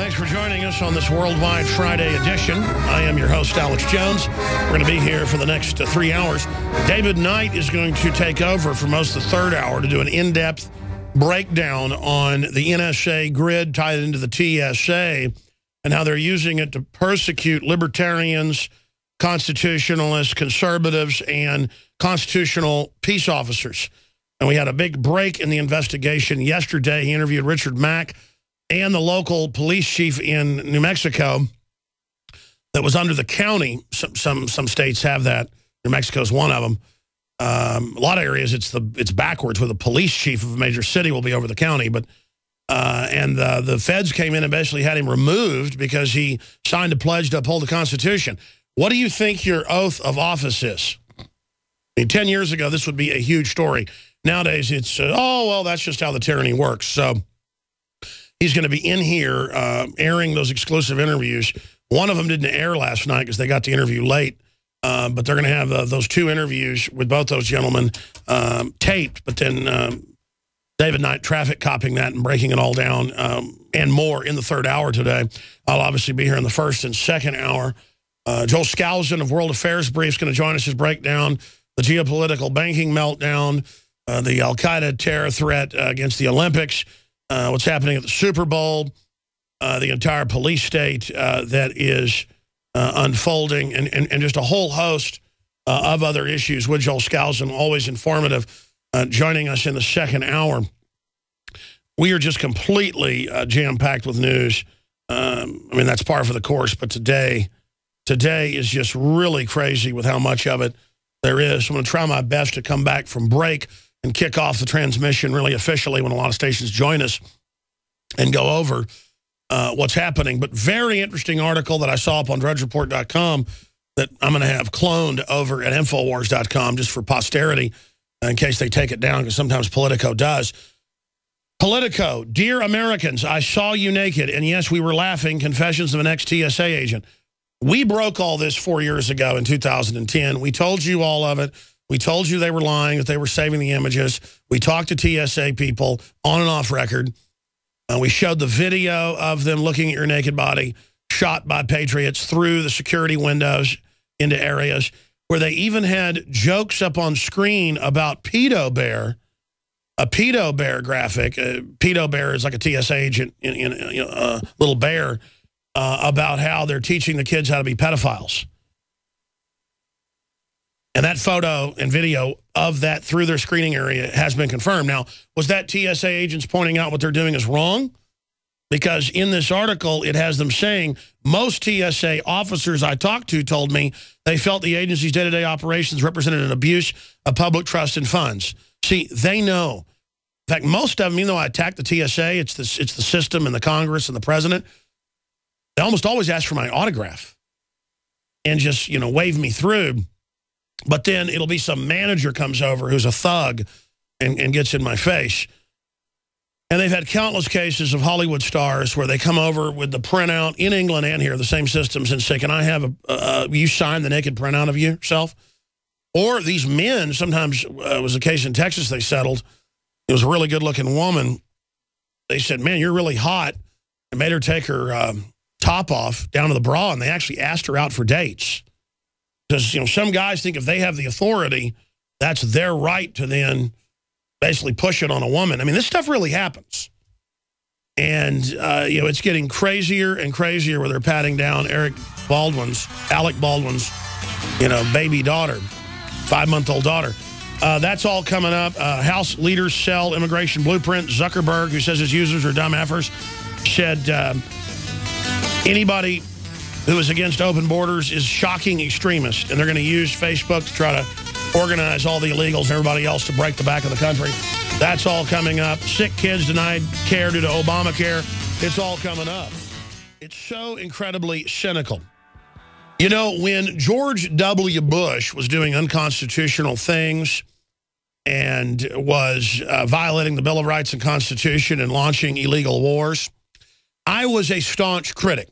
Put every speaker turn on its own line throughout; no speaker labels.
Thanks for joining us on this Worldwide Friday edition. I am your host, Alex Jones. We're going to be here for the next 3 hours. David Knight is going to take over for most of the third hour to do an in-depth breakdown on the NSA grid tied into the TSA and how they're using it to persecute libertarians, constitutionalists, conservatives, and constitutional peace officers. And we had a big break in the investigation yesterday. He interviewed Richard Mack and the local police chief in New Mexico that was under the county. Some states have that. New Mexico's one of them. A lot of areas it's backwards, where the police chief of a major city will be over the county. But the feds came in and basically had him removed because he signed a pledge to uphold the Constitution. What do you think your oath of office is? I mean, 10 years ago, this would be a huge story. Nowadays, it's, oh, well, that's just how the tyranny works. So he's going to be in here airing those exclusive interviews. One of them didn't air last night because they got the interview late. But they're going to have those two interviews with both those gentlemen taped. But then David Knight traffic copying that and breaking it all down and more in the third hour today. I'll obviously be here in the first and second hour. Joel Skousen of World Affairs Brief is going to join us to break down the geopolitical banking meltdown, the al-Qaeda terror threat against the Olympics, what's happening at the Super Bowl, the entire police state that is unfolding, and just a whole host of other issues with Joel Skousen, always informative, joining us in the second hour. We are just completely jam-packed with news. I mean, that's par for the course, but today is just really crazy with how much of it there is. I'm going to try my best to come back from break and kick off the transmission really officially when a lot of stations join us and go over what's happening. But very interesting article that I saw up on drudgereport.com that I'm going to have cloned over at Infowars.com just for posterity in case they take it down, because sometimes Politico does. Politico, dear Americans, I saw you naked, and yes, we were laughing. Confessions of an ex-TSA agent. We broke all this 4 years ago in 2010. We told you all of it. We told you they were lying, that they were saving the images. We talked to TSA people on and off record. We showed the video of them looking at your naked body, shot by Patriots through the security windows into areas where they even had jokes up on screen about Pedo Bear, a Pedo Bear graphic. Pedo Bear is like a TSA agent in a little bear, about how they're teaching the kids how to be pedophiles. And that photo and video of that through their screening area has been confirmed. Now, was that TSA agents pointing out what they're doing is wrong? Because in this article, it has them saying, most TSA officers I talked to told me they felt the agency's day-to-day operations represented an abuse of public trust and funds. See, they know. In fact, most of them, even though I attack the TSA, it's the system and the Congress and the president, they almost always ask for my autograph and just, wave me through. But then it'll be some manager comes over who's a thug and gets in my face. And they've had countless cases of Hollywood stars where they come over with the printout in England and here, the same systems, and say, can I have you sign the naked printout of yourself? Or these men, sometimes it was a case in Texas they settled. It was a really good-looking woman. They said, man, you're really hot, and made her take her top off down to the bra, and they actually asked her out for dates. Because, some guys think if they have the authority, that's their right to then basically push it on a woman. I mean, this stuff really happens. And, it's getting crazier and crazier where they're patting down Alec Baldwin's, baby daughter, 5-month-old daughter. That's all coming up. House leaders sell immigration blueprint. Zuckerberg, who says his users are dumb effers, said anybody who is against open borders is shocking extremist, and they're going to use Facebook to try to organize all the illegals and everybody else to break the back of the country. That's all coming up. Sick kids denied care due to Obamacare. It's all coming up. It's so incredibly cynical. When George W. Bush was doing unconstitutional things and was violating the Bill of Rights and Constitution and launching illegal wars, I was a staunch critic.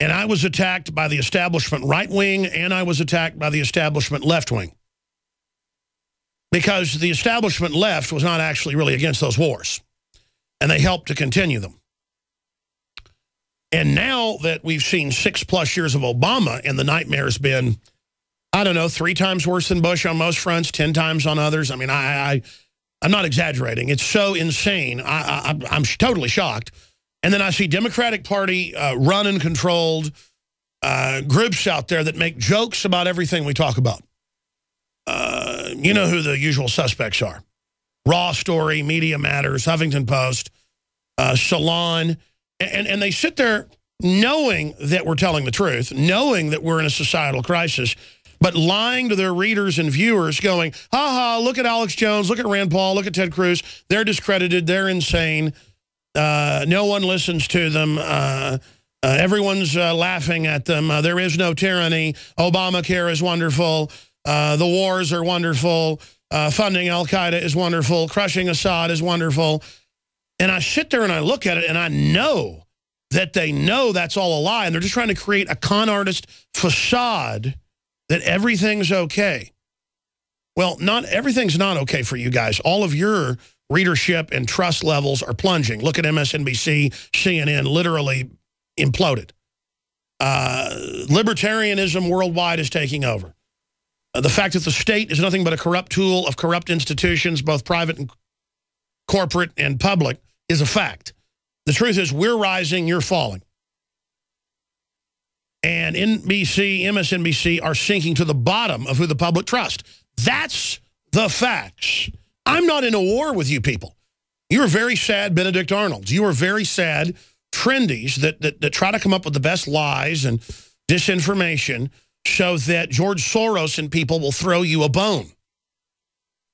And I was attacked by the establishment right wing, and I was attacked by the establishment left wing. Because the establishment left was not actually really against those wars. And they helped to continue them. And now that we've seen 6+ years of Obama and the nightmare's been, I don't know, 3 times worse than Bush on most fronts, 10 times on others. I mean, I'm not exaggerating. It's so insane. I'm totally shocked. And then I see Democratic Party run and controlled groups out there that make jokes about everything we talk about. You know who the usual suspects are. Raw Story, Media Matters, Huffington Post, Salon. And they sit there knowing that we're telling the truth, knowing that we're in a societal crisis, but lying to their readers and viewers going, ha, look at Alex Jones, look at Rand Paul, look at Ted Cruz. They're discredited. They're insane. No one listens to them. Everyone's laughing at them. There is no tyranny. Obamacare is wonderful. The wars are wonderful. Funding al-Qaeda is wonderful. Crushing Assad is wonderful. And I sit there and I look at it and I know that they know that's all a lie. And they're just trying to create a con artist facade that everything's okay. Well, not everything's not okay for you guys. All of your readership and trust levels are plunging. Look at MSNBC, CNN, literally imploded. Libertarianism worldwide is taking over. The fact that the state is nothing but a corrupt tool of corrupt institutions, both private and corporate and public, is a fact. The truth is we're rising, you're falling. And NBC, MSNBC are sinking to the bottom of who the public trusts. That's the facts. I'm not in a war with you people. You are very sad Benedict Arnolds. You are very sad trendies that try to come up with the best lies and disinformation so that George Soros and people will throw you a bone.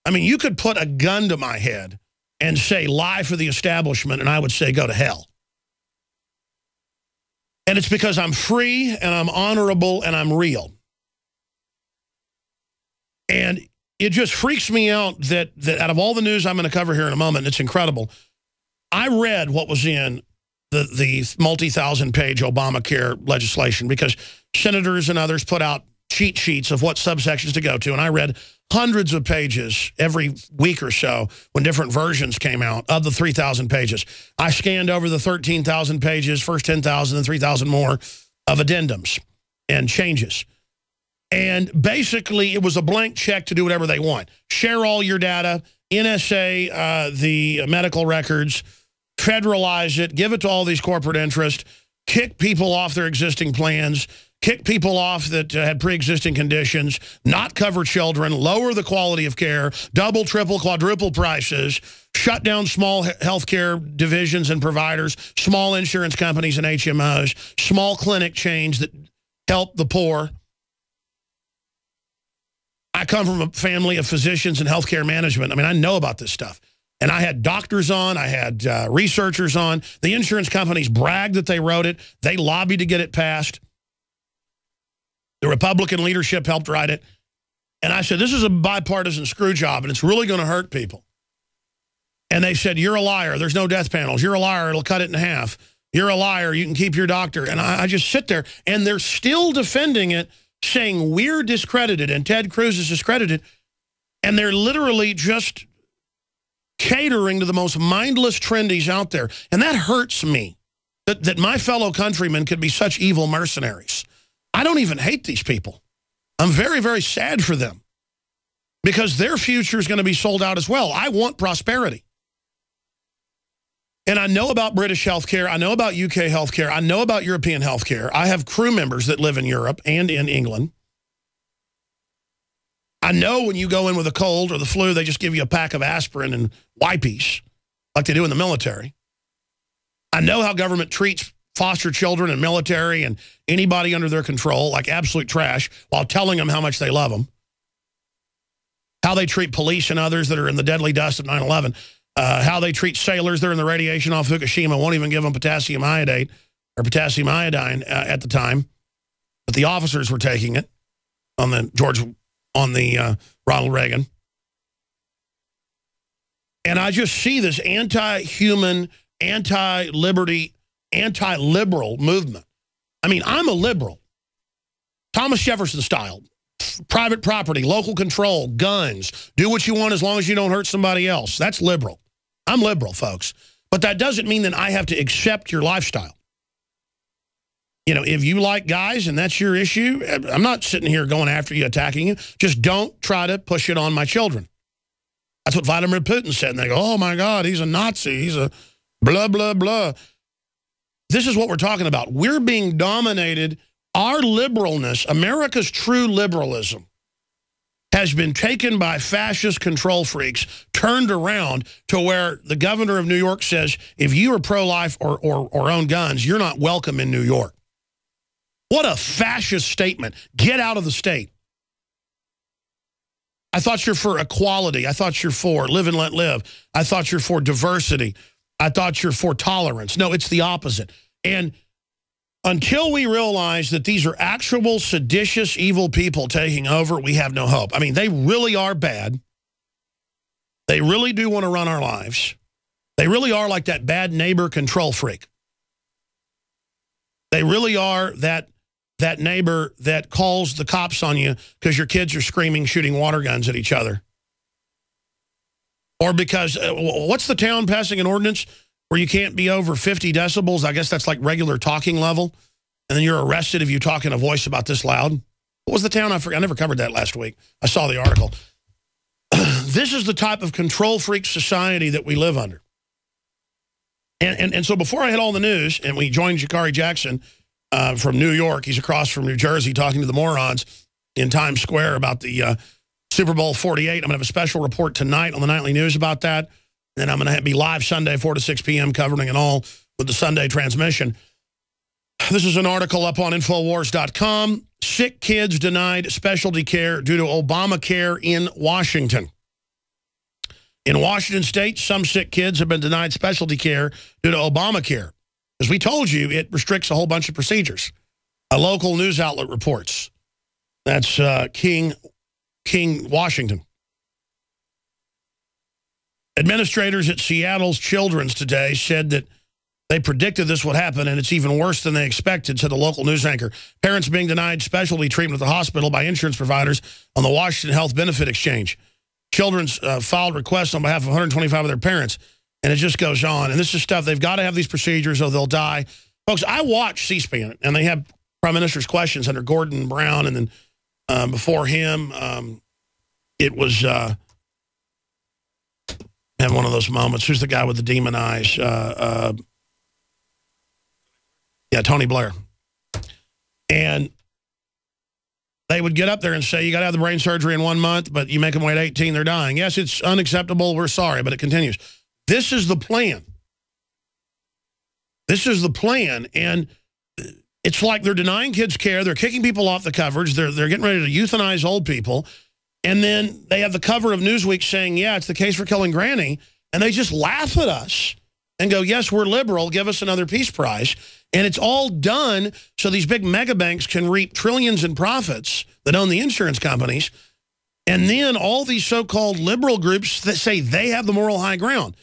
I mean, you could put a gun to my head and say, lie for the establishment, and I would say, go to hell. And it's because I'm free, and I'm honorable, and I'm real. And it just freaks me out that out of all the news I'm going to cover here in a moment, it's incredible. I read what was in the multi-thousand-page Obamacare legislation because senators and others put out cheat sheets of what subsections to go to, and I read hundreds of pages every week or so when different versions came out of the 3,000 pages. I scanned over the 13,000 pages, first 10,000 and 3,000 more of addendums and changes. And basically, it was a blank check to do whatever they want. Share all your data, NSA the medical records, federalize it, give it to all these corporate interests, kick people off their existing plans, kick people off that had pre-existing conditions, not cover children, lower the quality of care, double, triple, quadruple prices, shut down small health care divisions and providers, small insurance companies and HMOs, small clinic chains that help the poor. I come from a family of physicians and healthcare management. I mean, I know about this stuff. And I had doctors on. I had researchers on. The insurance companies bragged that they wrote it. They lobbied to get it passed. The Republican leadership helped write it. And I said, this is a bipartisan screw job, and it's really going to hurt people. And they said, you're a liar. There's no death panels. You're a liar. It'll cut it in half. You're a liar. You can keep your doctor. And I just sit there, and they're still defending it, saying we're discredited and Ted Cruz is discredited. And they're literally just catering to the most mindless trendies out there. And that hurts me, that my fellow countrymen could be such evil mercenaries. I don't even hate these people. I'm very, very sad for them because their future is going to be sold out as well. I want prosperity. And I know about British healthcare. I know about UK healthcare. I know about European healthcare. I have crew members that live in Europe and in England. I know when you go in with a cold or the flu, they just give you a pack of aspirin and wipes like they do in the military. I know how government treats foster children and military and anybody under their control like absolute trash while telling them how much they love them. How they treat police and others that are in the deadly dust of 9/11. How they treat sailors that are in the radiation off Fukushima, won't even give them potassium iodate or potassium iodine at the time. But the officers were taking it on the Ronald Reagan. And I just see this anti-human, anti-liberty, anti-liberal movement. I mean, I'm a liberal. Thomas Jefferson style. Private property, local control, guns. Do what you want as long as you don't hurt somebody else. That's liberal. I'm liberal, folks. But that doesn't mean that I have to accept your lifestyle. You know, if you like guys and that's your issue, I'm not sitting here going after you, attacking you. Just don't try to push it on my children. That's what Vladimir Putin said. And they go, oh, my God, he's a Nazi. He's a blah, blah, blah. This is what we're talking about. We're being dominated. Our liberalness, America's true liberalism, has been taken by fascist control freaks, turned around to where the governor of New York says, if you are pro-life or own guns, you're not welcome in New York. What a fascist statement. Get out of the state. I thought you're for equality. I thought you're for live and let live. I thought you're for diversity. I thought you're for tolerance. No, it's the opposite. And until we realize that these are actual seditious, evil people taking over, we have no hope. I mean, they really are bad. They really do want to run our lives. They really are like that bad neighbor control freak. They really are that neighbor that calls the cops on you because your kids are screaming, shooting water guns at each other. Or because, what's the town passing an ordinance where you can't be over 50 decibels? I guess that's like regular talking level. And then you're arrested if you talk in a voice about this loud. What was the town? I forgot. I never covered that last week. I saw the article. This is the type of control freak society that we live under. And so before I hit all the news, and we joined Jakari Jackson from New York. He's across from New Jersey talking to the morons in Times Square about the Super Bowl 48. I'm going to have a special report tonight on the Nightly News about that. And I'm going to be live Sunday, 4 to 6 p.m., covering it all with the Sunday transmission. This is an article up on Infowars.com. Sick kids denied specialty care due to Obamacare in Washington. In Washington state, some sick kids have been denied specialty care due to Obamacare. As we told you, it restricts a whole bunch of procedures. A local news outlet reports. That's King, Washington. Administrators at Seattle's Children's today said that they predicted this would happen, and it's even worse than they expected, said the local news anchor. Parents being denied specialty treatment at the hospital by insurance providers on the Washington Health Benefit Exchange. Children's filed requests on behalf of 125 of their parents, and it just goes on. And this is stuff, they've got to have these procedures or they'll die. Folks, I watch C-SPAN, and they have Prime Minister's questions under Gordon Brown, and then before him, it was... have one of those moments. Who's the guy with the demon eyes? Yeah, Tony Blair. And they would get up there and say, you got to have the brain surgery in 1 month, but you make them wait 18, they're dying. Yes, it's unacceptable. We're sorry, but it continues. This is the plan. This is the plan. And it's like they're denying kids care. They're kicking people off the coverage. They're getting ready to euthanize old people. And then they have the cover of Newsweek saying, yeah, it's the case for killing Granny. And they just laugh at us and go, yes, we're liberal. Give us another Peace Prize. And it's all done so these big mega banks can reap trillions in profits that own the insurance companies. And then all these so-called liberal groups that say they have the moral high ground.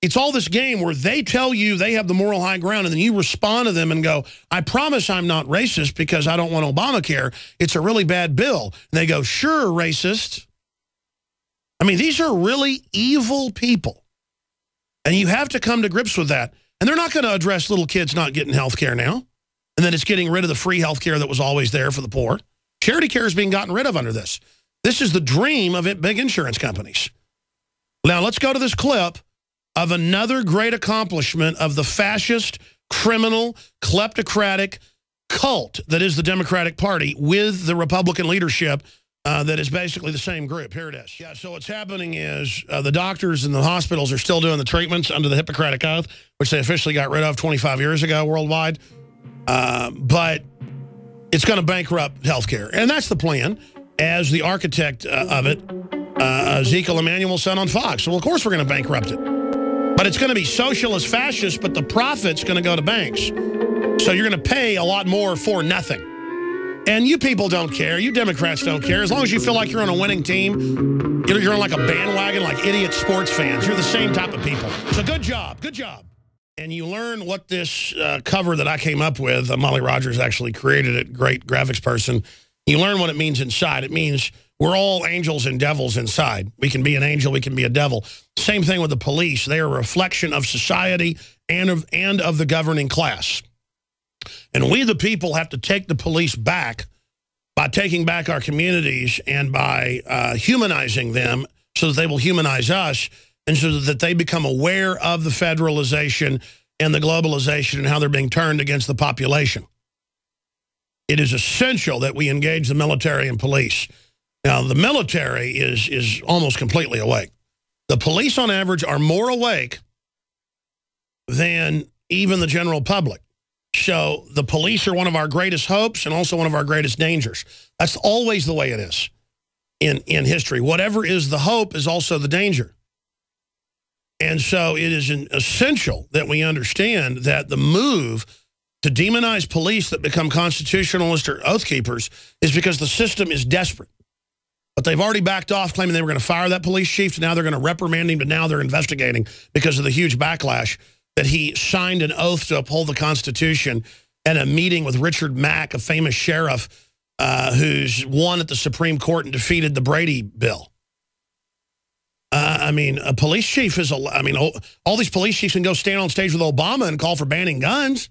It's all this game where they tell you they have the moral high ground, and then you respond to them and go, I promise I'm not racist because I don't want Obamacare. It's a really bad bill. And they go, sure, racist. I mean, these are really evil people. And you have to come to grips with that. And they're not going to address little kids not getting health care now. And then it's getting rid of the free health care that was always there for the poor. Charity care is being gotten rid of under this. This is the dream of big insurance companies. Now, let's go to this clip of another great accomplishment of the fascist, criminal, kleptocratic cult that is the Democratic Party with the Republican leadership that is basically the same group. Here it is. Yeah, so what's happening is the doctors and the hospitals are still doing the treatments under the Hippocratic Oath, which they officially got rid of 25 years ago worldwide. But it's going to bankrupt healthcare. And that's the plan, as the architect of it, Ezekiel Emanuel, said on Fox. Well, of course we're going to bankrupt it. But it's going to be socialist, fascist, but the profit's going to go to banks. So you're going to pay a lot more for nothing. And you people don't care. You Democrats don't care. As long as you feel like you're on a winning team, you're on like a bandwagon like idiot sports fans. You're the same type of people. So good job. Good job. And you learn what this cover that I came up with, Molly Rogers actually created it, great graphics person. You learn what it means inside. It means we're all angels and devils inside. We can be an angel, we can be a devil. Same thing with the police. They are a reflection of society and of the governing class. And we, the people, have to take the police back by taking back our communities and by humanizing them so that they will humanize us and so that they become aware of the federalization and the globalization and how they're being turned against the population. It is essential that we engage the military and police. Now, the military is almost completely awake. The police, on average, are more awake than even the general public. So the police are one of our greatest hopes and also one of our greatest dangers. That's always the way it is in history. Whatever is the hope is also the danger. And so it is essential that we understand that the move to demonize police that become constitutionalists or oath keepers is because the system is desperate. But they've already backed off, claiming they were going to fire that police chief, to now they're going to reprimand him, to now they're investigating because of the huge backlash that he signed an oath to uphold the Constitution at a meeting with Richard Mack, a famous sheriff who's won at the Supreme Court and defeated the Brady bill. I mean, a police chief is, all these police chiefs can go stand on stage with Obama and call for banning guns.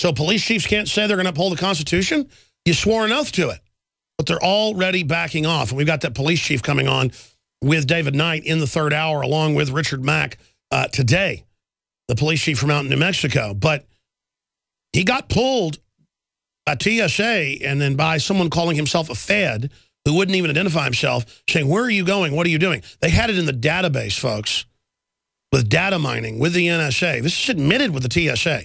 So police chiefs can't say they're going to uphold the Constitution? You swore an oath to it. But they're already backing off. And we've got that police chief coming on with David Knight in the third hour, along with Richard Mack today, the police chief from out in New Mexico. But he got pulled by TSA and then by someone calling himself a Fed who wouldn't even identify himself, saying, where are you going? What are you doing? They had it in the database, folks, with data mining, with the NSA. This is admitted with the TSA.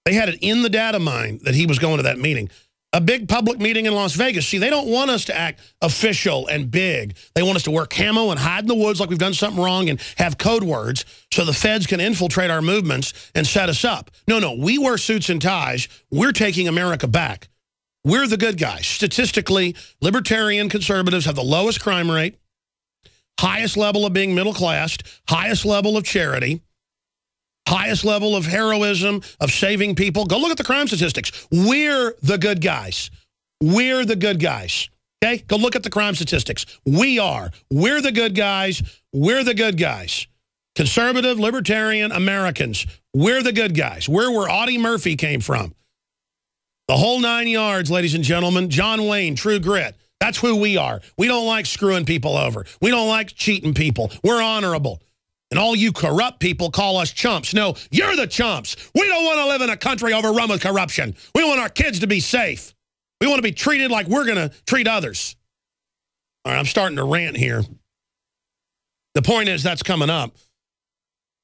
They had it in the data mine that he was going to that meeting. A big public meeting in Las Vegas. See, they don't want us to act official and big. They want us to wear camo and hide in the woods like we've done something wrong and have code words so the feds can infiltrate our movements and set us up. No, we wear suits and ties. We're taking America back. We're the good guys. Statistically, libertarian conservatives have the lowest crime rate, highest level of being middle class, highest level of charity, highest level of heroism, of saving people. Go look at the crime statistics. We're the good guys. We're the good guys. Okay? Go look at the crime statistics. We are. We're the good guys. We're the good guys. Conservative, libertarian Americans. We're the good guys. We're where Audie Murphy came from. The whole 9 yards, ladies and gentlemen. John Wayne, True Grit. That's who we are. We don't like screwing people over. We don't like cheating people. We're honorable. And all you corrupt people call us chumps. No, you're the chumps. We don't want to live in a country overrun with corruption. We want our kids to be safe. We want to be treated like we're going to treat others. All right, I'm starting to rant here. The point is that's coming up.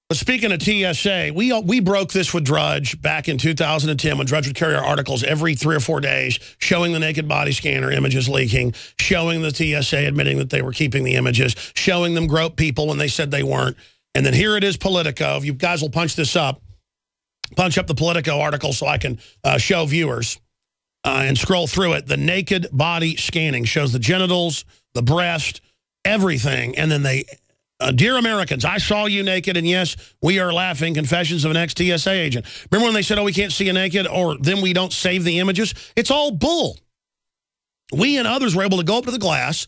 But speaking of TSA, we broke this with Drudge back in 2010 when Drudge would carry our articles every 3 or 4 days showing the naked body scanner images leaking, showing the TSA admitting that they were keeping the images, showing them grope people when they said they weren't. And then here it is, Politico. If you guys will punch this up, punch up the Politico article so I can show viewers and scroll through it. The naked body scanning shows the genitals, the breast, everything. And then they... dear Americans, I saw you naked, and yes, we are laughing. Confessions of an ex-TSA agent. Remember when they said, oh, we can't see you naked, or then we don't save the images? It's all bull. We and others were able to go up to the glass,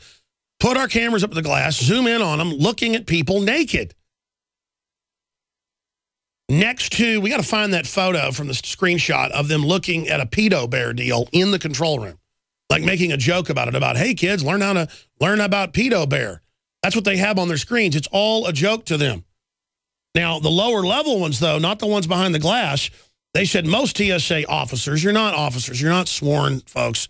put our cameras up to the glass, zoom in on them, looking at people naked. Next to, we got to find that photo from the screenshot of them looking at a pedo bear deal in the control room. Like making a joke about it, about, hey, kids, learn about pedo bear. That's what they have on their screens. It's all a joke to them. Now, the lower level ones, though, not the ones behind the glass, they said most TSA officers, you're not sworn, folks,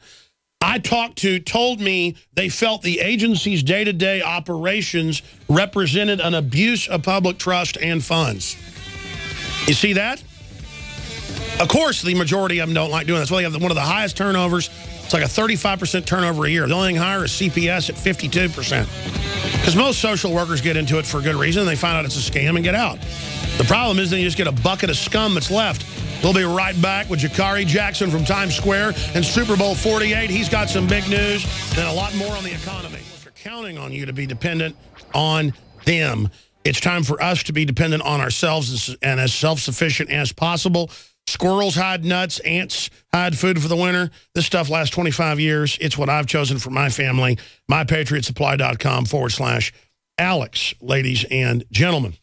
I talked to told me they felt the agency's day-to-day operations represented an abuse of public trust and funds. You see that? Of course, the majority of them don't like doing that. That's why they have one of the highest turnovers. It's like a 35% turnover a year. The only thing higher is CPS at 52%. Because most social workers get into it for a good reason. They find out it's a scam and get out. The problem is then you just get a bucket of scum that's left. We'll be right back with Jakari Jackson from Times Square and Super Bowl 48. He's got some big news and a lot more on the economy. They're counting on you to be dependent on them. It's time for us to be dependent on ourselves and as self-sufficient as possible. Squirrels hide nuts, ants hide food for the winter. This stuff lasts 25 years. It's what I've chosen for my family. MyPatriotSupply.com/Alex, ladies and gentlemen.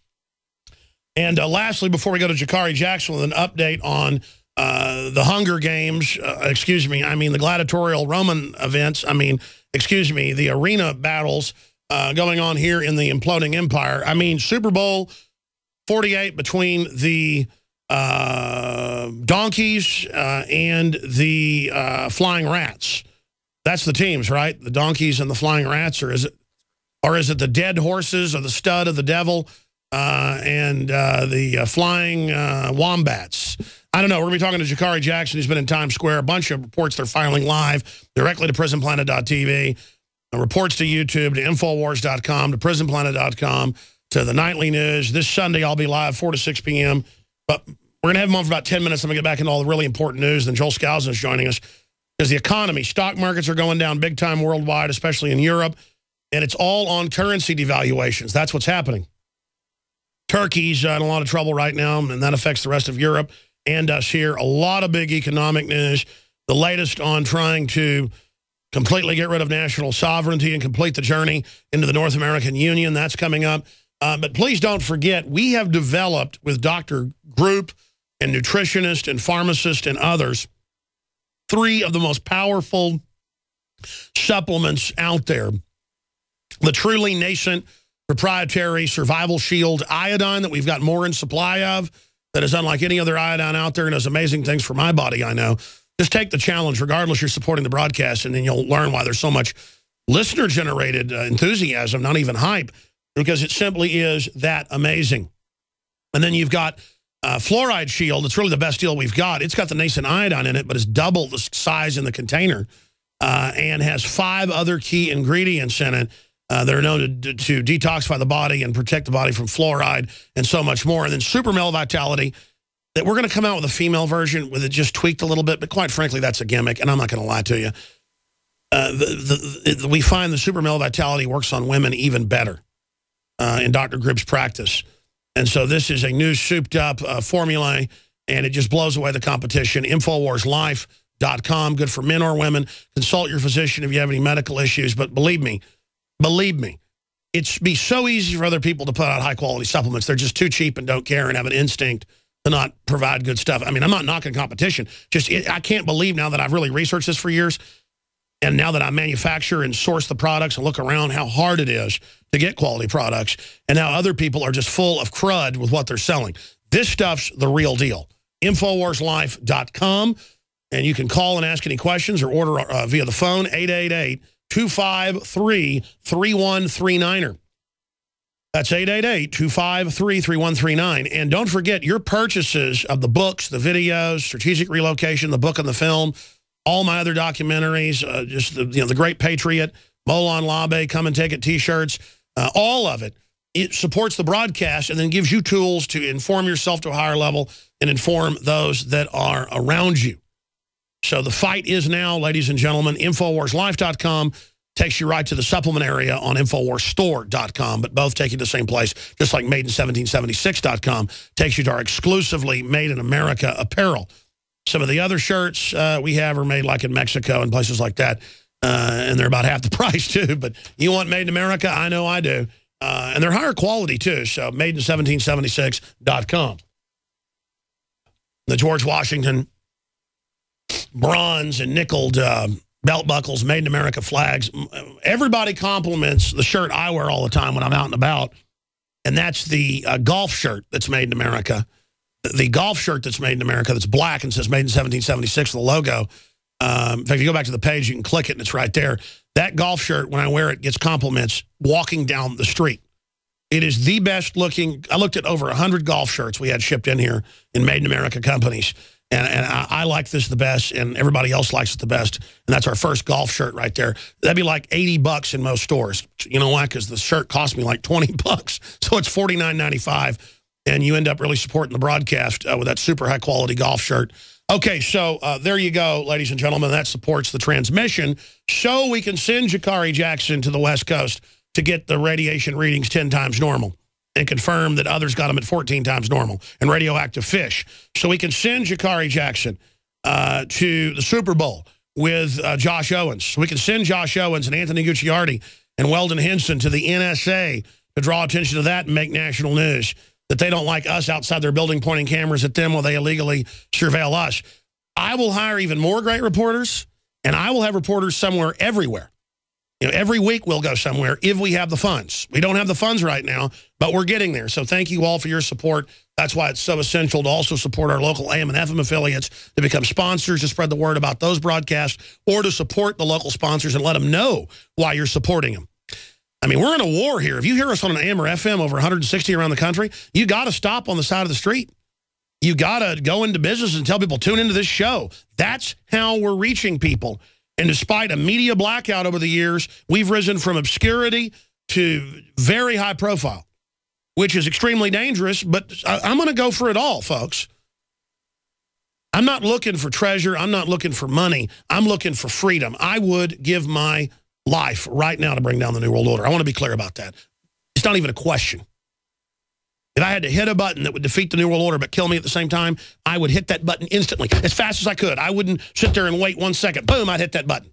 And lastly, before we go to Jakari Jackson with an update on the Hunger Games, the gladiatorial Roman events, the arena battles going on here in the imploding empire. Super Bowl 48 between the donkeys and the flying rats. That's the teams, right? The donkeys and the flying rats, or is it the dead horses or the stud of the devil and the flying wombats? I don't know. We're going to be talking to Jakari Jackson. He's been in Times Square. A bunch of reports they're filing live directly to prisonplanet.tv, reports to YouTube, to Infowars.com, to prisonplanet.com, to the nightly news. This Sunday I'll be live 4 to 6 p.m. But we're going to have him on for about 10 minutes. I'm going to get back into all the really important news. Then Joel Skousen is joining us because the economy, stock markets are going down big time worldwide, especially in Europe. And it's all on currency devaluations. That's what's happening. Turkey's in a lot of trouble right now, and that affects the rest of Europe and us here. A lot of big economic news. The latest on trying to completely get rid of national sovereignty and complete the journey into the North American Union. That's coming up. But please don't forget, we have developed with Dr. Group and nutritionists and pharmacists and others 3 of the most powerful supplements out there. The truly nascent proprietary Survival Shield iodine that we've got more in supply of, that is unlike any other iodine out there and does amazing things for my body, I know. Just take the challenge, regardless you're supporting the broadcast, and then you'll learn why there's so much listener-generated enthusiasm, not even hype, because it simply is that amazing. And then you've got Fluoride Shield. It's really the best deal we've got. It's got the nascent iodine in it, but it's double the size in the container and has 5 other key ingredients in it that are known to detoxify the body and protect the body from fluoride and so much more. And then Super Male Vitality, that we're going to come out with a female version with it just tweaked a little bit, but quite frankly, that's a gimmick, and I'm not going to lie to you. We find the Super Male Vitality works on women even better in Dr. Group's practice. And so this is a new souped-up formula, and it just blows away the competition. InfoWarsLife.com, good for men or women. Consult your physician if you have any medical issues, but believe me, it's be so easy for other people to put out high-quality supplements. They're just too cheap and don't care and have an instinct to not provide good stuff. I'm not knocking competition. I can't believe now that I've really researched this for years, and now that I manufacture and source the products and look around, how hard it is to get quality products, and now other people are just full of crud with what they're selling. This stuff's the real deal. InfoWarsLife.com, and you can call and ask any questions or order via the phone, 888-253-3139. That's 888-253-3139. And don't forget, your purchases of the books, the videos, Strategic Relocation, the book and the film, all my other documentaries, just the Great Patriot, Molon Labe, Come and Take It T-shirts, all of it. It supports the broadcast and then gives you tools to inform yourself to a higher level and inform those that are around you. So the fight is now, ladies and gentlemen. InfoWarsLife.com takes you right to the supplement area on InfoWarsStore.com, but both take you to the same place, just like Made-in-1776.com takes you to our exclusively Made in America apparel. Some of the other shirts we have are made like in Mexico and places like that, and they're about half the price too. But you want Made in America? I know I do. And they're higher quality too, so Made-in-1776.com. The George Washington bronze and nickeled belt buckles, Made in America flags. Everybody compliments the shirt I wear all the time when I'm out and about, and that's the golf shirt that's made in America. The golf shirt that's made in America that's black and says Made in 1776, the logo. In fact, if you go back to the page, you can click it, and it's right there. That golf shirt, when I wear it, gets compliments walking down the street. It is the best looking. I looked at over 100 golf shirts we had shipped in here in Made in America companies. And I like this the best, and everybody else likes it the best. And that's our first golf shirt right there. That'd be like $80 in most stores. You know why? Because the shirt cost me like $20. So it's $49.95. And you end up really supporting the broadcast with that super high-quality golf shirt. Okay, so there you go, ladies and gentlemen. That supports the transmission. So we can send Jakari Jackson to the West Coast to get the radiation readings 10 times normal and confirm that others got them at 14 times normal and radioactive fish. So we can send Jakari Jackson to the Super Bowl with Josh Owens. So we can send Josh Owens and Anthony Gucciardi and Weldon Henson to the NSA to draw attention to that and make national news. that they don't like us outside their building pointing cameras at them while they illegally surveil us. I will hire even more great reporters, and I will have reporters somewhere everywhere. You know, every week we'll go somewhere if we have the funds. We don't have the funds right now, but we're getting there. So thank you all for your support. That's why it's so essential to also support our local AM and FM affiliates, to become sponsors, to spread the word about those broadcasts, or to support the local sponsors and let them know why you're supporting them. I mean, we're in a war here. If you hear us on an AM or FM over 160 around the country, you got to stop on the side of the street. You got to go into business and tell people, tune into this show. That's how we're reaching people. And despite a media blackout over the years, we've risen from obscurity to very high profile, which is extremely dangerous, but I'm going to go for it all, folks. I'm not looking for treasure. I'm not looking for money. I'm looking for freedom. I would give my life right now to bring down the New World Order. I want to be clear about that. It's not even a question. If I had to hit a button that would defeat the New World Order but kill me at the same time, I would hit that button instantly, as fast as I could. I wouldn't sit there and wait 1 second. Boom, I'd hit that button.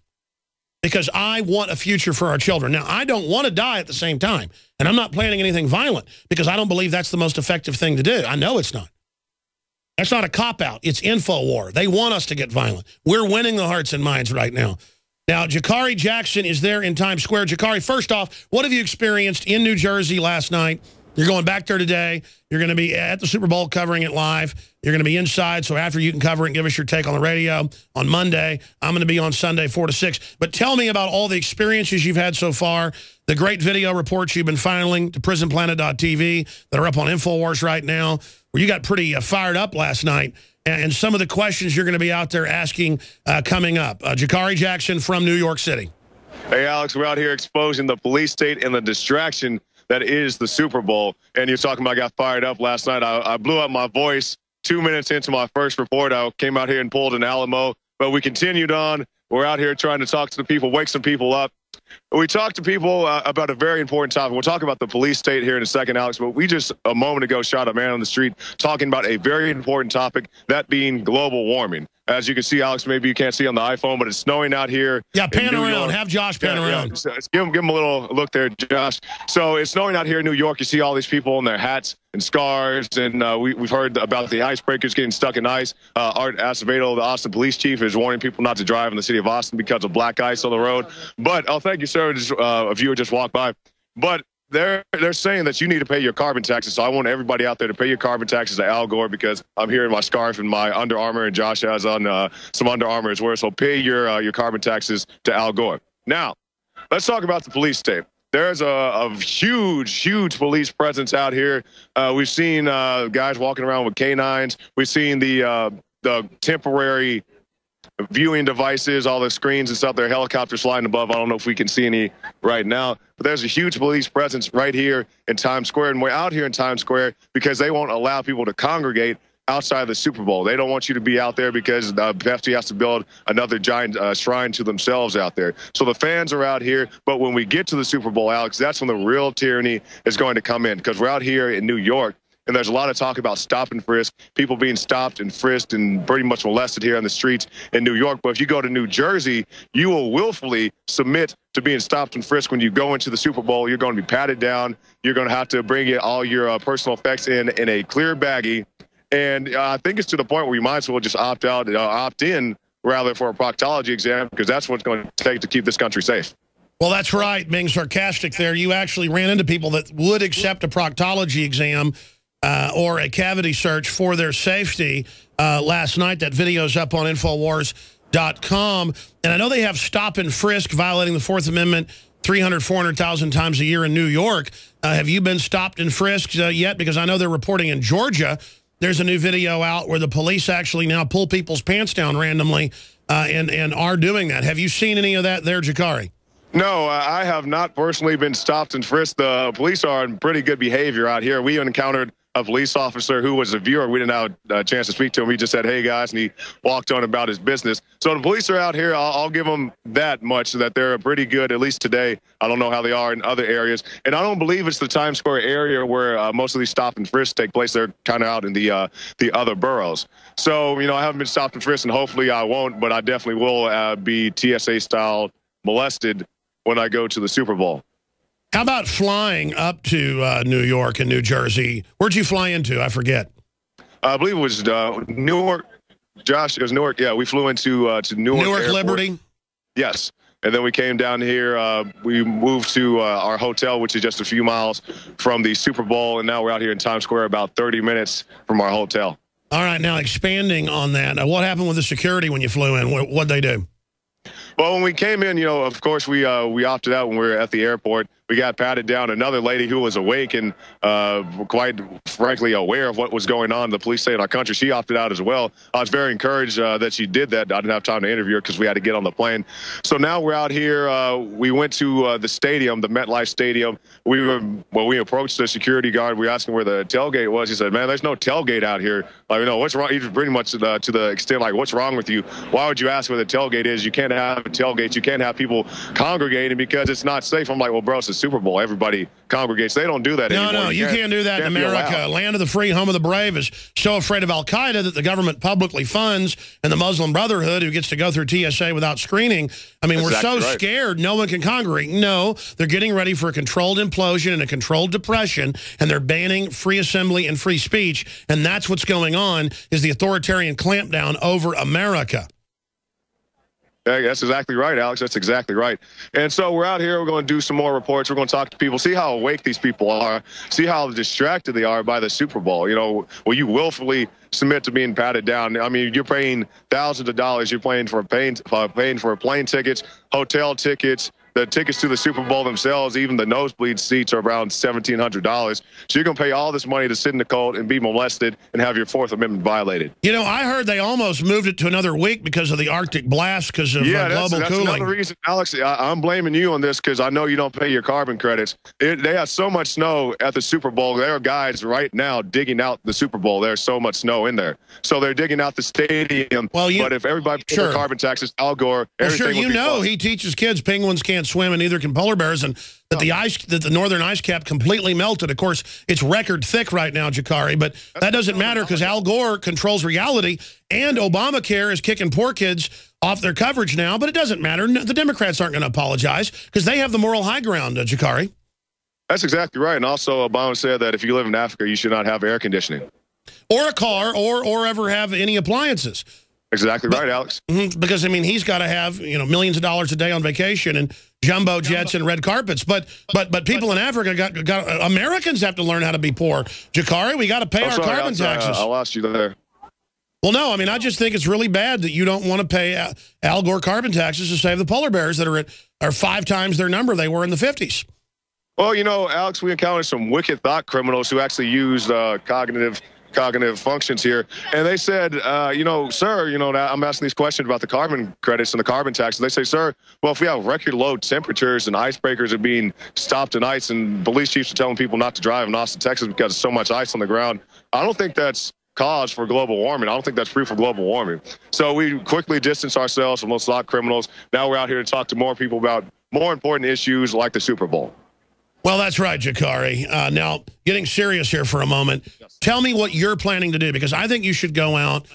Because I want a future for our children. Now, I don't want to die at the same time, and I'm not planning anything violent because I don't believe that's the most effective thing to do. I know it's not. That's not a cop-out. It's info war. They want us to get violent. We're winning the hearts and minds right now. Now, Jakari Jackson is there in Times Square. Jakari, first off, what have you experienced in New Jersey last night? You're going back there today. You're going to be at the Super Bowl covering it live. You're going to be inside, so after you can cover it and give us your take on the radio on Monday. I'm going to be on Sunday 4 to 6. But tell me about all the experiences you've had so far, the great video reports you've been filing to prisonplanet.tv that are up on InfoWars right now, where you got pretty fired up last night, and some of the questions you're going to be out there asking coming up. Jakari Jackson from New York City.
Hey, Alex, we're out here exposing the police state and the distraction that is the Super Bowl. And you're talking about I got fired up last night. I blew up my voice 2 minutes into my first report. I came out here and pulled an Alamo, but we continued on. We're out here trying to talk to the people, wake some people up. We talked to people about a very important topic. We'll talk about the police state here in a second, Alex, but we just a moment ago shot a man on the street talking about a very important topic, that being global warming. As you can see, Alex, maybe you can't see on the iPhone, but it's snowing out here.
Yeah, pan around. Have Josh pan around.
Yeah. So give him a little look there, Josh. So it's snowing out here in New York. You see all these people in their hats and scarves, and we've heard about the icebreakers getting stuck in ice. Art Acevedo, the Austin police chief, is warning people not to drive in the city of Austin because of black ice on the road. But I'll thank you, sir. A viewer just walked by. But they're saying that you need to pay your carbon taxes. So I want everybody out there to pay your carbon taxes to Al Gore, because I'm here in my scarf and my Under Armour, and Josh has on some Under Armour as well. So pay your carbon taxes to Al Gore. Now, let's talk about the police state. There's a huge police presence out here. We've seen guys walking around with canines. We've seen the temporary viewing devices, all the screens and stuff. There are helicopters flying above. I don't know if we can see any right now, but there's a huge police presence right here in Times Square. And we're out here in Times Square because they won't allow people to congregate outside the Super Bowl. They don't want you to be out there because Pepsi has to build another giant shrine to themselves out there. So the fans are out here, but when we get to the Super Bowl, Alex, that's when the real tyranny is going to come in, because we're out here in New York. And there's a lot of talk about stop and frisk, people being stopped and frisked and pretty much molested here on the streets in New York. But if you go to New Jersey, you will willfully submit to being stopped and frisked when you go into the Super Bowl. You're going to be patted down. You're going to have to bring all your personal effects in a clear baggie. And I think it's to the point where we might as well just opt in rather for a proctology exam, because that's what's going to take to keep this country safe.
Well, that's right. Being sarcastic there, you actually ran into people that would accept a proctology exam or a cavity search for their safety last night. That video's up on Infowars.com. And I know they have stop and frisk violating the Fourth Amendment 400,000 times a year in New York. Have you been stopped and frisked yet? Because I know they're reporting in Georgia. There's a new video out where the police actually now pull people's pants down randomly and are doing that. Have you seen any of that there, Jakari?
No, I have not personally been stopped and frisked. The police are in pretty good behavior out here. We encountered a police officer who was a viewer. We didn't have a chance to speak to him. He just said, "Hey, guys," and he walked on about his business. So the police are out here. I'll give them that much, that they're pretty good, at least today. I don't know how they are in other areas. And I don't believe it's the Times Square area where most of these stop and frisks take place. They're kind of out in the other boroughs. So, I haven't been stopped and frisked, and hopefully I won't, but I definitely will be TSA-style molested when I go to the Super Bowl.
How about flying up to New York and New Jersey? Where'd you fly into? I forget.
I believe it was Newark. Josh, it was Newark. Yeah, we flew into to Newark Airport.
Liberty?
Yes. And then we came down here. We moved to our hotel, which is just a few miles from the Super Bowl. And now we're out here in Times Square about 30 minutes from our hotel.
All right. Now, expanding on that, what happened with the security when you flew in? What'd they do?
Well, when we came in, of course, we opted out when we were at the airport. We got patted down. Another lady who was awake and quite frankly aware of what was going on in the police state in our country, she opted out as well. I was very encouraged that she did that. I didn't have time to interview her because we had to get on the plane. So now we're out here. We went to the stadium, the MetLife Stadium. When we approached the security guard, we asked him where the tailgate was. He said, "Man, there's no tailgate out here." What's wrong? He's pretty much to the extent like, "What's wrong with you? Why would you ask where the tailgate is? You can't have tailgates. You can't have people congregating because it's not safe." I'm like, "Well, bro, it's the Super Bowl. Everybody congregates." They don't do that anymore.
No, you can't do that in America. Land of the free, home of the brave is so afraid of Al-Qaeda that the government publicly funds, and the Muslim Brotherhood, who gets to go through TSA without screening. I mean, we're so scared no one can congregate. No, they're getting ready for a controlled implosion and a controlled depression, and they're banning free assembly and free speech, and that's what's going on, is the authoritarian clampdown over America.
Yeah, that's exactly right, Alex. That's exactly right. And so we're out here. We're going to do some more reports. We're going to talk to people, see how awake these people are, see how distracted they are by the Super Bowl. Will you willfully submit to being patted down? I mean, you're paying thousands of dollars. You're paying for paying for plane tickets, hotel tickets. The tickets to the Super Bowl themselves, even the nosebleed seats, are around $1,700. So you're going to pay all this money to sit in the cold and be molested and have your Fourth Amendment violated.
I heard they almost moved it to another week because of the Arctic blast, because of global cooling.
That's another reason, Alex. I'm blaming you on this because I know you don't pay your carbon credits. They have so much snow at the Super Bowl. There are guys right now digging out the Super Bowl. There's so much snow in there. So they're digging out the stadium. Well, but if everybody paid their carbon taxes, Al Gore, everything would be fine. He teaches kids penguins can't swim and neither can polar bears, and that the northern ice cap completely melted. Of course, it's record thick right now, Jakari, but that doesn't matter because Al Gore controls reality, and Obamacare is kicking poor kids off their coverage now, but it doesn't matter. The Democrats aren't going to apologize because they have the moral high ground, Jakari. That's exactly right. And also, Obama said that if you live in Africa, you should not have air conditioning.
Or a car, or ever have any appliances.
Exactly right, Alex.
Because, I mean, he's got to have, millions of dollars a day on vacation and jumbo jets and red carpets. But people in Africa Americans have to learn how to be poor. Jakari, we got to pay our carbon taxes.
I lost you there.
Well, no, I mean, I just think it's really bad that you don't want to pay Al Gore carbon taxes to save the polar bears that are 5 times their number they were in the 50s.
Well, Alex, we encountered some wicked thought criminals who actually used cognitive functions here. And they said, sir, I'm asking these questions about the carbon credits and the carbon taxes. They say, sir, well, if we have record low temperatures and icebreakers are being stopped in ice and police chiefs are telling people not to drive in Austin, Texas because there's so much ice on the ground, I don't think that's cause for global warming. I don't think that's proof of global warming. So we quickly distanced ourselves from those thought criminals. Now we're out here to talk to more people about more important issues like the Super Bowl.
Well, that's right, Jakari. Now, getting serious here for a moment, tell me what you're planning to do, because I think you should go out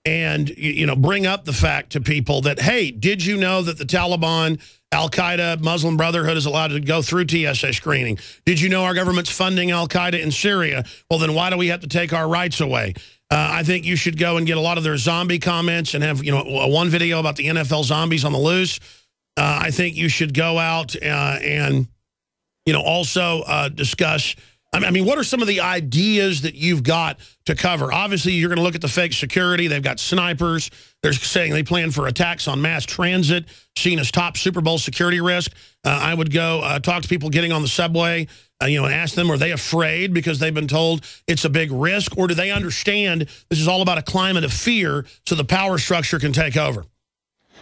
and, bring up the fact to people that, hey, did you know that the Taliban, Al-Qaeda, Muslim Brotherhood is allowed to go through TSA screening? Did you know our government's funding Al-Qaeda in Syria? Well, then why do we have to take our rights away? I think you should go and get a lot of their zombie comments and have, one video about the NFL zombies on the loose. I think you should go out and also discuss, I mean, what are some of the ideas that you've got to cover? Obviously, you're going to look at the fake security. They've got snipers. They're saying they plan for attacks on mass transit, seen as top Super Bowl security risk. I would go talk to people getting on the subway, and ask them, are they afraid because they've been told it's a big risk? Or do they understand this is all about a climate of fear so the power structure can take over?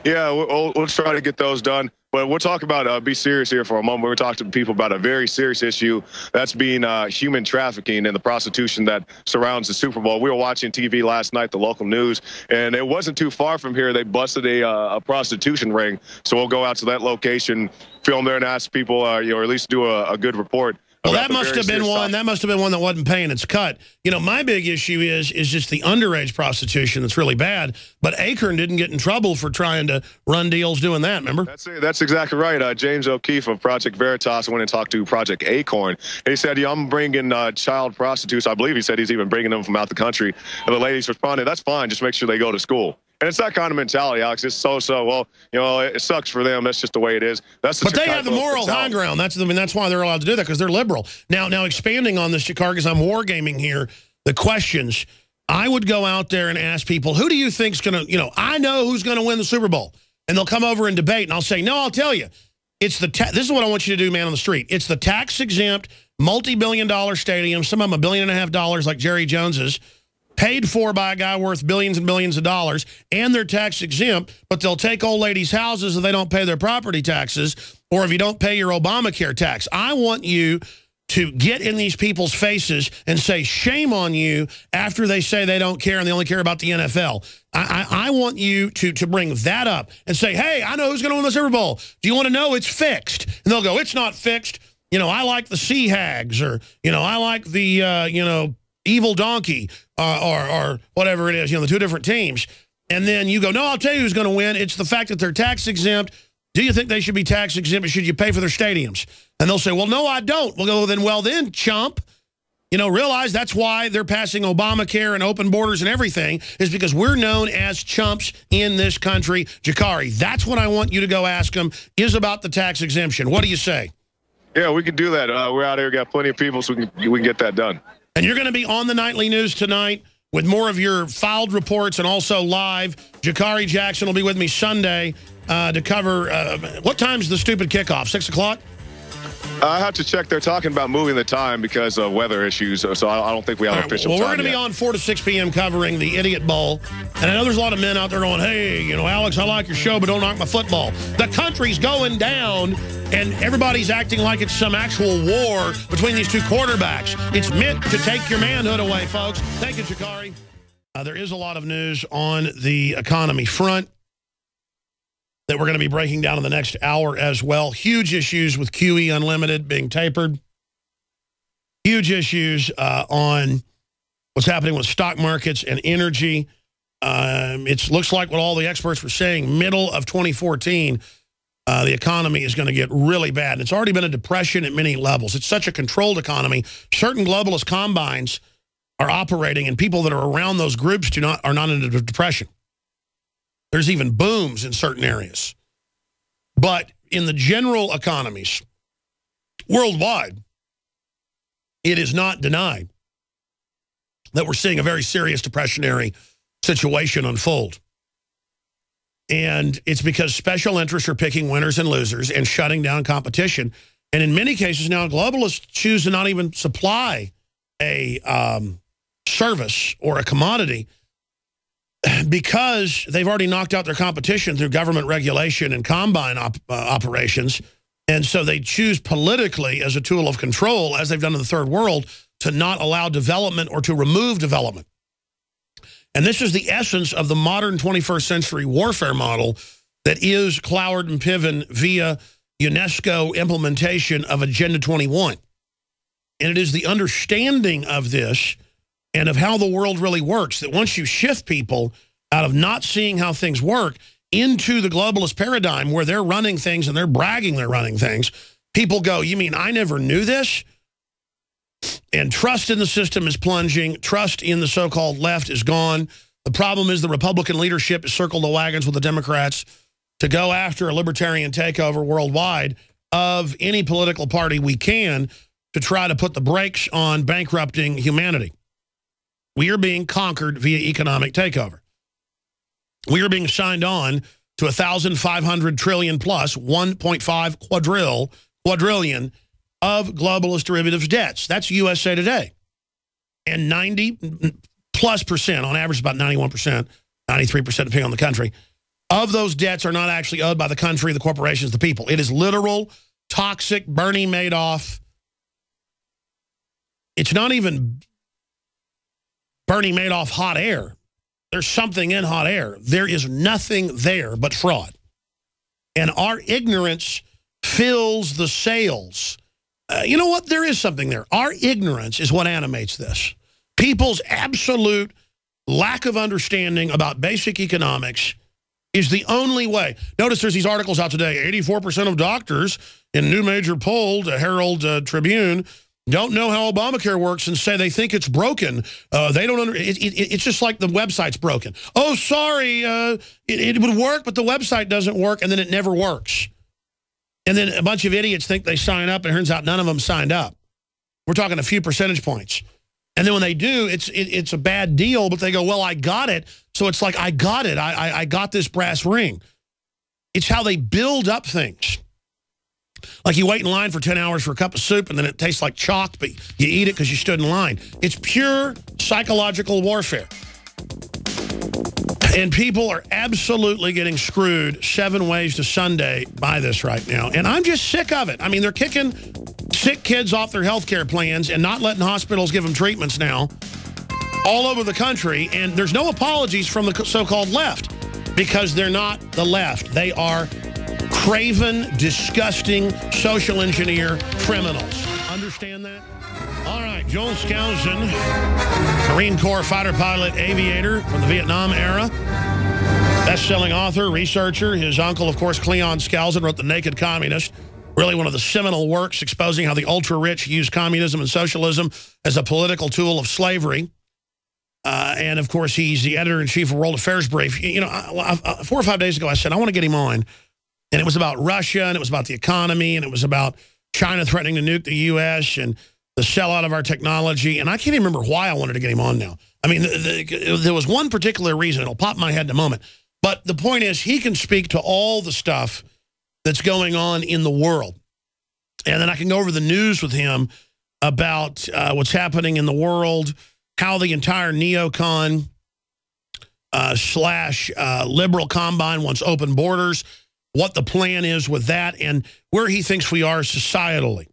Yeah, we'll try to get those done. But we'll talk about, be serious here for a moment. We're talking to people about a very serious issue that's being human trafficking and the prostitution that surrounds the Super Bowl. We were watching TV last night, the local news, and it wasn't too far from here. They busted a prostitution ring. So we'll go out to that location, film there, and ask people, or at least do a good report
Well, that must have been one. That must have been one that wasn't paying its cut. You know, my big issue is just the underage prostitution that's really bad. But Acorn didn't get in trouble for trying to run deals doing that. Remember?
That's exactly right. James O'Keefe of Project Veritas went and talked to Project Acorn. And he said, "Yeah, I'm bringing child prostitutes." I believe he said he's even bringing them from out the country. And the ladies responded, "That's fine. Just make sure they go to school." And it's that kind of mentality, Alex. It's so. Well, you know, it sucks for them. That's just the way it is. That's the
but they have the moral high ground. That's why they're allowed to do that, because they're liberal. Now expanding on this, Jakar, because I'm wargaming here, the questions, I would go out there and ask people, who do you think's going to, you know, I know who's going to win the Super Bowl. And they'll come over and debate, and I'll say, no, I'll tell you. It's this is what I want you to do, man, on the street. It's the tax-exempt, multi-billion-dollar stadium, some of them $1.5 billion like Jerry Jones's, paid for by a guy worth billions and billions of dollars, and they're tax exempt, but they'll take old ladies' houses if they don't pay their property taxes, or if you don't pay your Obamacare tax. I want you to get in these people's faces and say, shame on you, after they say they don't care and they only care about the NFL. I want you to bring that up and say, hey, I know who's going to win the Super Bowl. Do you want to know? It's fixed. And they'll go, it's not fixed. You know, I like the Sea Hags, or, you know, I like the, you know, Evil Donkey, or whatever it is, you know, the two different teams. And then you go, no, I'll tell you who's going to win. It's the fact that they're tax exempt. Do you think they should be tax exempt, or should you pay for their stadiums? And they'll say, well, no, I don't. We'll go, well then, chump. You know, realize that's why they're passing Obamacare and open borders and everything, is because we're known as chumps in this country. Jakari, that's what I want you to go ask them, is about the tax exemption. What do you say? Yeah, we can do that. We're out here, got plenty of people, so we can get that done. And you're going to be on the nightly news tonight with more of your filed reports, and also live. Jakari Jackson will be with me Sunday to cover, what time's the stupid kickoff, 6 o'clock? I have to check. They're talking about moving the time because of weather issues, so I don't think we have an official time. Well, we're going to be on 4 to 6 p.m. covering the Idiot Bowl. And I know there's a lot of men out there going, hey, you know, Alex, I like your show, but don't knock my football. The country's going down, and everybody's acting like it's some actual war between these two quarterbacks. It's meant to take your manhood away, folks. Thank you, Jakari. There is a lot of news on the economy front that we're going to be breaking down in the next hour as well. Huge issues with QE Unlimited being tapered. Huge issues on what's happening with stock markets and energy. It looks like what all the experts were saying, middle of 2014, the economy is going to get really bad. And it's already been a depression at many levels. It's such a controlled economy. Certain globalist combines are operating, and people that are around those groups are not in a depression. There's even booms in certain areas. But in the general economies, worldwide, it is not denied that we're seeing a very serious depressionary situation unfold. And it's because special interests are picking winners and losers and shutting down competition. And in many cases now, globalists choose to not even supply a service or a commodity, because they've already knocked out their competition through government regulation and combine operations. And so they choose politically, as a tool of control, as they've done in the third world, to not allow development or to remove development. And this is the essence of the modern 21st century warfare model that is Cloward and Piven via UNESCO implementation of Agenda 21. And it is the understanding of this and of how the world really works, that once you shift people out of not seeing how things work into the globalist paradigm where they're running things and they're bragging they're running things, people go, you mean I never knew this? And trust in the system is plunging. Trust in the so-called left is gone. The problem is the Republican leadership has circled the wagons with the Democrats to go after a libertarian takeover worldwide of any political party we can to try to put the brakes on bankrupting humanity. We are being conquered via economic takeover. We are being signed on to 1,500 trillion plus 1.5 quadrillion of globalist derivatives debts. That's USA Today. And 90+%, on average about 91%, 93% depending on the country, of those debts are not actually owed by the country, the corporations, the people. It is literal, toxic, Bernie Madoff. It's not even Bernie Madoff hot air. There's something in hot air. There is nothing there but fraud. And our ignorance fills the sails You know what? There is something there. Our ignorance is what animates this. People's absolute lack of understanding about basic economics is the only way. Notice there's these articles out today. 84% of doctors in new major poll, the Herald Tribune, don't know how Obamacare works and say they think it's broken. They don't it's just like the website's broken. Oh, sorry, it would work, but the website doesn't work, and then it never works. And then a bunch of idiots think they sign up, and it turns out none of them signed up. We're talking a few percentage points. And then when they do, it's a bad deal, but they go, well, I got it. So it's like, I got it. I got this brass ring. It's how they build up things. Like you wait in line for 10 hours for a cup of soup, and then it tastes like chalk, but you eat it because you stood in line. It's pure psychological warfare. And people are absolutely getting screwed 7 ways to Sunday by this right now. And I'm just sick of it. I mean, they're kicking sick kids off their health care plans and not letting hospitals give them treatments now all over the country. And there's no apologies from the so-called left because they're not the left. They are craven, disgusting, social engineer criminals. Understand that? All right, Joel Skousen, Marine Corps fighter pilot, aviator from the Vietnam era, best-selling author, researcher. His uncle, of course, Cleon Skousen, wrote The Naked Communist, really one of the seminal works exposing how the ultra-rich use communism and socialism as a political tool of slavery. And, of course, he's the editor-in-chief of World Affairs Brief. You know, 4 or 5 days ago, I said, I want to get him on. And it was about Russia, and it was about the economy, and it was about China threatening to nuke the U.S., and the sellout of our technology. And I can't even remember why I wanted to get him on now. I mean, there was one particular reason. It'll pop in my head in a moment. But the point is, he can speak to all the stuff that's going on in the world. And then I can go over the news with him about what's happening in the world, how the entire neocon slash liberal combine wants open borders, what the plan is with that, and where he thinks we are societally.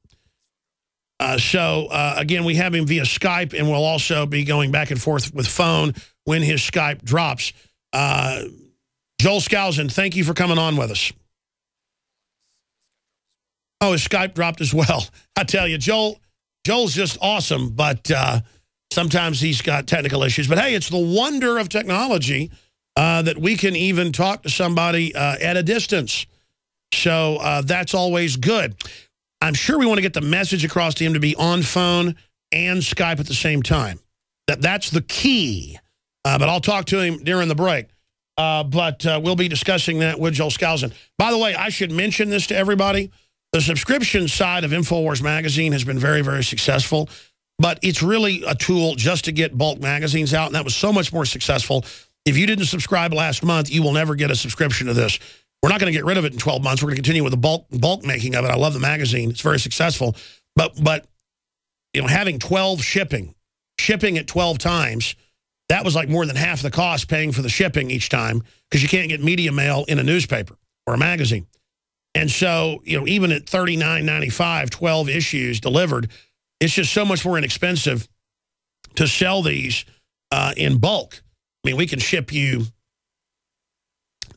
Again, we have him via Skype, and we'll also be going back and forth with phone when his Skype drops. Joel Skousen, thank you for coming on with us. Oh, his Skype dropped as well. I tell you, Joel's just awesome, but sometimes he's got technical issues. But, hey, it's the wonder of technology that we can even talk to somebody at a distance. So that's always good. I'm sure we want to get the message across to him to be on phone and Skype at the same time. That's the key. But I'll talk to him during the break. But we'll be discussing that with Joel Skousen. By the way, I should mention this to everybody. The subscription side of InfoWars Magazine has been very, very successful. But it's really a tool just to get bulk magazines out. And that was so much more successful. If you didn't subscribe last month, you will never get a subscription to this. We're not going to get rid of it in 12 months. We're going to continue with the bulk making of it. I love the magazine. It's very successful. But you know, having 12 shipping at 12 times, that was like more than half the cost paying for the shipping each time because you can't get media mail in a newspaper or a magazine. And so, you know, even at $39.95, 12 issues delivered, it's just so much more inexpensive to sell these in bulk. I mean, we can ship you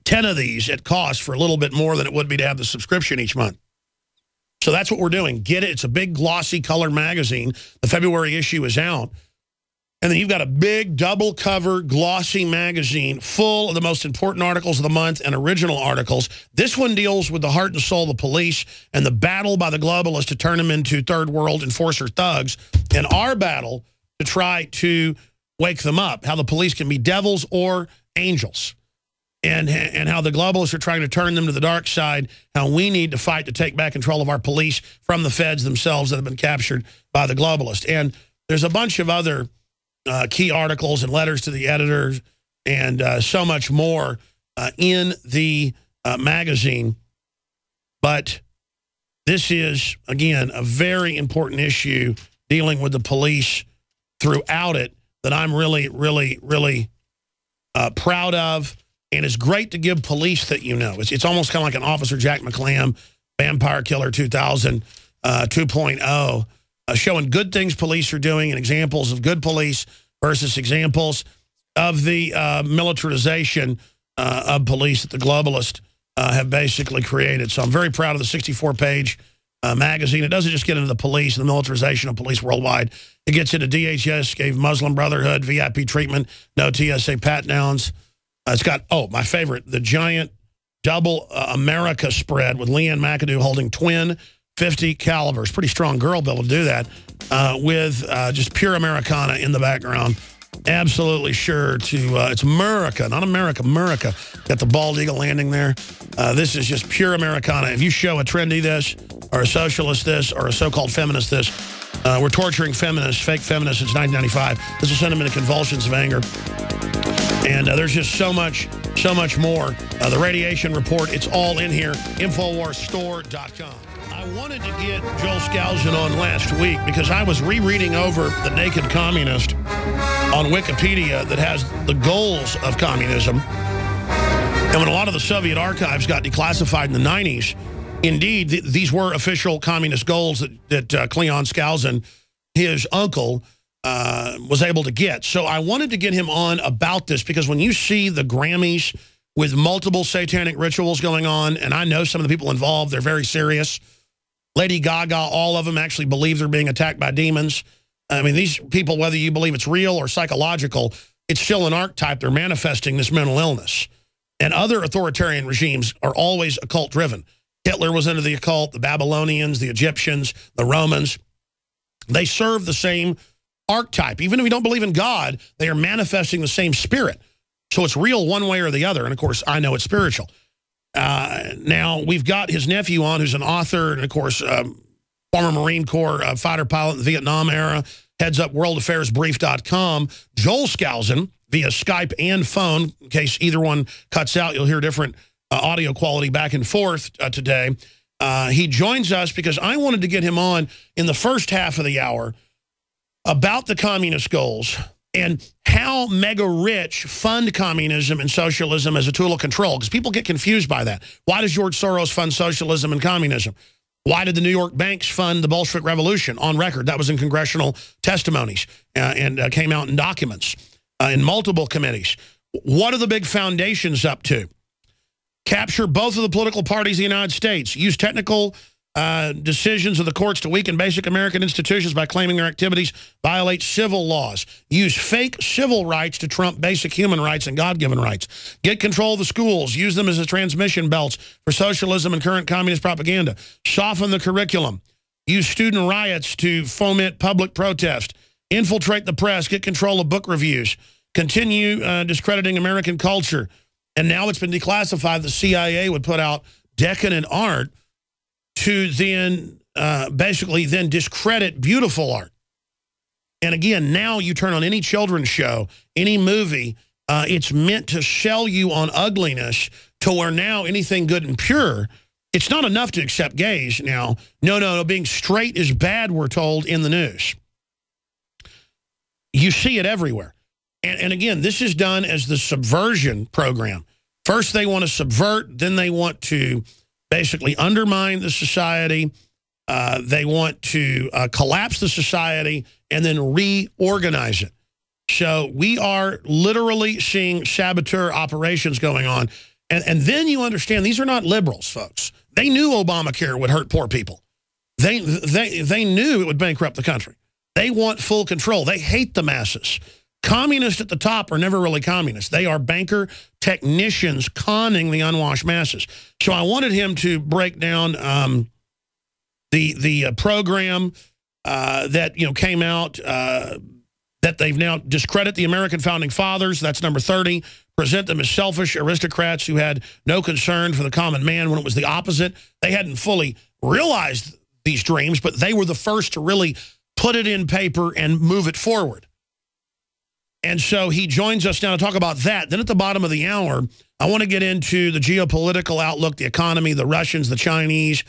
10 of these at cost for a little bit more than it would be to have the subscription each month. So that's what we're doing. Get it. It's a big, glossy, colored magazine. The February issue is out. And then you've got a big, double-cover, glossy magazine full of the most important articles of the month and original articles. This one deals with the heart and soul of the police and the battle by the globalists to turn them into third world enforcer thugs, and our battle to try to wake them up, how the police can be devils or angels. And how the globalists are trying to turn them to the dark side, how we need to fight to take back control of our police from the feds themselves that have been captured by the globalists. And there's a bunch of other key articles and letters to the editors and so much more in the magazine. But this is, again, a very important issue dealing with the police throughout it that I'm really, really, really proud of. And it's great to give police that you know. It's almost kind of like an Officer Jack McClam, Vampire Killer 2000 2.0, showing good things police are doing and examples of good police versus examples of the militarization of police that the globalists have basically created. So I'm very proud of the 64-page magazine. It doesn't just get into the police and the militarization of police worldwide. It gets into DHS, gave Muslim Brotherhood VIP treatment, no TSA pat-downs. It's got, my favorite, the giant double America spread with Leanne McAdoo holding twin 50 calibers. Pretty strong girl be able to do that with just pure Americana in the background. Absolutely sure to, it's America, not America, America. Got the bald eagle landing there. This is just pure Americana. If you show a trendy this, or a socialist this, or a so-called feminist this, we're torturing feminists, fake feminists since 1995. This will send them into convulsions of anger. And there's just so much more. The radiation report, it's all in here, InfoWarsStore.com. I wanted to get Joel Skousen on last week because I was rereading over The Naked Communist on Wikipedia that has the goals of communism. And when a lot of the Soviet archives got declassified in the 90s, indeed, these were official communist goals that Cleon Skousen, his uncle, was able to get. So I wanted to get him on about this because when you see the Grammys with multiple satanic rituals going on, and I know some of the people involved, they're very serious. Lady Gaga, all of them actually believe they're being attacked by demons. I mean, these people, whether you believe it's real or psychological, it's still an archetype. They're manifesting this mental illness. And other authoritarian regimes are always occult-driven. Hitler was into the occult, the Babylonians, the Egyptians, the Romans. They serve the same archetype. Even if we don't believe in God, they are manifesting the same spirit. So it's real one way or the other. And, of course, I know it's spiritual. Now, we've got his nephew on, who's an author, and, of course, former Marine Corps fighter pilot in the Vietnam era, heads up worldaffairsbrief.com. Joel Skousen, via Skype and phone, in case either one cuts out, you'll hear different audio quality back and forth today. He joins us because I wanted to get him on in the first half of the hour about the communist goals and how mega rich fund communism and socialism as a tool of control, because people get confused by that. Why does George Soros fund socialism and communism? Why did the New York banks fund the Bolshevik Revolution? On record, that was in congressional testimonies and came out in documents in multiple committees. What are the big foundations up to? Capture both of the political parties of the United States. Use technical decisions of the courts to weaken basic American institutions by claiming their activities violate civil laws. Use fake civil rights to trump basic human rights and God-given rights. Get control of the schools. Use them as a transmission belts for socialism and current communist propaganda. Soften the curriculum. Use student riots to foment public protest. Infiltrate the press. Get control of book reviews. Continue discrediting American culture. And now it's been declassified. The CIA would put out decadent art to then basically then discredit beautiful art. And again, now you turn on any children's show, any movie, it's meant to sell you on ugliness to where now anything good and pure, it's not enough to accept gays now. No, being straight is bad, we're told in the news. You see it everywhere. And again, this is done as the subversion program. First they want to subvert, then they want to basically undermine the society. They want to collapse the society and then reorganize it. So we are literally seeing saboteur operations going on. And then you understand these are not liberals, folks. They knew Obamacare would hurt poor people. They knew it would bankrupt the country. They want full control. They hate the masses. Communists at the top are never really communists. They are banker technicians conning the unwashed masses. So I wanted him to break down the program that came out that they've now discredit the American founding fathers. That's number 30. Present them as selfish aristocrats who had no concern for the common man when it was the opposite. They hadn't fully realized these dreams, but they were the first to really put it in paper and move it forward. And so he joins us now to talk about that. Then at the bottom of the hour, I want to get into the geopolitical outlook, the economy, the Russians, the Chinese,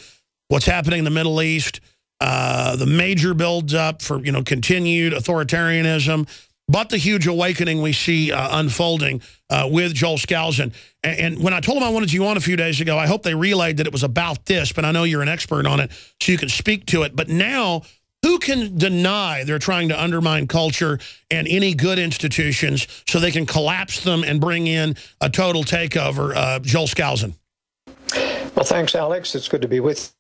what's happening in the Middle East, the major builds up for continued authoritarianism, but the huge awakening we see unfolding with Joel Skousen. And when I told him I wanted you on a few days ago, I hope they relayed that it was about this, but I know you're an expert on it, so you can speak to it. But now, who can deny they're trying to undermine culture and any good institutions so they can collapse them and bring in a total takeover? Joel Skousen.
Well, thanks, Alex. It's good to be with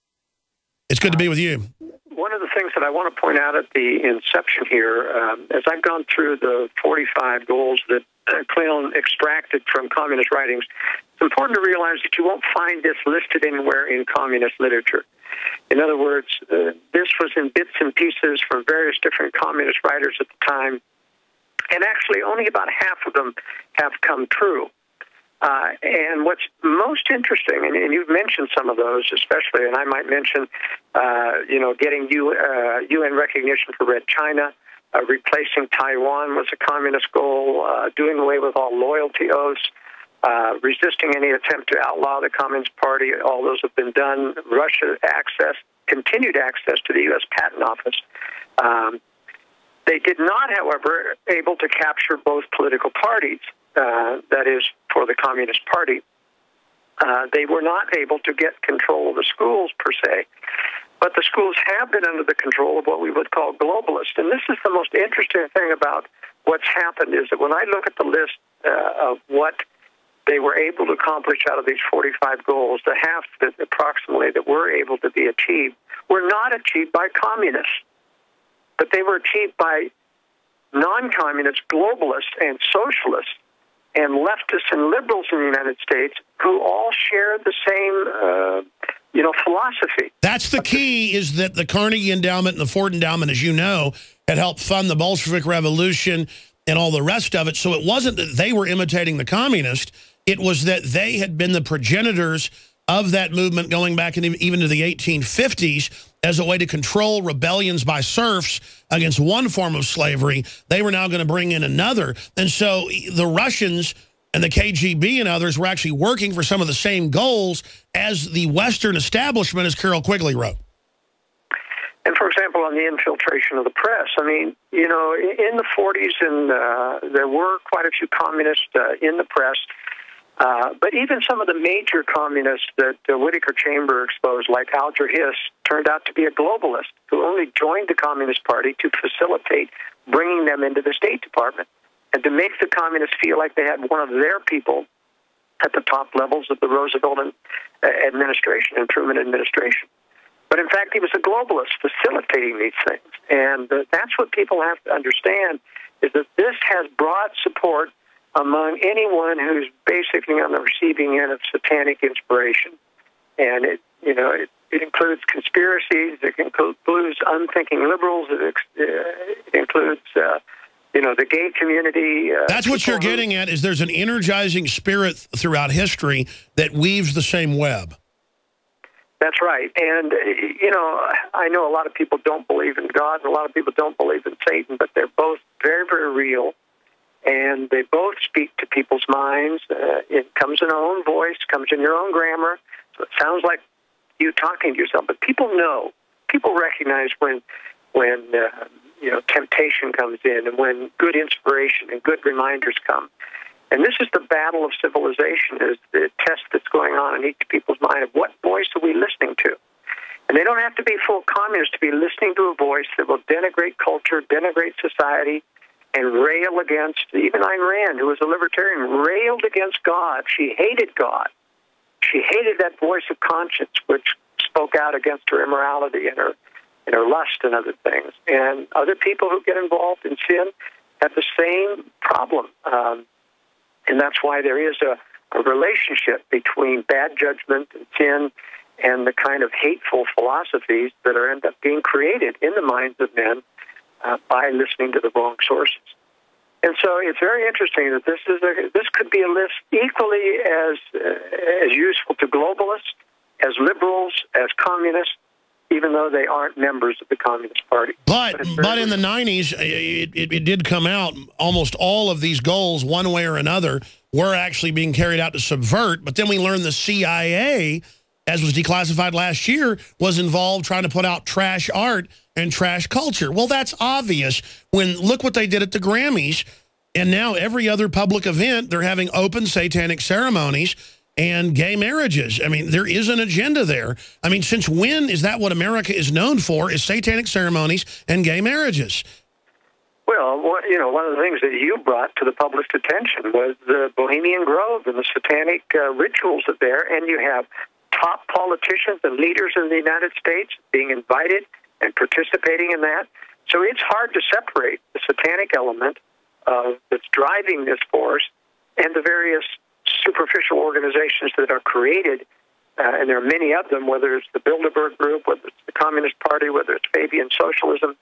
It's good to be with you.
One of the things that I want to point out at the inception here, as I've gone through the 45 goals that Clinton extracted from communist writings, it's important to realize that you won't find this listed anywhere in communist literature. In other words, this was in bits and pieces from various different communist writers at the time, and actually only about half of them have come true. And what's most interesting, and you've mentioned some of those, especially, and I might mention, getting UN recognition for Red China, replacing Taiwan was a communist goal, doing away with all loyalty oaths, resisting any attempt to outlaw the Communist Party. All those have been done. Russia continued access to the U.S. Patent Office. They did not, however, able to capture both political parties. That is, for the Communist Party. They were not able to get control of the schools, per se. But the schools have been under the control of what we would call globalists. And this is the most interesting thing about what's happened, is that when I look at the list of what they were able to accomplish out of these 45 goals, the half that approximately that were able to be achieved were not achieved by communists, but they were achieved by non-communist globalists and socialists and leftists and liberals in the United States who all share the same, philosophy.
That's the key, is that the Carnegie Endowment and the Ford Endowment, as you know, had helped fund the Bolshevik Revolution and all the rest of it. So it wasn't that they were imitating the communists. It was that they had been the progenitors of that movement going back even to the 1850s as a way to control rebellions by serfs against one form of slavery. They were now going to bring in another. And so the Russians and the KGB and others were actually working for some of the same goals as the Western establishment, as Carol Quigley wrote.
And, for example, on the infiltration of the press, I mean, in the 40s, and there were quite a few communists in the press. But even some of the major communists that Whittaker Chamber exposed, like Alger Hiss, turned out to be a globalist who only joined the Communist Party to facilitate bringing them into the State Department and to make the communists feel like they had one of their people at the top levels of the Roosevelt administration and Truman administration. But in fact, he was a globalist facilitating these things. And that's what people have to understand, is that this has broad support among anyone who's basically on the receiving end of satanic inspiration. And it includes conspiracies, it includes unthinking liberals, it includes, the gay community.
That's what you're getting at, is there's an energizing spirit throughout history that weaves the same web.
That's right. And, I know a lot of people don't believe in God, and a lot of people don't believe in Satan, but they're both very, very real. And they both speak to people's minds. It comes in our own voice, comes in your own grammar. So it sounds like you talking to yourself. But people know, people recognize when temptation comes in and when good inspiration and good reminders come. And this is the battle of civilization, is the test that's going on in each people's mind of what voice are we listening to. And they don't have to be full communists to be listening to a voice that will denigrate culture, denigrate society, and rail against, even Ayn Rand, who was a libertarian, railed against God. She hated God. She hated that voice of conscience, which spoke out against her immorality and her lust and other things. And other people who get involved in sin have the same problem. And that's why there is a relationship between bad judgment and sin and the kind of hateful philosophies that end up being created in the minds of men by listening to the wrong sources. And so it's very interesting that this could be a list equally as useful to globalists, as liberals, as communists, even though they aren't members of the Communist Party.
But in the 90s, it did come out, almost all of these goals, one way or another, were actually being carried out to subvert. But then we learned the CIA, as was declassified last year, was involved trying to put out trash art and trash culture. Well, that's obvious when, look what they did at the Grammys, and now every other public event, they're having open satanic ceremonies and gay marriages. I mean, there is an agenda there. I mean, since when is that what America is known for, is satanic ceremonies and gay marriages?
Well, one of the things that you brought to the public's attention was the Bohemian Grove and the satanic rituals that there, and you have top politicians and leaders in the United States being invited and participating in that. So it's hard to separate the satanic element that's driving this force and the various superficial organizations that are created, and there are many of them, whether it's the Bilderberg Group, whether it's the Communist Party, whether it's Fabian Socialism,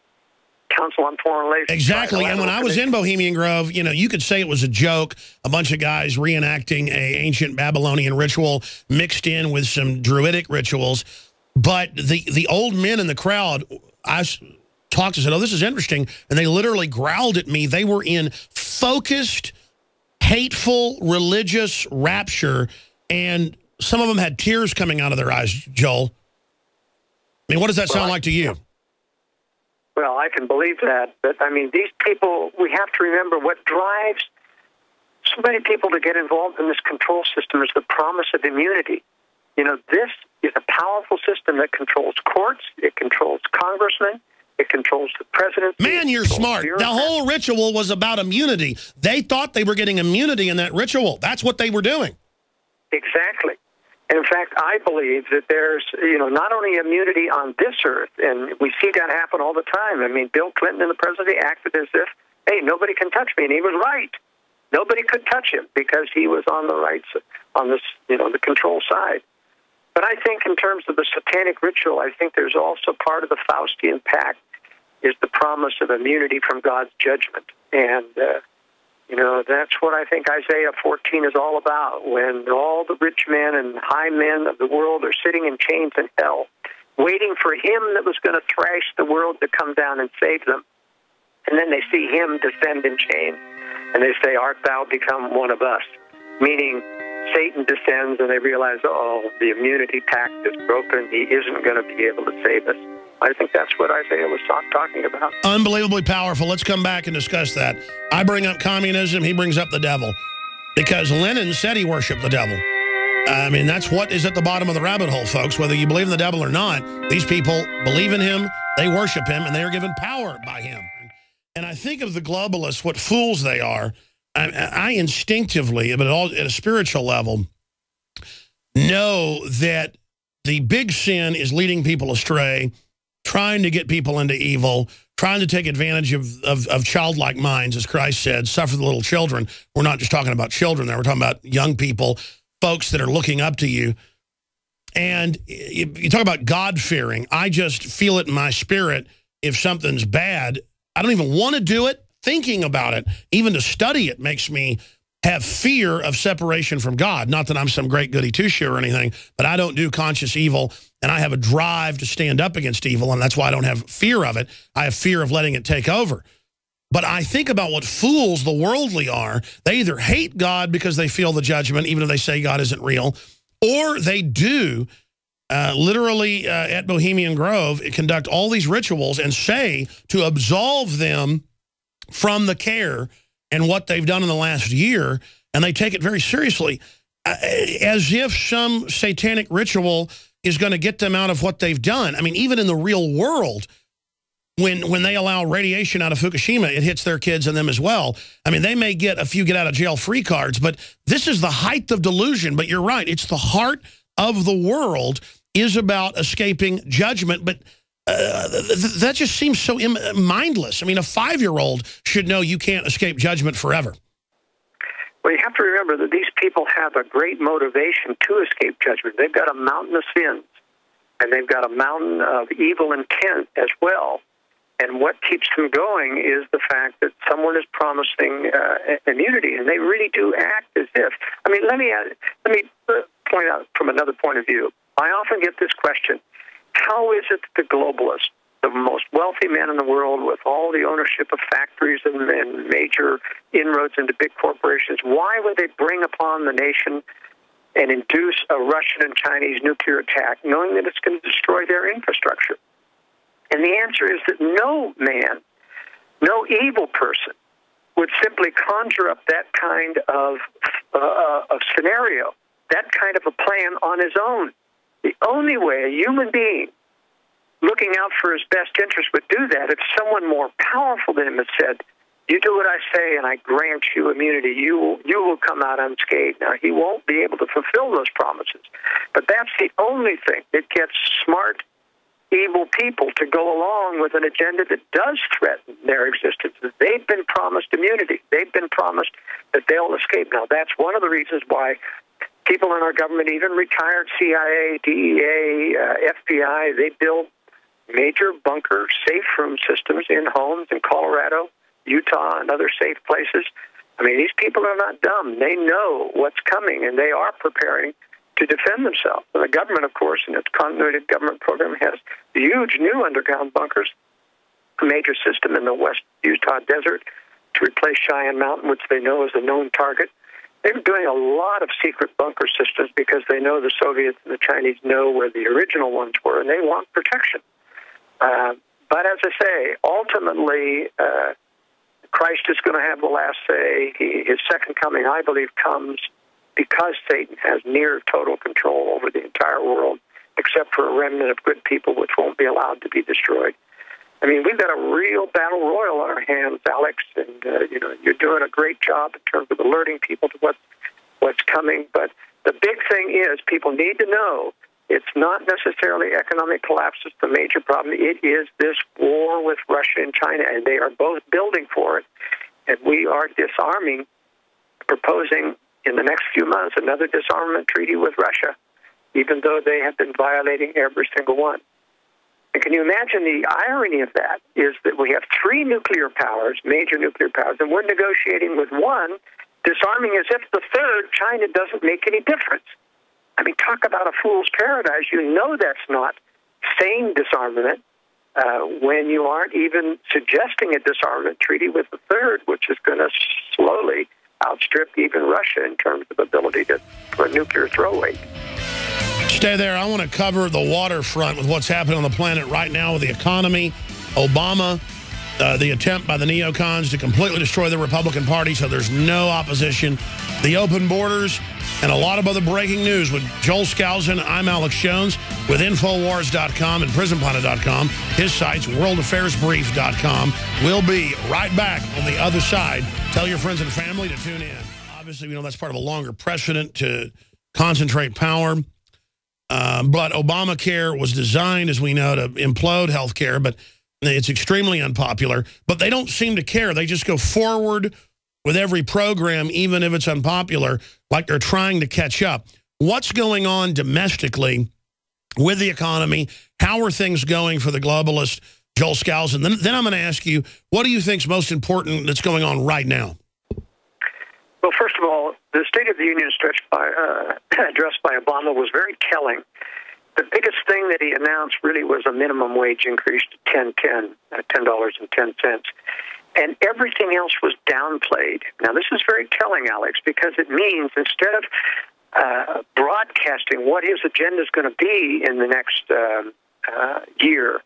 Council on Foreign Relations.
Exactly, and when I was in Bohemian Grove, you know, you could say it was a joke, a bunch of guys reenacting an ancient Babylonian ritual mixed in with some druidic rituals, but the old men in the crowd, I talked to, said, oh, this is interesting, and they literally growled at me. They were in focused, hateful, religious rapture, and some of them had tears coming out of their eyes, Joel. I mean, what does that sound like to you?
Well, I can believe that. But, I mean, these people, we have to remember what drives so many people to get involved in this control system is the promise of immunity. You know, this is a powerful system that controls courts, it controls congressmen, it controls the president.
Man, you're smart. The whole ritual was about immunity. They thought they were getting immunity in that ritual. That's what they were doing.
Exactly. And in fact, I believe that there's, you know, not only immunity on this earth, and we see that happen all the time. I mean, Bill Clinton and the presidency acted as if, hey, nobody can touch me, and he was right. Nobody could touch him because he was on the right, on this, you know, the control side. But I think in terms of the satanic ritual, I think there's also part of the Faustian pact is the promise of immunity from God's judgment. And, you know, that's what I think Isaiah 14 is all about, when all the rich men and high men of the world are sitting in chains in hell, waiting for him that was going to thrash the world to come down and save them. And then they see him descend in chains, and they say, art thou become one of us? Meaning Satan descends, and they realize, oh, the immunity pact is broken. He isn't going to be able to save us. I think that's what Isaiah was talking about. Unbelievably
powerful. Let's come back and discuss that. I bring up communism. He brings up the devil. Because Lenin said he worshiped the devil. I mean, that's what is at the bottom of the rabbit hole, folks. Whether you believe in the devil or not, these people believe in him, they worship him, and they are given power by him. And I think of the globalists, what fools they are. I instinctively, but at a spiritual level, know that the big sin is leading people astray, trying to get people into evil, trying to take advantage of childlike minds, as Christ said, suffer the little children. We're not just talking about children there. We're talking about young people, folks that are looking up to you. And you talk about God-fearing. I just feel it in my spirit. If something's bad, I don't even want to do it. Thinking about it, even to study it, makes me have fear of separation from God. Not that I'm some great goody two-shoe or anything, but I don't do conscious evil, and I have a drive to stand up against evil, and that's why I don't have fear of it. I have fear of letting it take over. But I think about what fools the worldly are. They either hate God because they feel the judgment, even if they say God isn't real, or they do literally at Bohemian Grove conduct all these rituals and say to absolve them from the care and what they've done in the last year, and they take it very seriously, as if some satanic ritual is going to get them out of what they've done. I mean, even in the real world, when they allow radiation out of Fukushima, it hits their kids and them as well. I mean, they may get a few get-out-of-jail-free cards, but this is the height of delusion. But you're right, it's the heart of the world is about escaping judgment, but that just seems so mindless. I mean, a 5-year-old should know you can't escape judgment forever.
Well, you have to remember that these people have a great motivation to escape judgment. They've got a mountain of sins, and they've got a mountain of evil intent as well. And what keeps them going is the fact that someone is promising immunity, and they really do act as if. I mean, let me point out from another point of view. I often get this question. How is it that the globalists, the most wealthy men in the world with all the ownership of factories and major inroads into big corporations, why would they bring upon the nation and induce a Russian and Chinese nuclear attack, knowing that it's going to destroy their infrastructure? And the answer is that no man, no evil person would simply conjure up that kind of scenario, that kind of a plan on his own. The only way a human being looking out for his best interest would do that if someone more powerful than him had said, you do what I say and I grant you immunity, you will come out unscathed. Now, he won't be able to fulfill those promises. But that's the only thing that gets smart, evil people to go along with an agenda that does threaten their existence. They've been promised immunity. They've been promised that they'll escape. Now, that's one of the reasons why people in our government, even retired CIA, DEA, FBI, they build major bunker safe room systems in homes in Colorado, Utah, and other safe places. I mean, these people are not dumb. They know what's coming, and they are preparing to defend themselves. And the government, of course, in its continuity government program, has huge new underground bunkers, a major system in the West Utah desert to replace Cheyenne Mountain, which they know is a known target. They're doing a lot of secret bunker systems because they know the Soviets and the Chinese know where the original ones were, and they want protection. But as I say, ultimately, Christ is going to have the last say. His second coming, I believe, comes because Satan has near total control over the entire world, except for a remnant of good people which won't be allowed to be destroyed. I mean, we've got a real battle royal on our hands, Alex, and you're doing a great job in terms of alerting people to what's coming. But the big thing is people need to know it's not necessarily economic collapse that's the major problem. It is this war with Russia and China, and they are both building for it. And we are disarming, proposing in the next few months another disarmament treaty with Russia, even though they have been violating every single one. And can you imagine the irony of that is that we have three nuclear powers, major nuclear powers, and we're negotiating with one, disarming as if the third, China, doesn't make any difference. I mean, talk about a fool's paradise. You know that's not sane disarmament when you aren't even suggesting a disarmament treaty with the third, which is going to slowly outstrip even Russia in terms of ability for a nuclear throw weight.
Stay there. I want to cover the waterfront with what's happening on the planet right now with the economy, Obama, the attempt by the neocons to completely destroy the Republican Party so there's no opposition, the open borders, and a lot of other breaking news with Joel Skousen. I'm Alex Jones with Infowars.com and PrisonPlanet.com. His site's WorldAffairsBrief.com. We'll be right back on the other side. Tell your friends and family to tune in. Obviously, we know that's part of a longer precedent to concentrate power. But Obamacare was designed, as we know, to implode health care, but it's extremely unpopular. But they don't seem to care. They just go forward with every program, even if it's unpopular, like they're trying to catch up. What's going on domestically with the economy? How are things going for the globalist Joel Skousen? Then I'm going to ask you, what do you think is most important that's going on right now?
Well, first of all, the State of the Union addressed by Obama was very telling. The biggest thing that he announced really was a minimum wage increase to $10.10. And everything else was downplayed. Now, this is very telling, Alex, because it means instead of broadcasting what his agenda is going to be in the next year,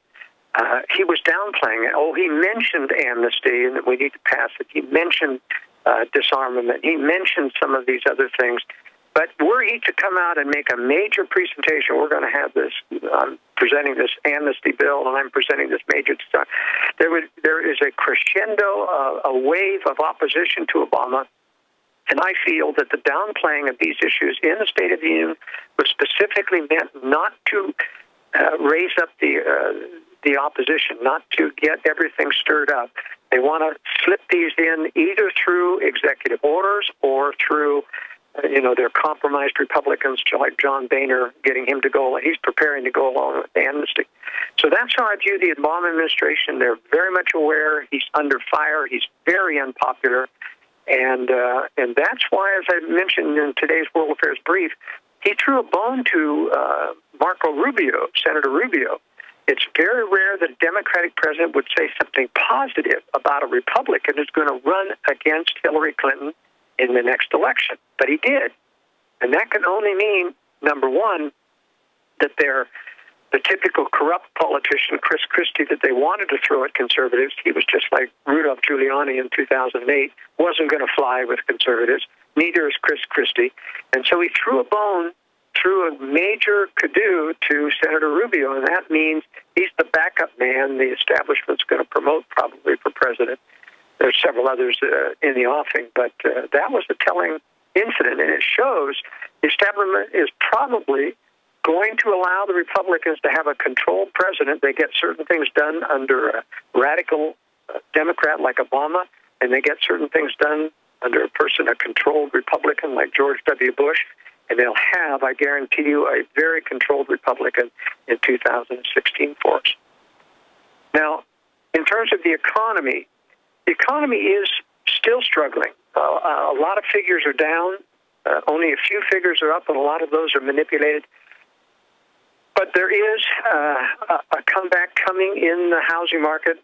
he was downplaying it. Oh, he mentioned amnesty and that we need to pass it. He mentioned disarmament. He mentioned some of these other things. But were he to come out and make a major presentation, we're going to have this, I'm presenting this amnesty bill, and I'm presenting this major, there is a crescendo, a wave of opposition to Obama, and I feel that the downplaying of these issues in the State of the Union was specifically meant not to raise up the opposition, not to get everything stirred up. They want to slip these in either through executive orders or through they're compromised Republicans like John Boehner, getting him to go. He's preparing to go along with the amnesty. So that's how I view the Obama administration. They're very much aware he's under fire. He's very unpopular. And that's why, as I mentioned in today's World Affairs Brief, he threw a bone to Marco Rubio, Senator Rubio. It's very rare that a Democratic president would say something positive about a Republican who's going to run against Hillary Clinton in the next election. But he did. And that can only mean, number one, that they're the typical corrupt politician, Chris Christie, that they wanted to throw at conservatives. He was just like Rudolph Giuliani in 2008, wasn't going to fly with conservatives. Neither is Chris Christie. And so he threw a bone, threw a major to Senator Rubio, and that means he's the backup man the establishment's going to promote probably for president. there's several others in the offing, but that was a telling incident, and it shows the establishment is probably going to allow the Republicans to have a controlled president. They get certain things done under a radical Democrat like Obama, and they get certain things done under a controlled Republican like George W. Bush, and they'll have, I guarantee you, a very controlled Republican in 2016 for us. Now, in terms of the economy is still struggling. A lot of figures are down. Only a few figures are up, and a lot of those are manipulated. But there is a comeback coming in the housing market,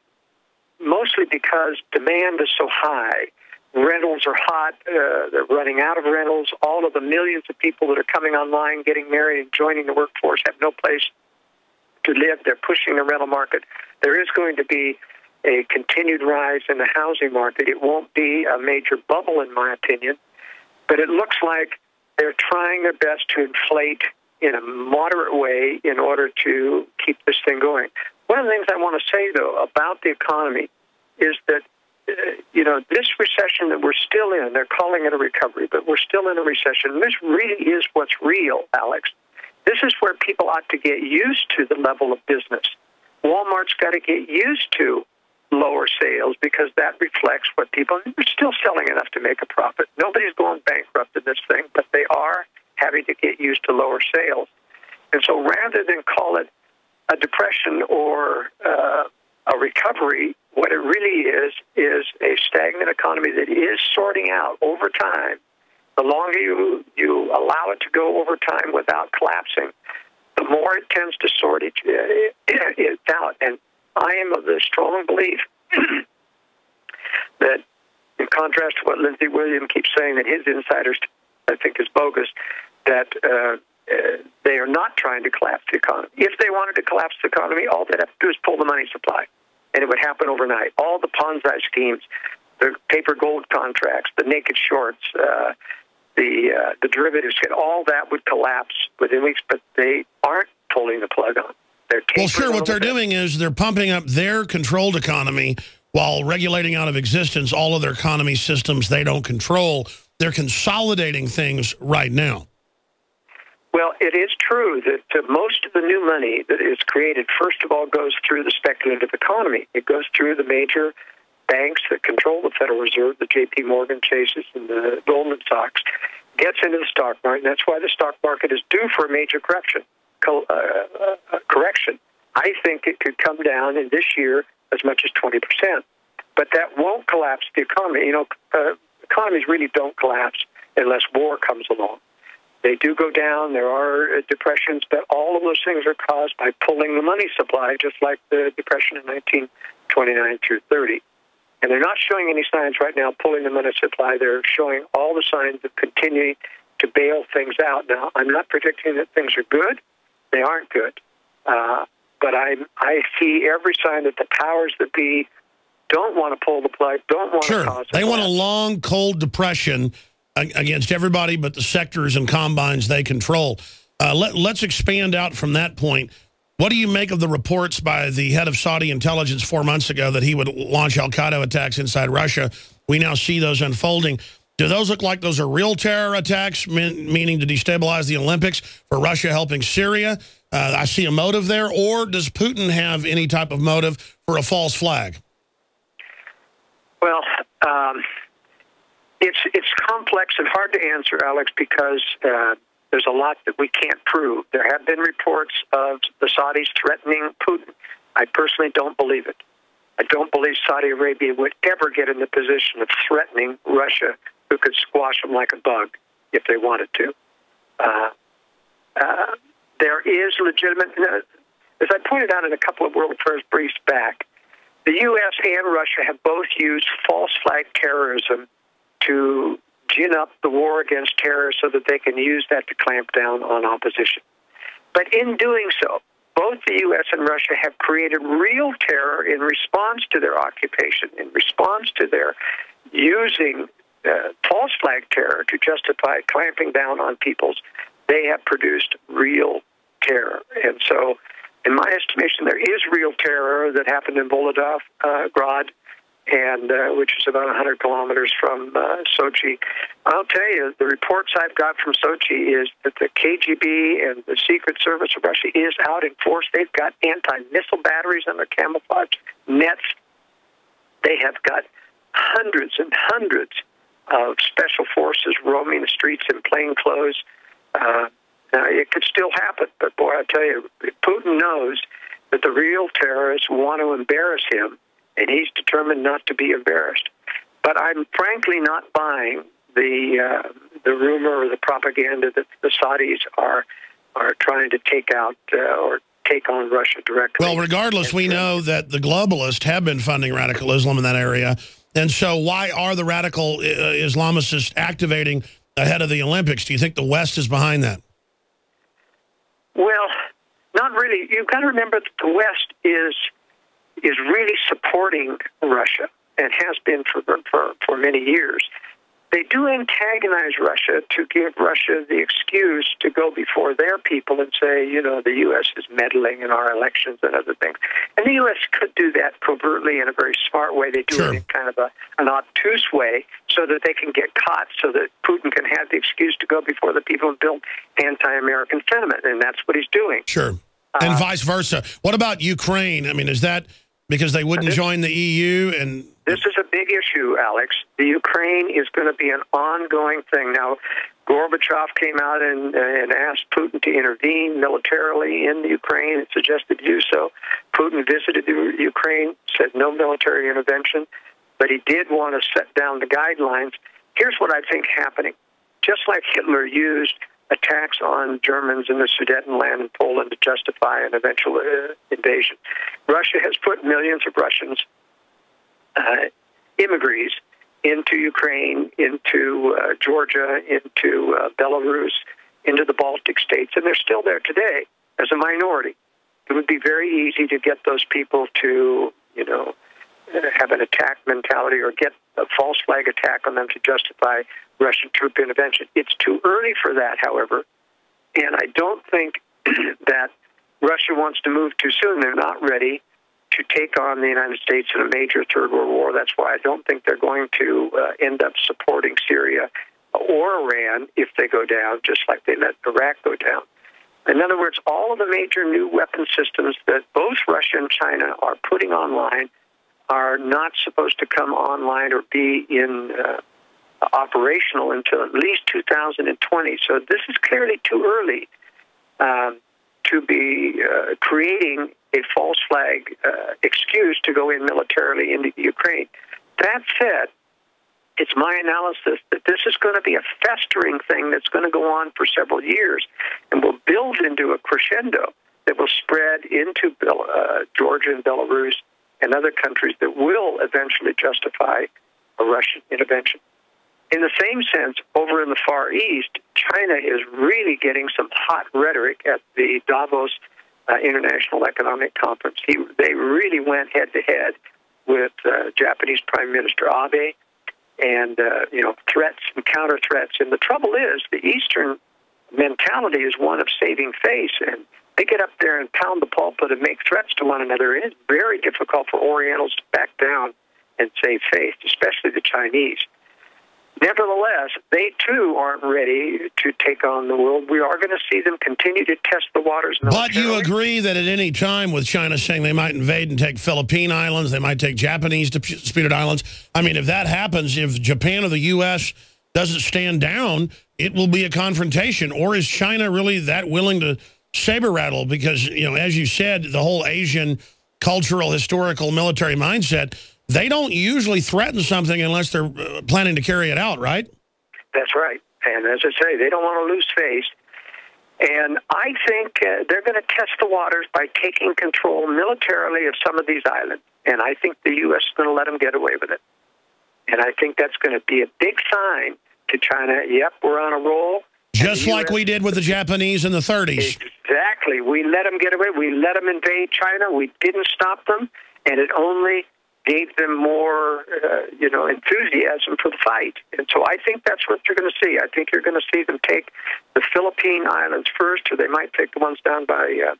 mostly because demand is so high. Rentals are hot. They're running out of rentals. All of the millions of people that are coming online, getting married, and joining the workforce have no place to live. They're pushing the rental market. There is going to be a continued rise in the housing market. It won't be a major bubble, in my opinion, but it looks like they're trying their best to inflate in a moderate way in order to keep this thing going. One of the things I want to say, though, about the economy is that, this recession that we're still in, they're calling it a recovery, but we're still in a recession. This really is what's real, Alex. This is where people ought to get used to the level of business. Walmart's got to get used to lower sales because that reflects what people, they're still selling enough to make a profit. Nobody's going bankrupt in this thing, but they are having to get used to lower sales. And so rather than call it a depression or a recovery, what it really is a stagnant economy that is sorting out over time. The longer you allow it to go over time without collapsing, the more it tends to sort it out. And I am of the strong belief that, in contrast to what Lindsey Williams keeps saying, that his insiders, I think, is bogus, that they are not trying to collapse the economy. If they wanted to collapse the economy, all they'd have to do is pull the money supply, and it would happen overnight. All the Ponzi schemes, the paper gold contracts, the naked shorts, the derivatives, all that would collapse within weeks, but they aren't pulling the plug on.
Well, sure, what they're doing is they're pumping up their controlled economy while regulating out of existence all of their economy systems they don't control. They're consolidating things right now.
Well, it is true that most of the new money that is created, first of all, goes through the speculative economy. It goes through the major banks that control the Federal Reserve, the J.P. Morgan Chases and the Goldman Sachs, gets into the stock market. And that's why the stock market is due for a major correction. I think it could come down in this year as much as 20%. But that won't collapse the economy. Economies really don't collapse unless war comes along. They do go down. There are depressions, but all of those things are caused by pulling the money supply, just like the depression in 1929 through 30. And they're not showing any signs right now pulling the money supply. They're showing all the signs of continuing to bail things out. Now, I'm not predicting that things are good. They aren't good. But I see every sign that the powers that be don't want to pull the plug, don't want to cause
They want a long, cold depression against everybody but the sectors and combines they control. Let's expand out from that point. What do you make of the reports by the head of Saudi intelligence 4 months ago that he would launch al-Qaeda attacks inside Russia? We now see those unfolding. Do those look like those are real terror attacks, meaning to destabilize the Olympics, for Russia helping Syria? I see a motive there. Or does Putin have any type of motive for a false flag?
Well, it's complex and hard to answer, Alex, because there's a lot that we can't prove. There have been reports of the Saudis threatening Putin. I personally don't believe it. I don't believe Saudi Arabia would ever get in the position of threatening Russia, who could squash them like a bug if they wanted to. There is legitimate, as I pointed out in a couple of World Affairs briefs back, the U.S. and Russia have both used false flag terrorism to gin up the war against terror so that they can use that to clamp down on opposition. But in doing so, both the U.S. and Russia have created real terror in response to their occupation, in response to their using false flag terror to justify clamping down on peoples. They have produced real terror. And so, in my estimation, there is real terror that happened in Volodgrad, and which is about 100 kilometers from Sochi. I'll tell you, the reports I've got from Sochi is that the KGB and the Secret Service of Russia is out in force. They've got anti-missile batteries on their camouflage nets. They have got hundreds and hundreds of special forces roaming the streets in plain clothes. It could still happen, but boy, I tell you, Putin knows that the real terrorists want to embarrass him, and he's determined not to be embarrassed. But I'm frankly not buying the rumor or the propaganda that the Saudis are trying to take out or take on Russia directly.
Well, regardless, we know that the globalists have been funding radical Islam in that area. And so why are the radical Islamicists activating ahead of the Olympics? Do you think the West is behind that?
Well, not really. You've got to remember that the West is really supporting Russia and has been for many years. They do antagonize Russia to give Russia the excuse to go before their people and say, you know, the U.S. is meddling in our elections and other things. And the U.S. could do that covertly in a very smart way. They do it in kind of an obtuse way so that they can get caught, so that Putin can have the excuse to go before the people and build anti-American sentiment. And that's what he's doing.
Sure. And vice versa. What about Ukraine? I mean, is that because they wouldn't join the EU? And
this is a big issue, Alex. The Ukraine is going to be an ongoing thing. Now, Gorbachev came out and asked Putin to intervene militarily in the Ukraine and suggested to do so. Putin visited the Ukraine, said no military intervention, but he did want to set down the guidelines. Here's what I think happening. Just like Hitler used attacks on Germans in the Sudetenland and Poland to justify an eventual invasion, Russia has put millions of Russians, immigrants, into Ukraine, into Georgia, into Belarus, into the Baltic states, and they're still there today as a minority. It would be very easy to get those people to, you know, have an attack mentality or get a false flag attack on them to justify Russian troop intervention. It's too early for that, however, and I don't think that Russia wants to move too soon. They're not ready to take on the United States in a major Third World War. That's why I don't think they're going to end up supporting Syria or Iran if they go down, just like they let Iraq go down. In other words, all of the major new weapon systems that both Russia and China are putting online are not supposed to come online or be in operational until at least 2020. So this is clearly too early to be creating a false flag excuse to go in militarily into Ukraine. That said, it's my analysis that this is going to be a festering thing that's going to go on for several years and will build into a crescendo that will spread into Georgia and Belarus and other countries that will eventually justify a Russian intervention. In the same sense, over in the Far East, China is really getting some hot rhetoric at the Davos International Economic Conference. They really went head-to-head with Japanese Prime Minister Abe and, threats and counter-threats. And the trouble is, the Eastern mentality is one of saving face, and they get up there and pound the pulpit and make threats to one another. It's very difficult for Orientals to back down and save face, especially the Chinese. Nevertheless, they too aren't ready to take on the world. We are going to see them continue to test the waters militarily.
But you agree that at any time, with China saying they might invade and take Philippine islands, they might take Japanese disputed islands. I mean, if that happens, if Japan or the U.S. doesn't stand down, it will be a confrontation. Or is China really that willing to saber rattle? Because, as you said, the whole Asian cultural, historical, military mindset, they don't usually threaten something unless they're planning to carry it out, right?
That's right. And as I say, they don't want to lose face. And I think they're going to test the waters by taking control militarily of some of these islands. And I think the U.S. is going to let them get away with it. And I think that's going to be a big sign to China, yep, we're on a roll.
Just like we did with the Japanese in the 30s.
Exactly. We let them get away. We let them invade China. We didn't stop them. And it only gave them more, enthusiasm for the fight. And so I think that's what you're going to see. I think you're going to see them take the Philippine Islands first, or they might take the ones down by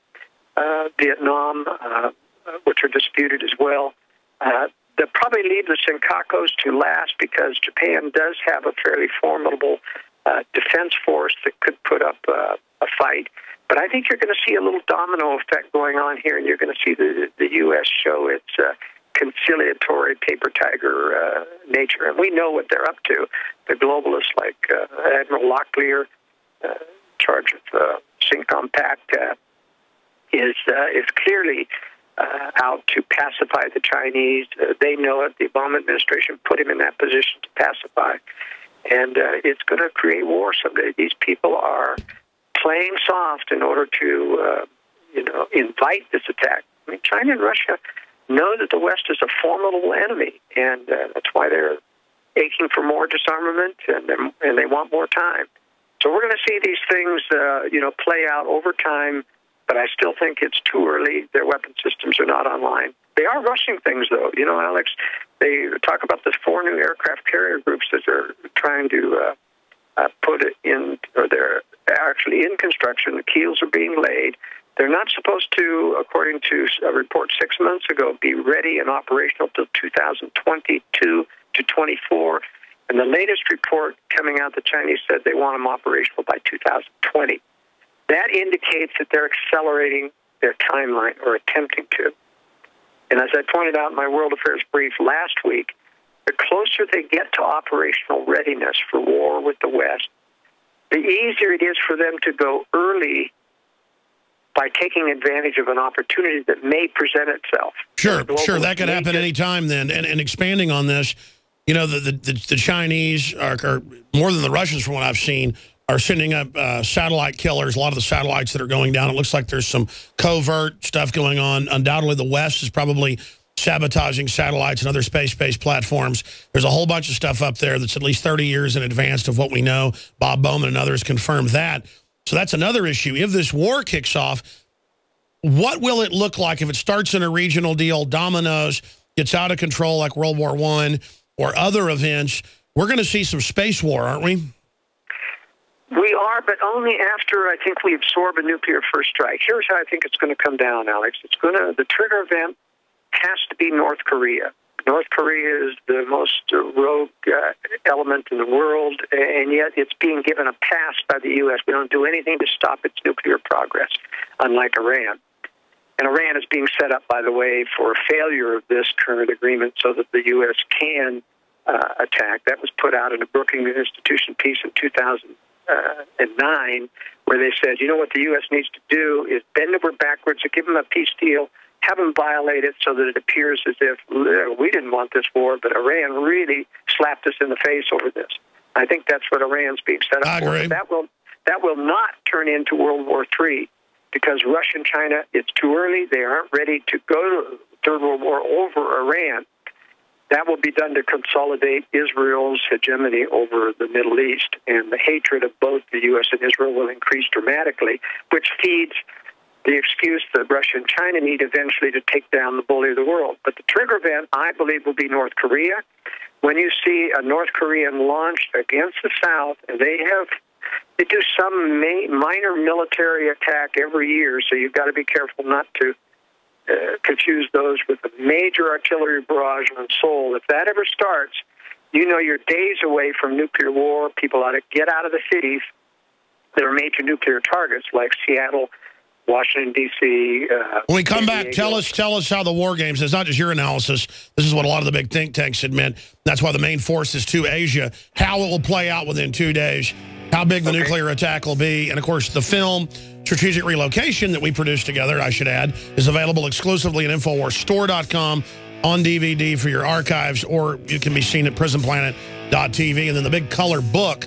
Vietnam, which are disputed as well. they'll probably leave the Senkakus to last because Japan does have a fairly formidable defense force that could put up a fight. But I think you're going to see a little domino effect going on here, and you're going to see the U.S. show its conciliatory paper tiger nature. And we know what they're up to. The globalists like Admiral Locklear, in charge of CENTCOM Pact, is clearly out to pacify the Chinese. They know it. The Obama administration put him in that position to pacify. And it's going to create war someday. These people are playing soft in order to, invite this attack. I mean, China and Russia know that the West is a formidable enemy, and that's why they're aching for more disarmament, and they want more time. So we're going to see these things, play out over time, but I still think it's too early. Their weapon systems are not online. They are rushing things, though. You know, Alex, they talk about the 4 new aircraft carrier groups that they're trying to put it in, or they're actually in construction. The keels are being laid. They're not supposed to, according to a report 6 months ago, be ready and operational till 2022 to 24. And the latest report coming out, the Chinese said they want them operational by 2020. That indicates that they're accelerating their timeline, or attempting to. And as I pointed out in my World Affairs brief last week, the closer they get to operational readiness for war with the West, the easier it is for them to go early by taking advantage of an opportunity that may present itself.
Sure. That could happen any time then. And expanding on this, you know, the Chinese are more than the Russians, from what I've seen, are sending up satellite killers. A lot of the satellites that are going down, it looks like there's some covert stuff going on. Undoubtedly, the West is probably sabotaging satellites and other space-based platforms. There's a whole bunch of stuff up there that's at least 30 years in advance of what we know. Bob Bowman and others confirmed that. So that's another issue. If this war kicks off, what will it look like if it starts in a regional deal, dominoes, gets out of control like World War I or other events? We're going to see some space war, aren't we?
We are, but only after, I think, we absorb a nuclear first strike. Here's how I think it's going to come down, Alex. The trigger event has to be North Korea. North Korea is the most rogue element in the world, and yet it's being given a pass by the U.S. We don't do anything to stop its nuclear progress, unlike Iran. And Iran is being set up, by the way, for failure of this current agreement so that the U.S. can attack. That was put out in a Brookings Institution piece in 2009, where they said, you know what the U.S. needs to do is bend over backwards and give them a peace deal, have them violate it so that it appears as if we didn't want this war, but Iran really slapped us in the face over this. I think that's what Iran's being set up for. That will not turn into World War III, because Russia and China, it's too early. They aren't ready to go to Third World War over Iran. That will be done to consolidate Israel's hegemony over the Middle East, and the hatred of both the U.S. and Israel will increase dramatically, which feeds the excuse that Russia and China need eventually to take down the bully of the world. But the trigger event, I believe, will be North Korea. When you see a North Korean launch against the South, and they do some minor military attack every year, so you've got to be careful not to confuse those with a major artillery barrage on Seoul. If that ever starts, you know you're days away from nuclear war. People ought to get out of the cities that are major nuclear targets, like Seattle, Washington, D.C.
When we come back, tell us how the war games, it's not just your analysis. This is what a lot of the big think tanks admit. That's why the main force is to Asia. How it will play out within 2 days, how big the nuclear attack will be. And, of course, the film Strategic Relocation that we produced together, I should add, is available exclusively at InfoWarsStore.com on DVD for your archives, or you can be seen at PrisonPlanet.tv. And then the big color book,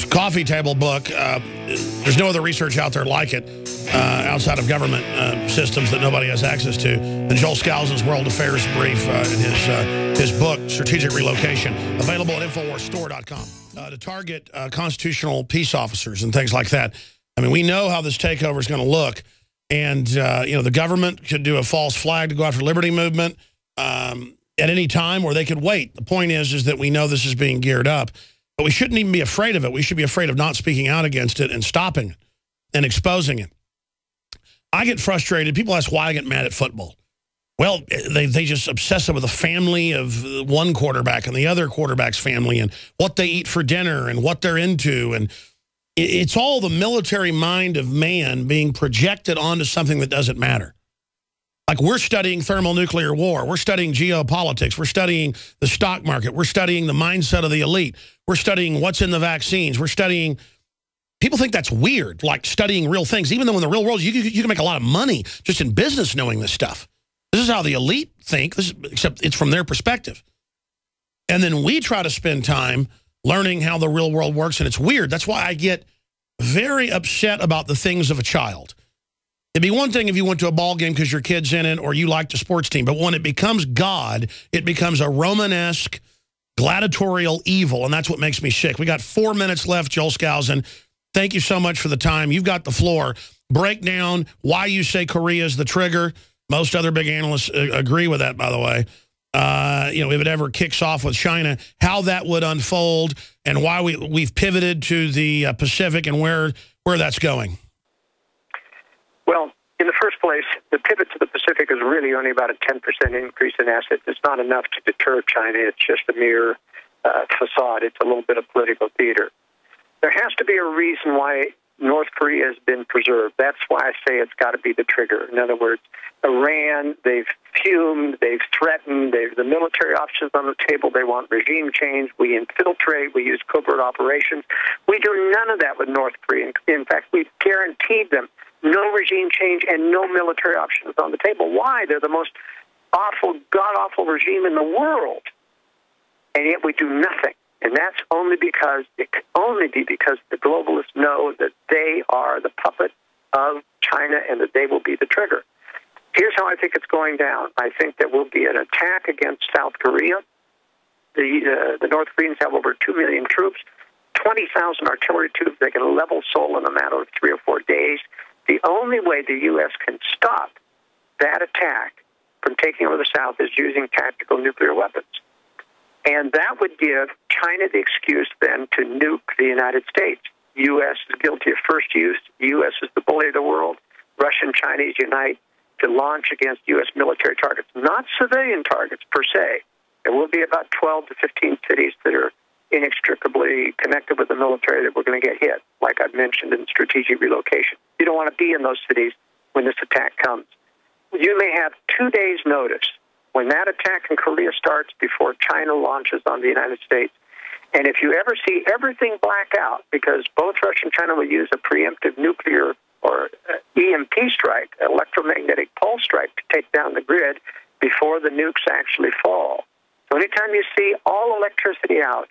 coffee table book, there's no other research out there like it outside of government systems that nobody has access to. And Joel Skousen's World Affairs brief in his book, Strategic Relocation, available at InfoWarsStore.com. To target constitutional peace officers and things like that. I mean, we know how this takeover is going to look. And, the government could do a false flag to go after Liberty Movement at any time, or they could wait. The point is that we know this is being geared up. But we shouldn't even be afraid of it. We should be afraid of not speaking out against it and stopping it and exposing it. I get frustrated. People ask why I get mad at football. Well, they just obsess over the family of one quarterback and the other quarterback's family and what they eat for dinner and what they're into. And it's all the military mind of man being projected onto something that doesn't matter. Like, we're studying thermonuclear war. We're studying geopolitics. We're studying the stock market. We're studying the mindset of the elite. We're studying what's in the vaccines. We're studying... People think that's weird, like studying real things, even though in the real world you can make a lot of money just in business knowing this stuff. This is how the elite think, except it's from their perspective. And then we try to spend time learning how the real world works, and it's weird. That's why I get very upset about the things of a child. It'd be one thing if you went to a ball game because your kid's in it or you liked a sports team, but when it becomes God, it becomes a Romanesque, gladiatorial evil, and that's what makes me sick. We got 4 minutes left, Joel Skousen. Thank you so much for the time. You've got the floor. Break down why you say Korea is the trigger. Most other big analysts agree with that, by the way. If it ever kicks off with China, how that would unfold and why we've pivoted to the Pacific and where that's going.
Well, in the first place, the pivot to the Pacific is really only about a 10% increase in assets. It's not enough to deter China. It's just a mere facade. It's a little bit of political theater. There has to be a reason why North Korea has been preserved. That's why I say it's got to be the trigger. In other words, Iran, they've fumed, they've threatened, the military options on the table, they want regime change, we infiltrate, we use covert operations. We do none of that with North Korea. In fact, we've guaranteed them no regime change and no military options on the table. Why? They're the most awful, god-awful regime in the world, and yet we do nothing. And that's only because, it can only be because the globalists know that they are the puppet of China and that they will be the trigger. Here's how I think it's going down. I think there will be an attack against South Korea. The North Koreans have over 2 million troops, 20,000 artillery troops. They can level Seoul in a matter of 3 or 4 days. The only way the U.S. can stop that attack from taking over the South is using tactical nuclear weapons. And that would give China the excuse then to nuke the United States. U.S. is guilty of first use. U.S. is the bully of the world. Russia and Chinese unite to launch against U.S. military targets, not civilian targets per se. There will be about 12 to 15 cities that are inextricably connected with the military that we're going to get hit, like I've mentioned in strategic relocation. You don't want to be in those cities when this attack comes. You may have 2 days' notice when that attack in Korea starts before China launches on the United States. And if you ever see everything black out, because both Russia and China will use a preemptive nuclear or EMP strike, electromagnetic pulse strike, to take down the grid before the nukes actually fall. So anytime you see all electricity out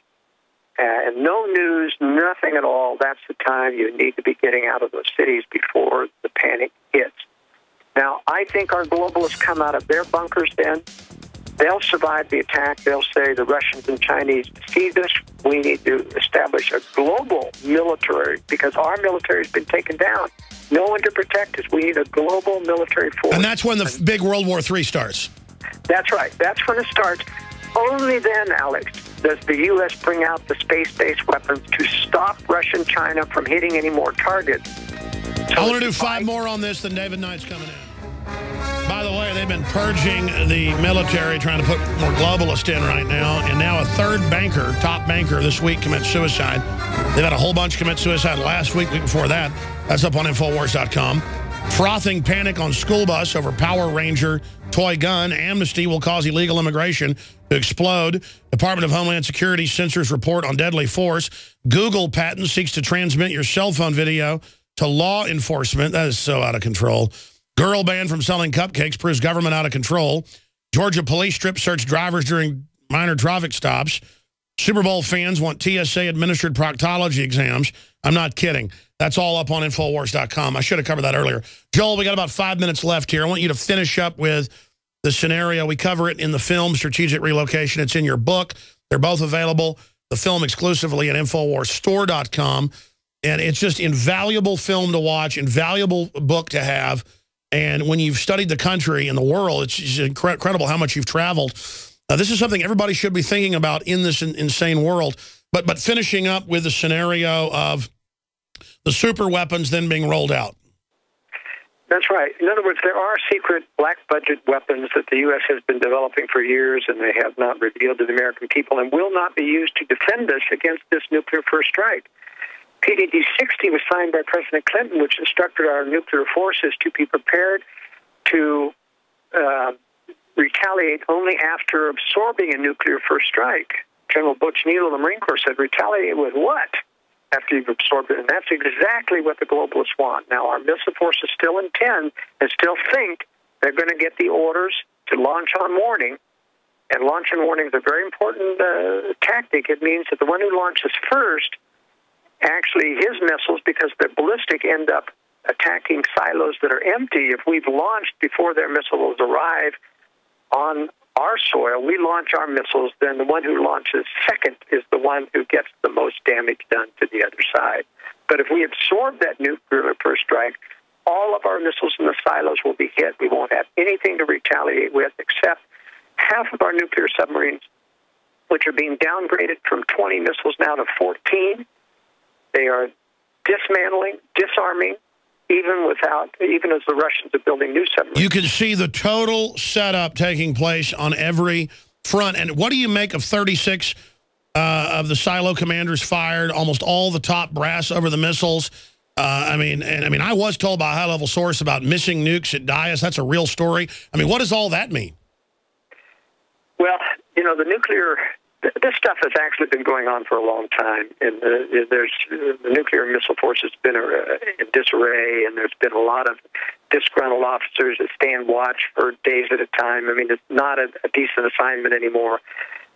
and no news, nothing at all, that's the time you need to be getting out of those cities before the panic hits. Now, I think our globalists come out of their bunkers then. They'll survive the attack. They'll say the Russians and Chinese deceived us. We need to establish a global military because our military has been taken down. No one to protect us. We need a global military force.
And that's when the big World War III starts.
That's right. That's when it starts. Only then, Alex, does the U.S. bring out the space-based weapons to stop Russia and China from hitting any more targets.
So I want to do 5 more on this, then David Knight's coming in. By the way, they've been purging the military, trying to put more globalists in right now, and now a third banker, top banker this week, commits suicide. They've had a whole bunch commit suicide last week before that. That's up on Infowars.com. Frothing panic on school bus over Power Ranger toy gun. Amnesty will cause illegal immigration to explode. Department of Homeland Security censors report on deadly force. Google patent seeks to transmit your cell phone video to law enforcement. That is so out of control. Girl banned from selling cupcakes proves government out of control. Georgia police strip search drivers during minor traffic stops. Super Bowl fans want TSA-administered proctology exams. I'm not kidding. That's all up on Infowars.com. I should have covered that earlier. Joel, we got about 5 minutes left here. I want you to finish up with the scenario. We cover it in the film, Strategic Relocation. It's in your book. They're both available. The film exclusively at InfoWarsStore.com. And it's just invaluable film to watch, invaluable book to have. And when you've studied the country and the world, it's just incredible how much you've traveled. This is something everybody should be thinking about in this insane world. But finishing up with the scenario of the super weapons then being rolled out.
That's right. In other words, there are secret black budget weapons that the U.S. has been developing for years, and they have not revealed to the American people and will not be used to defend us against this nuclear first strike. PDD-60 was signed by President Clinton, which instructed our nuclear forces to be prepared to retaliate only after absorbing a nuclear first strike. General Butch Neal of the Marine Corps said, retaliate with what? After you've absorbed it. And that's exactly what the globalists want. Now, our missile forces still intend and still think they're going to get the orders to launch on warning. And launch on warning is a very important tactic. It means that the one who launches first, actually his missiles, because they're ballistic, end up attacking silos that are empty. If we've launched before their missiles arrive on our soil, we launch our missiles, then the one who launches second is the one who gets the most damage done to the other side. But if we absorb that nuclear first strike, all of our missiles in the silos will be hit. We won't have anything to retaliate with except half of our nuclear submarines, which are being downgraded from 20 missiles now to 14. They are dismantling, disarming, even as the Russians are building new submarines.
You can see the total setup taking place on every front. And what do you make of 36 of the silo commanders fired, almost all the top brass over the missiles? I mean, I was told by a high-level source about missing nukes at Dias. That's a real story. I mean, what does all that mean?
Well, the nuclear... This stuff has actually been going on for a long time, and the nuclear missile force has been in disarray, and there's been a lot of disgruntled officers that stand watch for days at a time. I mean, it's not a decent assignment anymore.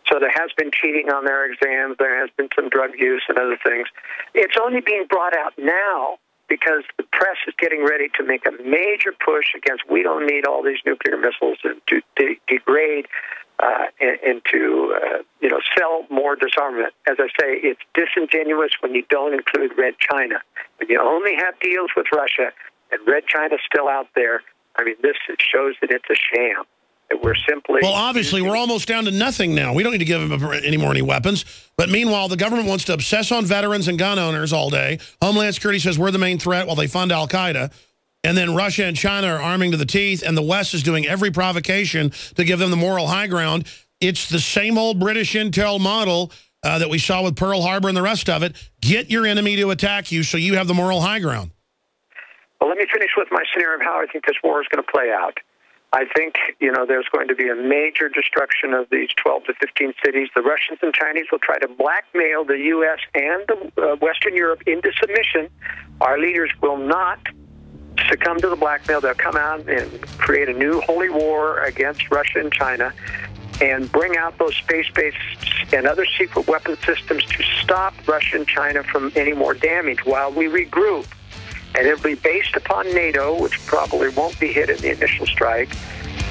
So there has been cheating on their exams. There has been some drug use and other things. It's only being brought out now because the press is getting ready to make a major push against we don't need all these nuclear missiles and to degrade and to sell more disarmament. As I say, it's disingenuous when you don't include Red China. When you only have deals with Russia and Red China's still out there, I mean, this shows that it's a sham. That we're simply... Well,
obviously, we're almost down to nothing now. We don't need to give them any weapons. But meanwhile, the government wants to obsess on veterans and gun owners all day. Homeland Security says we're the main threat while they fund al-Qaeda. And then Russia and China are arming to the teeth, and the West is doing every provocation to give them the moral high ground. It's the same old British intel model that we saw with Pearl Harbor and the rest of it. Get your enemy to attack you so you have the moral high ground.
Well, let me finish with my scenario of how I think this war is going to play out. I think, there's going to be a major destruction of these 12 to 15 cities. The Russians and Chinese will try to blackmail the U.S. and the Western Europe into submission. Our leaders will not succumb to the blackmail. They'll come out and create a new holy war against Russia and China and bring out those space-based and other secret weapon systems to stop Russia and China from any more damage while we regroup. And it'll be based upon NATO, which probably won't be hit in the initial strike,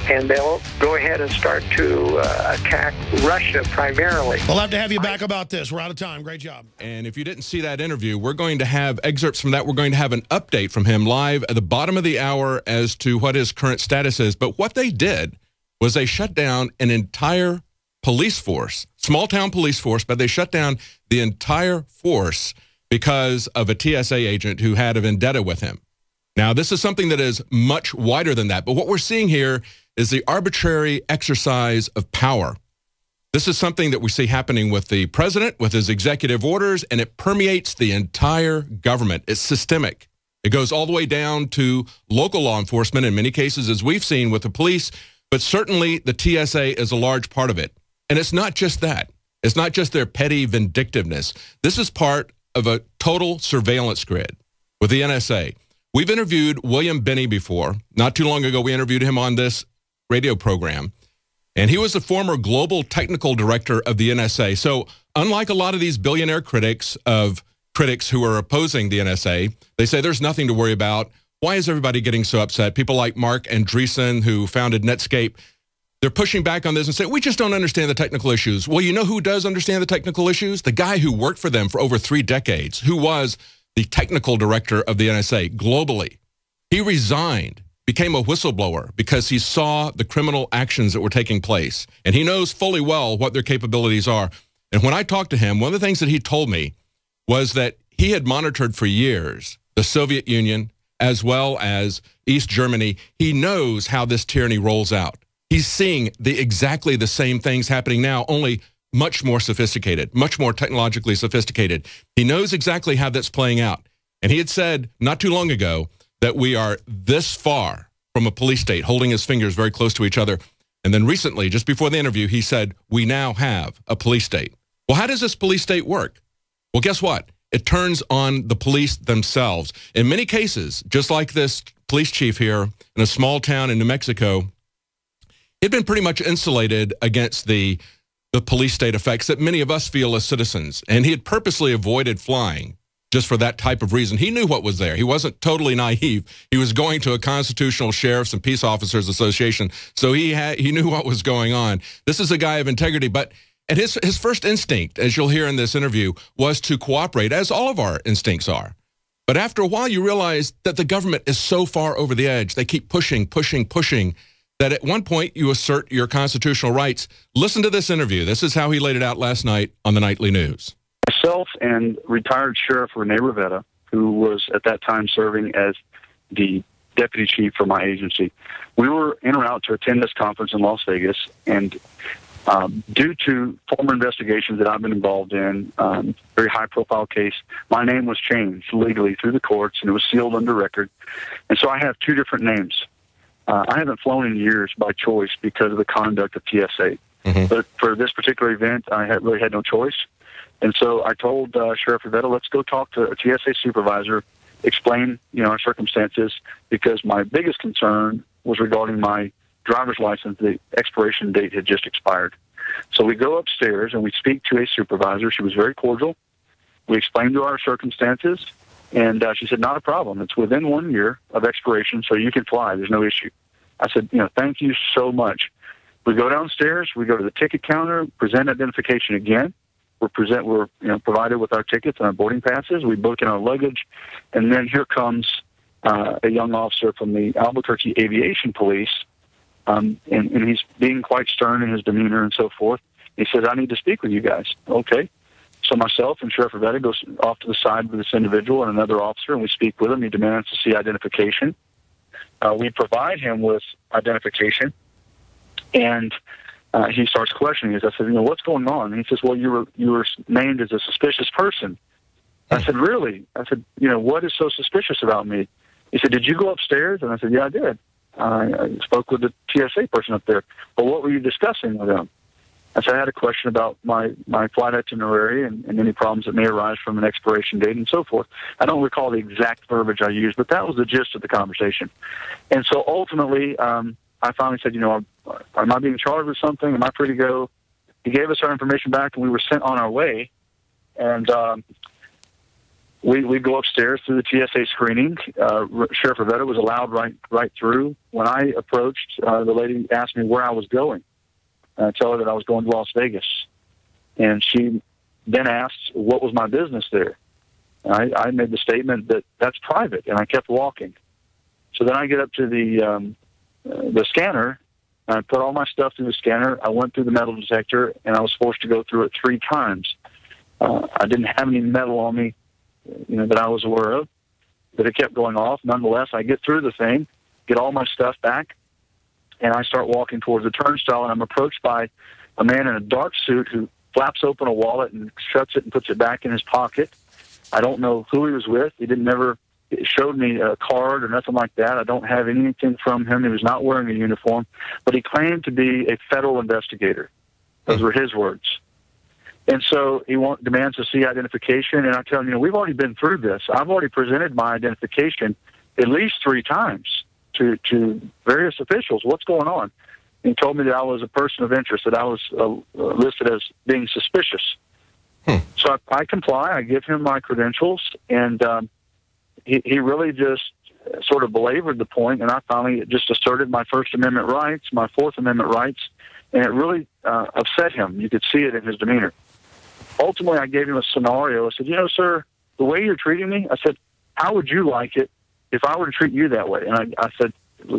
and they'll go ahead and start to attack Russia primarily.
We'll have to have you back about this. We're out of time. Great job.
And if you didn't see that interview, we're going to have excerpts from that. We're going to have an update from him live at the bottom of the hour as to what his current status is. But what they did was they shut down an entire police force, small-town police force, but they shut down the entire force because of a TSA agent who had a vendetta with him. Now, this is something that is much wider than that. But what we're seeing here is the arbitrary exercise of power. This is something that we see happening with the president, with his executive orders, and it permeates the entire government. It's systemic. It goes all the way down to local law enforcement in many cases, as we've seen with the police, but certainly the TSA is a large part of it. And it's not just that. It's not just their petty vindictiveness. This is part of a total surveillance grid with the NSA. We've interviewed William Binney before. Not too long ago, we interviewed him on this radio program. And he was the former global technical director of the NSA. So unlike a lot of these billionaire critics who are opposing the NSA, they say there's nothing to worry about. Why is everybody getting so upset? People like Mark Andreessen, who founded Netscape, they're pushing back on this and say, we just don't understand the technical issues. Well, you know who does understand the technical issues? The guy who worked for them for over 3 decades, who was the technical director of the NSA globally. He resigned, became a whistleblower because he saw the criminal actions that were taking place. And he knows fully well what their capabilities are. And when I talked to him, one of the things that he told me was that he had monitored for years the Soviet Union, as well as East Germany, he knows how this tyranny rolls out. He's seeing exactly the same things happening now, only much more sophisticated, much more technologically sophisticated. He knows exactly how that's playing out. And he had said not too long ago that we are this far from a police state, holding his fingers very close to each other. And then recently, just before the interview, he said, we now have a police state. Well, how does this police state work? Well, guess what? It turns on the police themselves. In many cases, just like this police chief here in a small town in New Mexico, he'd been pretty much insulated against the police state effects that many of us feel as citizens. And he had purposely avoided flying just for that type of reason. He knew what was there. He wasn't totally naive. He was going to a constitutional sheriffs and peace officers association, so he knew what was going on. This is a guy of integrity, and his first instinct, as you'll hear in this interview, was to cooperate, as all of our instincts are. But after a while, you realize that the government is so far over the edge. They keep pushing, that at one point you assert your constitutional rights. Listen to this interview. This is how he laid it out last night on the Nightly News.
Myself and retired Sheriff Rene Rivetta, who was at that time serving as the deputy chief for my agency, we were en route to attend this conference in Las Vegas, and due to former investigations that I've been involved in, very high-profile case, my name was changed legally through the courts, and it was sealed under record. And so I have two different names. I haven't flown in years by choice because of the conduct of TSA. Mm-hmm. But for this particular event, I really had no choice. And so I told Sheriff Rivetta, let's go talk to a TSA supervisor, explain, our circumstances, because my biggest concern was regarding my driver's license. The expiration date had just expired. So we go upstairs and we speak to a supervisor. She was very cordial. We explained to her our circumstances, and she said, not a problem. It's within 1 year of expiration, so you can fly. There's no issue. I said, thank you so much. We go downstairs. We go to the ticket counter, present identification again. We're provided with our tickets and our boarding passes. We book in our luggage, and then here comes a young officer from the Albuquerque Aviation Police, and he's being quite stern in his demeanor and so forth. He says, I need to speak with you guys. Okay. So myself and Sheriff Rivetta goes off to the side with this individual and another officer, and we speak with him. He demands to see identification. We provide him with identification, and he starts questioning us. I said, what's going on? And he says, well, you were named as a suspicious person. I said, really? I said, what is so suspicious about me? He said, did you go upstairs? And I said, yeah, I did. I spoke with the TSA person up there. Well, what were you discussing with them? I said, I had a question about my flight itinerary and any problems that may arise from an expiration date and so forth. I don't recall the exact verbiage I used, but that was the gist of the conversation. And so ultimately, I finally said, am I being charged with something? Am I free to go? He gave us our information back, and we were sent on our way. And we go upstairs through the TSA screening. Sheriff Rivetta was allowed right through. When I approached, the lady asked me where I was going. I tell her that I was going to Las Vegas. And she then asked what was my business there. I made the statement that that's private, and I kept walking. So then I get up to the scanner. I put all my stuff through the scanner. I went through the metal detector, and I was forced to go through it 3 times. I didn't have any metal on me, that I was aware of, but it kept going off. Nonetheless, I get through the thing, get all my stuff back, and I start walking towards the turnstile, and I'm approached by a man in a dark suit who flaps open a wallet and shuts it and puts it back in his pocket. I don't know who he was with. He never showed me a card or nothing like that. I don't have anything from him. He was not wearing a uniform, but he claimed to be a federal investigator. Those were his words. And so he demands to see identification, and I tell him, we've already been through this. I've already presented my identification at least 3 times to various officials. What's going on? And he told me that I was a person of interest, that I was listed as being suspicious. So I comply. I give him my credentials, and he really just sort of belabored the point, and I finally just asserted my First Amendment rights, my Fourth Amendment rights, and it really upset him. You could see it in his demeanor. Ultimately, I gave him a scenario. I said, sir, the way you're treating me, I said, how would you like it if I were to treat you that way? And I said,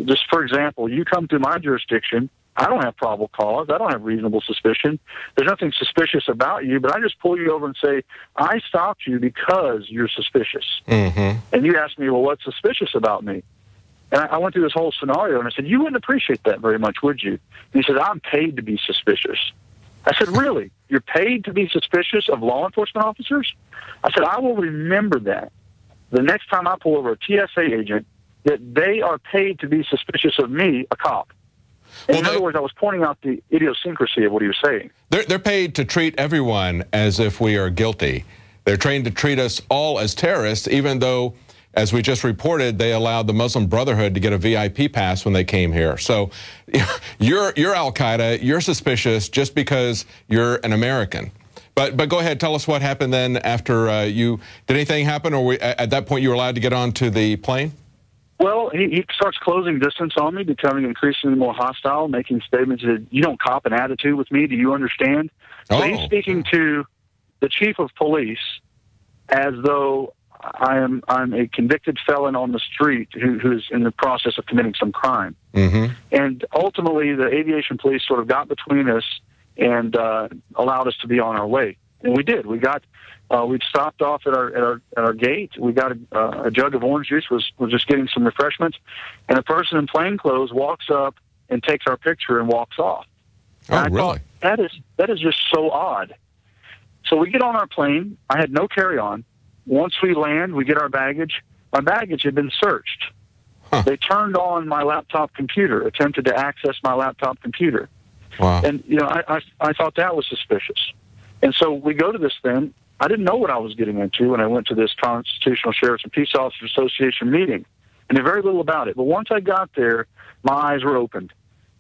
just for example, you come to my jurisdiction, I don't have probable cause. I don't have reasonable suspicion. There's nothing suspicious about you, but I just pull you over and say, I stopped you because you're suspicious.
Mm-hmm.
And you ask me, well, what's suspicious about me? And I went through this whole scenario, and I said, you wouldn't appreciate that very much, would you? And he said, I'm paid to be suspicious. I said, really? You're paid to be suspicious of law enforcement officers? I said, I will remember that the next time I pull over a TSA agent, that they are paid to be suspicious of me, a cop. And in other words, I was pointing out the idiosyncrasy of what he was saying.
They're paid to treat everyone as if we are guilty. They're trained to treat us all as terrorists, even though, as we just reported, they allowed the Muslim Brotherhood to get a VIP pass when they came here. So you're Al-Qaeda, you're suspicious just because you're an American. But go ahead, tell us what happened then after did anything happen, or at that point you were allowed to get onto the plane?
Well, he starts closing distance on me, becoming increasingly more hostile, making statements that you don't cop an attitude with me. Do you understand? So he's speaking to the chief of police as though I'm a convicted felon on the street who's in the process of committing some crime.
Mm-hmm.
And ultimately, the aviation police sort of got between us and allowed us to be on our way. And we did. We'd stopped off at our gate. We got a jug of orange juice. Was just getting some refreshments, and a person in plain clothes walks up and takes our picture and walks off.
Oh,
and I
really?
thought, that is just so odd. So we get on our plane. I had no carry-on. Once we land, we get our baggage. My baggage had been searched.
Huh.
They turned on my laptop computer, attempted to access my laptop computer.
Wow.
And, I thought that was suspicious. And so we go to this thing. I didn't know what I was getting into when I went to this Constitutional Sheriffs and Peace Officers Association meeting. I knew very little about it. But once I got there, my eyes were opened.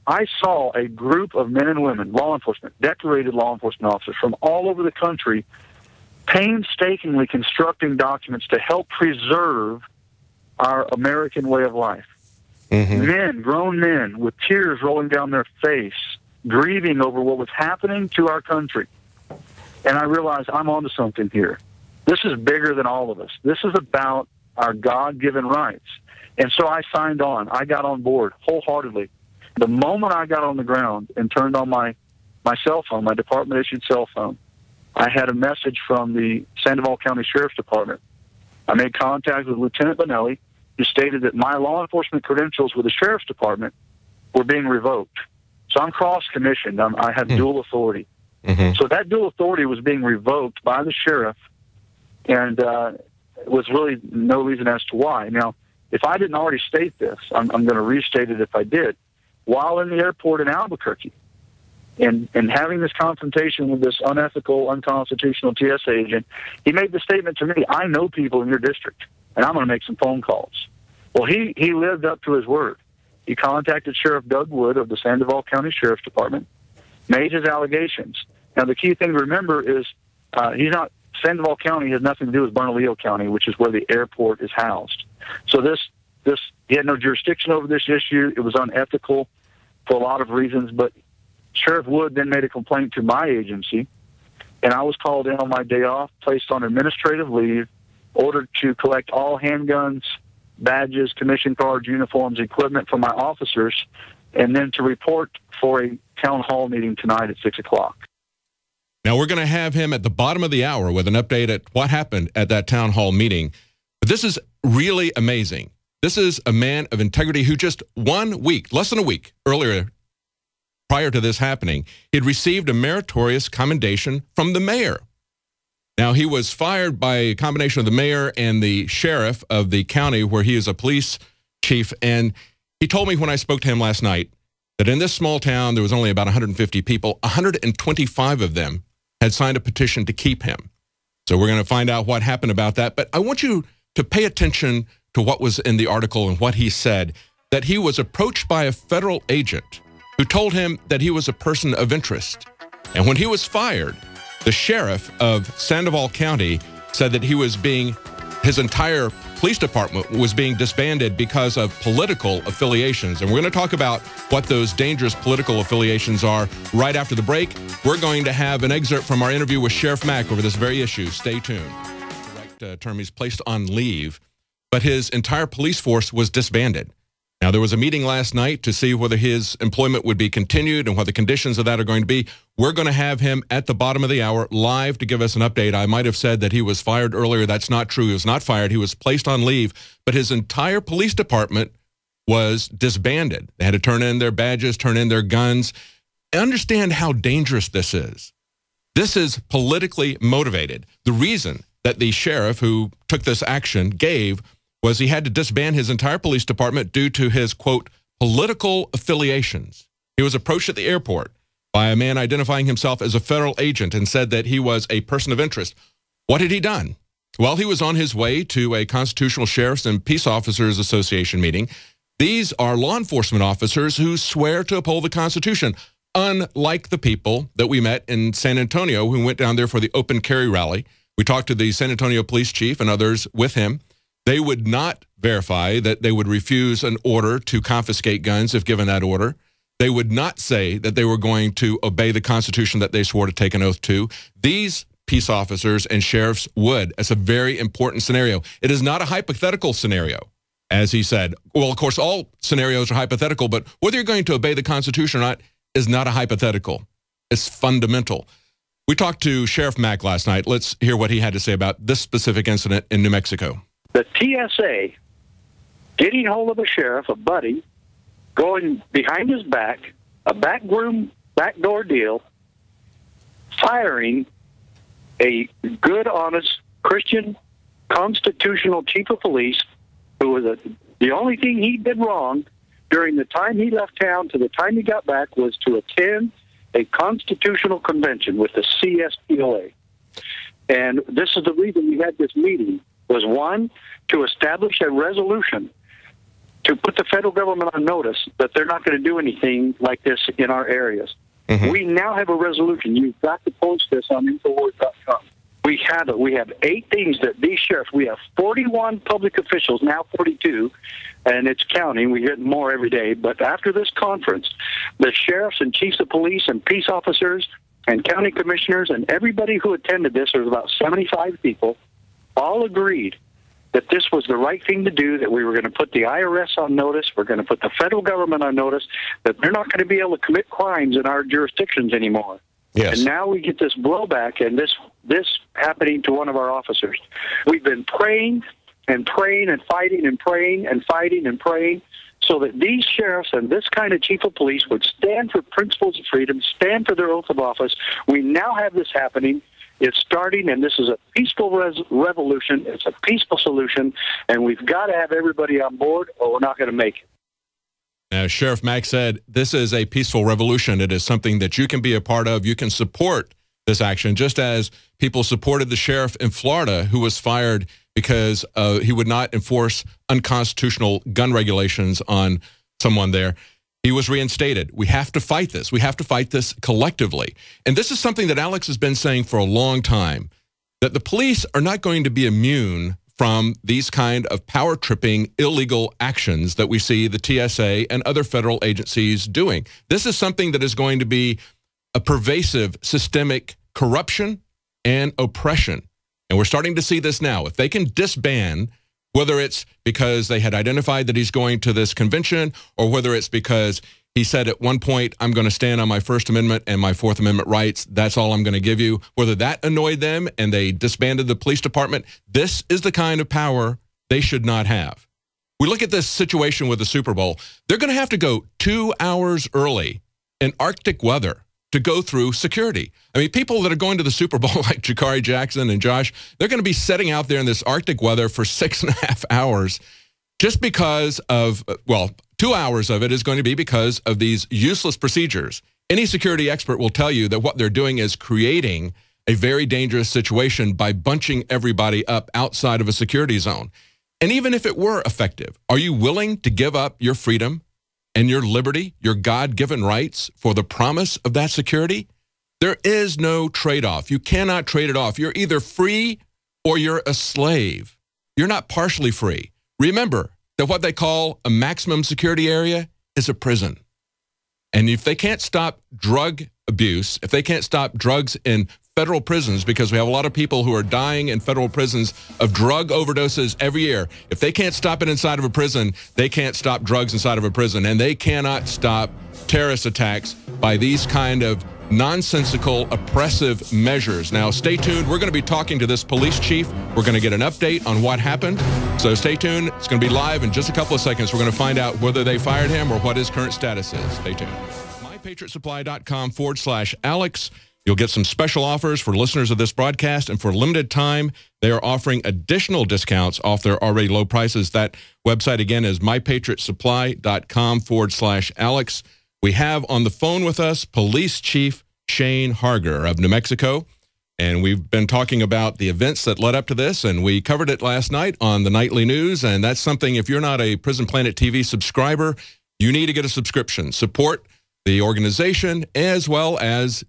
I saw a group of men and women, law enforcement, decorated law enforcement officers from all over the country, painstakingly constructing documents to help preserve our American way of life.
Mm-hmm.
Men, grown men, with tears rolling down their face, grieving over what was happening to our country. And I realized I'm onto something here. This is bigger than all of us. This is about our God-given rights. And so I signed on. I got on board wholeheartedly. The moment I got on the ground and turned on my cell phone, my department-issued cell phone, I had a message from the Sandoval County Sheriff's Department. I made contact with Lieutenant Bonelli, who stated that my law enforcement credentials with the Sheriff's Department were being revoked. So I'm cross-commissioned. I have dual authority.
Mm-hmm. So
that dual authority was being revoked by the sheriff, and was really no reason as to why. Now, if I didn't already state this, I'm going to restate it if I did. While in the airport in Albuquerque, and having this confrontation with this unethical, unconstitutional TSA agent, he made the statement to me, I know people in your district, and I'm going to make some phone calls. Well, he lived up to his word. He contacted Sheriff Doug Wood of the Sandoval County Sheriff's Department, made his allegations. Now, the key thing to remember is Sandoval County has nothing to do with Bernalillo County, which is where the airport is housed. So he had no jurisdiction over this issue. It was unethical for a lot of reasons, but Sheriff Wood then made a complaint to my agency, and I was called in on my day off, placed on administrative leave, ordered to collect all handguns, badges, commission cards, uniforms, equipment from my officers, and then to report for a town hall meeting tonight at 6 o'clock.
Now, we're going to have him at the bottom of the hour with an update at what happened at that town hall meeting. But this is really amazing. This is a man of integrity who just 1 week, less than a week earlier, prior to this happening, he had received a meritorious commendation from the mayor. Now, he was fired by a combination of the mayor and the sheriff of the county where he is a police chief. And he told me when I spoke to him last night that in this small town, there was only about 150 people. 125 of them had signed a petition to keep him. So we're going to find out what happened about that. But I want you to pay attention to what was in the article and what he said, that he was approached by a federal agent who told him that he was a person of interest. And when he was fired, the sheriff of Sandoval County said that his entire police department was being disbanded because of political affiliations. And we're going to talk about what those dangerous political affiliations are right after the break. We're going to have an excerpt from our interview with Sheriff Mack over this very issue. Stay tuned. The correct term, he's placed on leave, but his entire police force was disbanded. Now, Now, there was a meeting last night to see whether his employment would be continued and what the conditions of that are going to be. We're going to have him at the bottom of the hour live to give us an update. I might have said that he was fired earlier. That's not true. He was not fired. He was placed on leave. But his entire police department was disbanded. They had to turn in their badges, turn in their guns. Understand how dangerous this is. This is politically motivated. The reason that the sheriff who took this action gave was he had to disband his entire police department due to his, quote, political affiliations. He was approached at the airport by a man identifying himself as a federal agent and said that he was a person of interest. What had he done? Well, he was on his way to a Constitutional Sheriffs and Peace Officers Association meeting. These are law enforcement officers who swear to uphold the Constitution, unlike the people that we met in San Antonio who went down there for the open carry rally. We talked to the San Antonio police chief and others with him. They would not verify that they would refuse an order to confiscate guns if given that order. They would not say that they were going to obey the Constitution that they swore to take an oath to. These peace officers and sheriffs would. It's a very important scenario. It is not a hypothetical scenario, as he said. Well, of course, all scenarios are hypothetical, but whether you're going to obey the Constitution or not is not a hypothetical. It's fundamental. We talked to Sheriff Mack last night. Let's hear what he had to say about this specific incident in New Mexico.
The TSA getting hold of a sheriff, a buddy, going behind his back, a backdoor deal, firing a good, honest, Christian, constitutional chief of police who was the only thing he did wrong during the time he left town to the time he got back was to attend a constitutional convention with the CSPOA. And this is the reason we had this meeting. Was one, to establish a resolution to put the federal government on notice that they're not going to do anything like this in our areas. Mm-hmm. We now have a resolution. You've got to post this on Infowars.com. We have 8 things that these sheriffs, we have 41 public officials, now 42, and it's counting. We get more every day. But after this conference, the sheriffs and chiefs of police and peace officers and county commissioners and everybody who attended this, there was about 75 people, all agreed that this was the right thing to do, that we were going to put the IRS on notice, we're going to put the federal government on notice, that they're not going to be able to commit crimes in our jurisdictions anymore. Yes. And now we get this blowback and this happening to one of our officers. We've been praying and praying and fighting and praying and fighting and praying so that these sheriffs and this kind of chief of police would stand for principles of freedom, stand for their oath of office. We now have this happening. It's starting, and this is a peaceful revolution. It's a peaceful solution, and we've got to have everybody on board, or we're not going to make it.
Now, Sheriff Mack said this is a peaceful revolution. It is something that you can be a part of. You can support this action, just as people supported the sheriff in Florida who was fired because he would not enforce unconstitutional gun regulations on someone there. He was reinstated. We have to fight this. We have to fight this collectively. And this is something that Alex has been saying for a long time, that the police are not going to be immune from these kind of power-tripping, illegal actions that we see the TSA and other federal agencies doing. This is something that is going to be a pervasive systemic corruption and oppression. And we're starting to see this now. If they can disband, whether it's because they had identified that he's going to this convention or whether it's because he said at one point, I'm going to stand on my First Amendment and my Fourth Amendment rights. That's all I'm going to give you. Whether that annoyed them and they disbanded the police department, this is the kind of power they should not have. We look at this situation with the Super Bowl. They're going to have to go 2 hours early in Arctic weather to go through security. I mean, people that are going to the Super Bowl like Jakari Jackson and Josh, they're going to be sitting out there in this Arctic weather for 6.5 hours just because of, well, 2 hours of it is going to be because of these useless procedures. Any security expert will tell you that what they're doing is creating a very dangerous situation by bunching everybody up outside of a security zone. And even if it were effective, are you willing to give up your freedom and your liberty, your God-given rights for the promise of that security? There is no trade-off. You cannot trade it off. You're either free or you're a slave. You're not partially free. Remember that what they call a maximum security area is a prison. And if they can't stop drug abuse, if they can't stop drugs in federal prisons, because we have a lot of people who are dying in federal prisons of drug overdoses every year. If they can't stop it inside of a prison, they can't stop drugs inside of a prison, and they cannot stop terrorist attacks by these kind of nonsensical, oppressive measures. Now, stay tuned. We're going to be talking to this police chief. We're going to get an update on what happened. So stay tuned. It's going to be live in just a couple of seconds. We're going to find out whether they fired him or what his current status is. Stay tuned. MyPatriotSupply.com/Alex. You'll get some special offers for listeners of this broadcast, and for a limited time, they are offering additional discounts off their already low prices. That website, again, is MyPatriotSupply.com/Alex. We have on the phone with us Police Chief Shane Harger of New Mexico, and we've been talking about the events that led up to this, and we covered it last night on the nightly news, and that's something, if you're not a Prison Planet TV subscriber, you need to get a subscription. Support the organization, as well as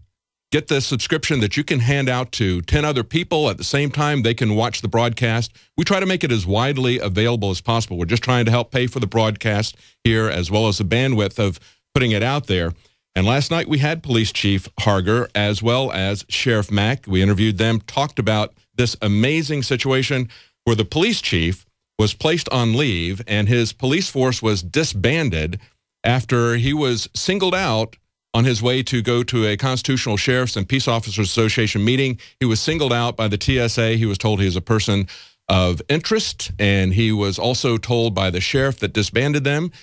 get the subscription that you can hand out to 10 other people at the same time. They can watch the broadcast. We try to make it as widely available as possible. We're just trying to help pay for the broadcast here, as well as the bandwidth of putting it out there. And last night we had Police Chief Harger as well as Sheriff Mack. We interviewed them, talked about this amazing situation where the police chief was placed on leave and his police force was disbanded after he was singled out on his way to go to a Constitutional Sheriffs and Peace Officers Association meeting. He was singled out by the TSA. He was told he is a person of interest, and he was also told by the sheriff that disbanded them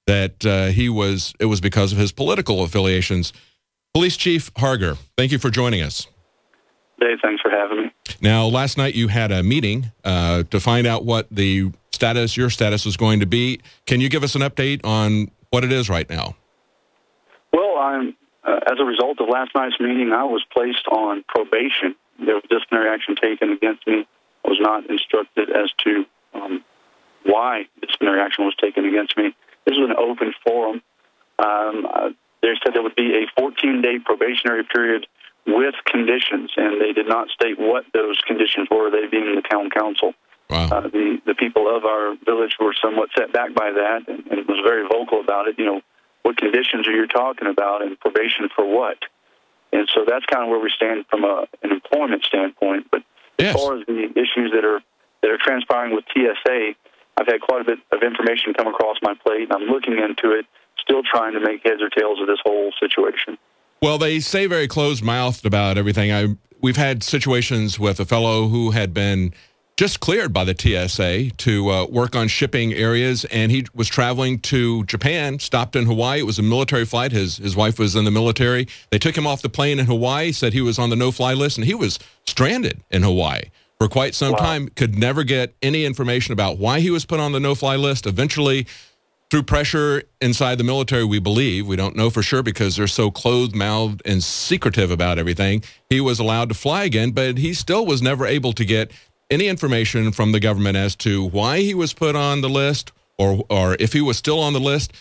that it was because of his political affiliations. Police Chief Harger, thank you for joining us.
Dave, thanks for having me.
Now, last night you had a meeting to find out what your status was going to be. Can you give us an update on what it is right now?
Well, as a result of last night's meeting, I was placed on probation. There was disciplinary action taken against me. I was not instructed as to why disciplinary action was taken against me. This was an open forum. They said there would be a 14-day probationary period with conditions, and they did not state what those conditions were, they being the town council.
Wow.
The people of our village were somewhat set back by that and was very vocal about it. You know, what conditions are you talking about, and probation for what? And so that's kind of where we stand from an employment standpoint. But
yes,
as far as the issues that are transpiring with TSA, I've had quite a bit of information come across my plate, and I'm looking into it, still trying to make heads or tails of this whole situation.
Well, they say very closed-mouthed about everything. We've had situations with a fellow who had been just cleared by the TSA to work on shipping areas, and he was traveling to Japan, stopped in Hawaii. It was a military flight. His wife was in the military. They took him off the plane in Hawaii, said he was on the no-fly list, and he was stranded in Hawaii for quite some time, could never get any information about why he was put on the no-fly list. Eventually, through pressure inside the military, we believe, we don't know for sure because they're so closed-mouthed and secretive about everything, he was allowed to fly again, but he still was never able to get any information from the government as to why he was put on the list or if he was still on the list.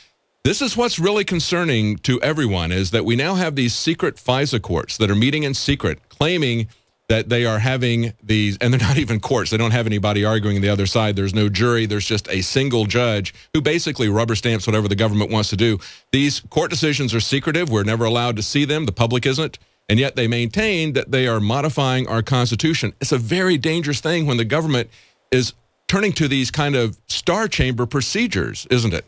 This is what's really concerning to everyone, is that we now have these secret FISA courts that are meeting in secret, claiming that they are having these, and they're not even courts. They don't have anybody arguing the other side. There's no jury. There's just a single judge who basically rubber stamps whatever the government wants to do. These court decisions are secretive. We're never allowed to see them. The public isn't. And yet they maintain that they are modifying our Constitution. It's a very dangerous thing when the government is turning to these kind of star chamber procedures, isn't it?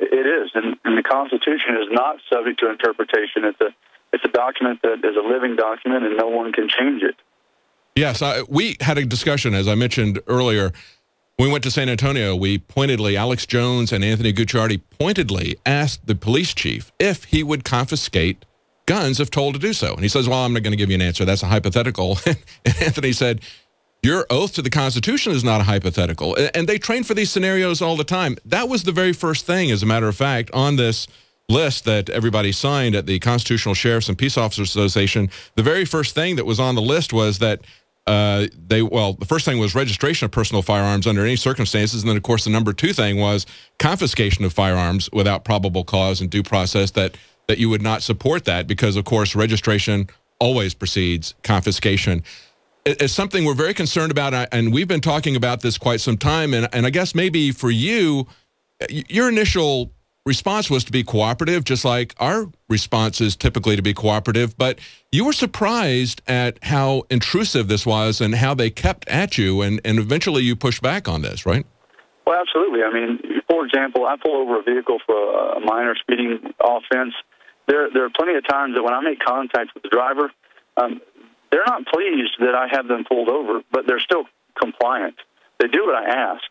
It is. And the Constitution is not subject to interpretation. It's a document that is a living document, and no one can change it.
Yes, we had a discussion, as I mentioned earlier. When we went to San Antonio, we pointedly, Alex Jones and Anthony Gucciardi pointedly asked the police chief if he would confiscate guns if told to do so. And he says, well, I'm not going to give you an answer. That's a hypothetical. And Anthony said, your oath to the Constitution is not a hypothetical. And they train for these scenarios all the time. That was the very first thing, as a matter of fact, on this list that everybody signed at the Constitutional Sheriffs and Peace Officers Association. The very first thing that was on the list was that the first thing was registration of personal firearms under any circumstances. And then, of course, the number two thing was confiscation of firearms without probable cause and due process, that you would not support that because, of course, registration always precedes confiscation. It's something we're very concerned about, and we've been talking about this quite some time. And I guess maybe for you, your initial response was to be cooperative, just like our response is typically to be cooperative. But you were surprised at how intrusive this was and how they kept at you, and eventually you pushed back on this, right?
Well, absolutely. I mean, for example, I pull over a vehicle for a minor speeding offense. There are plenty of times that when I make contact with the driver, they're not pleased that I have them pulled over, but they're still compliant. They do what I ask,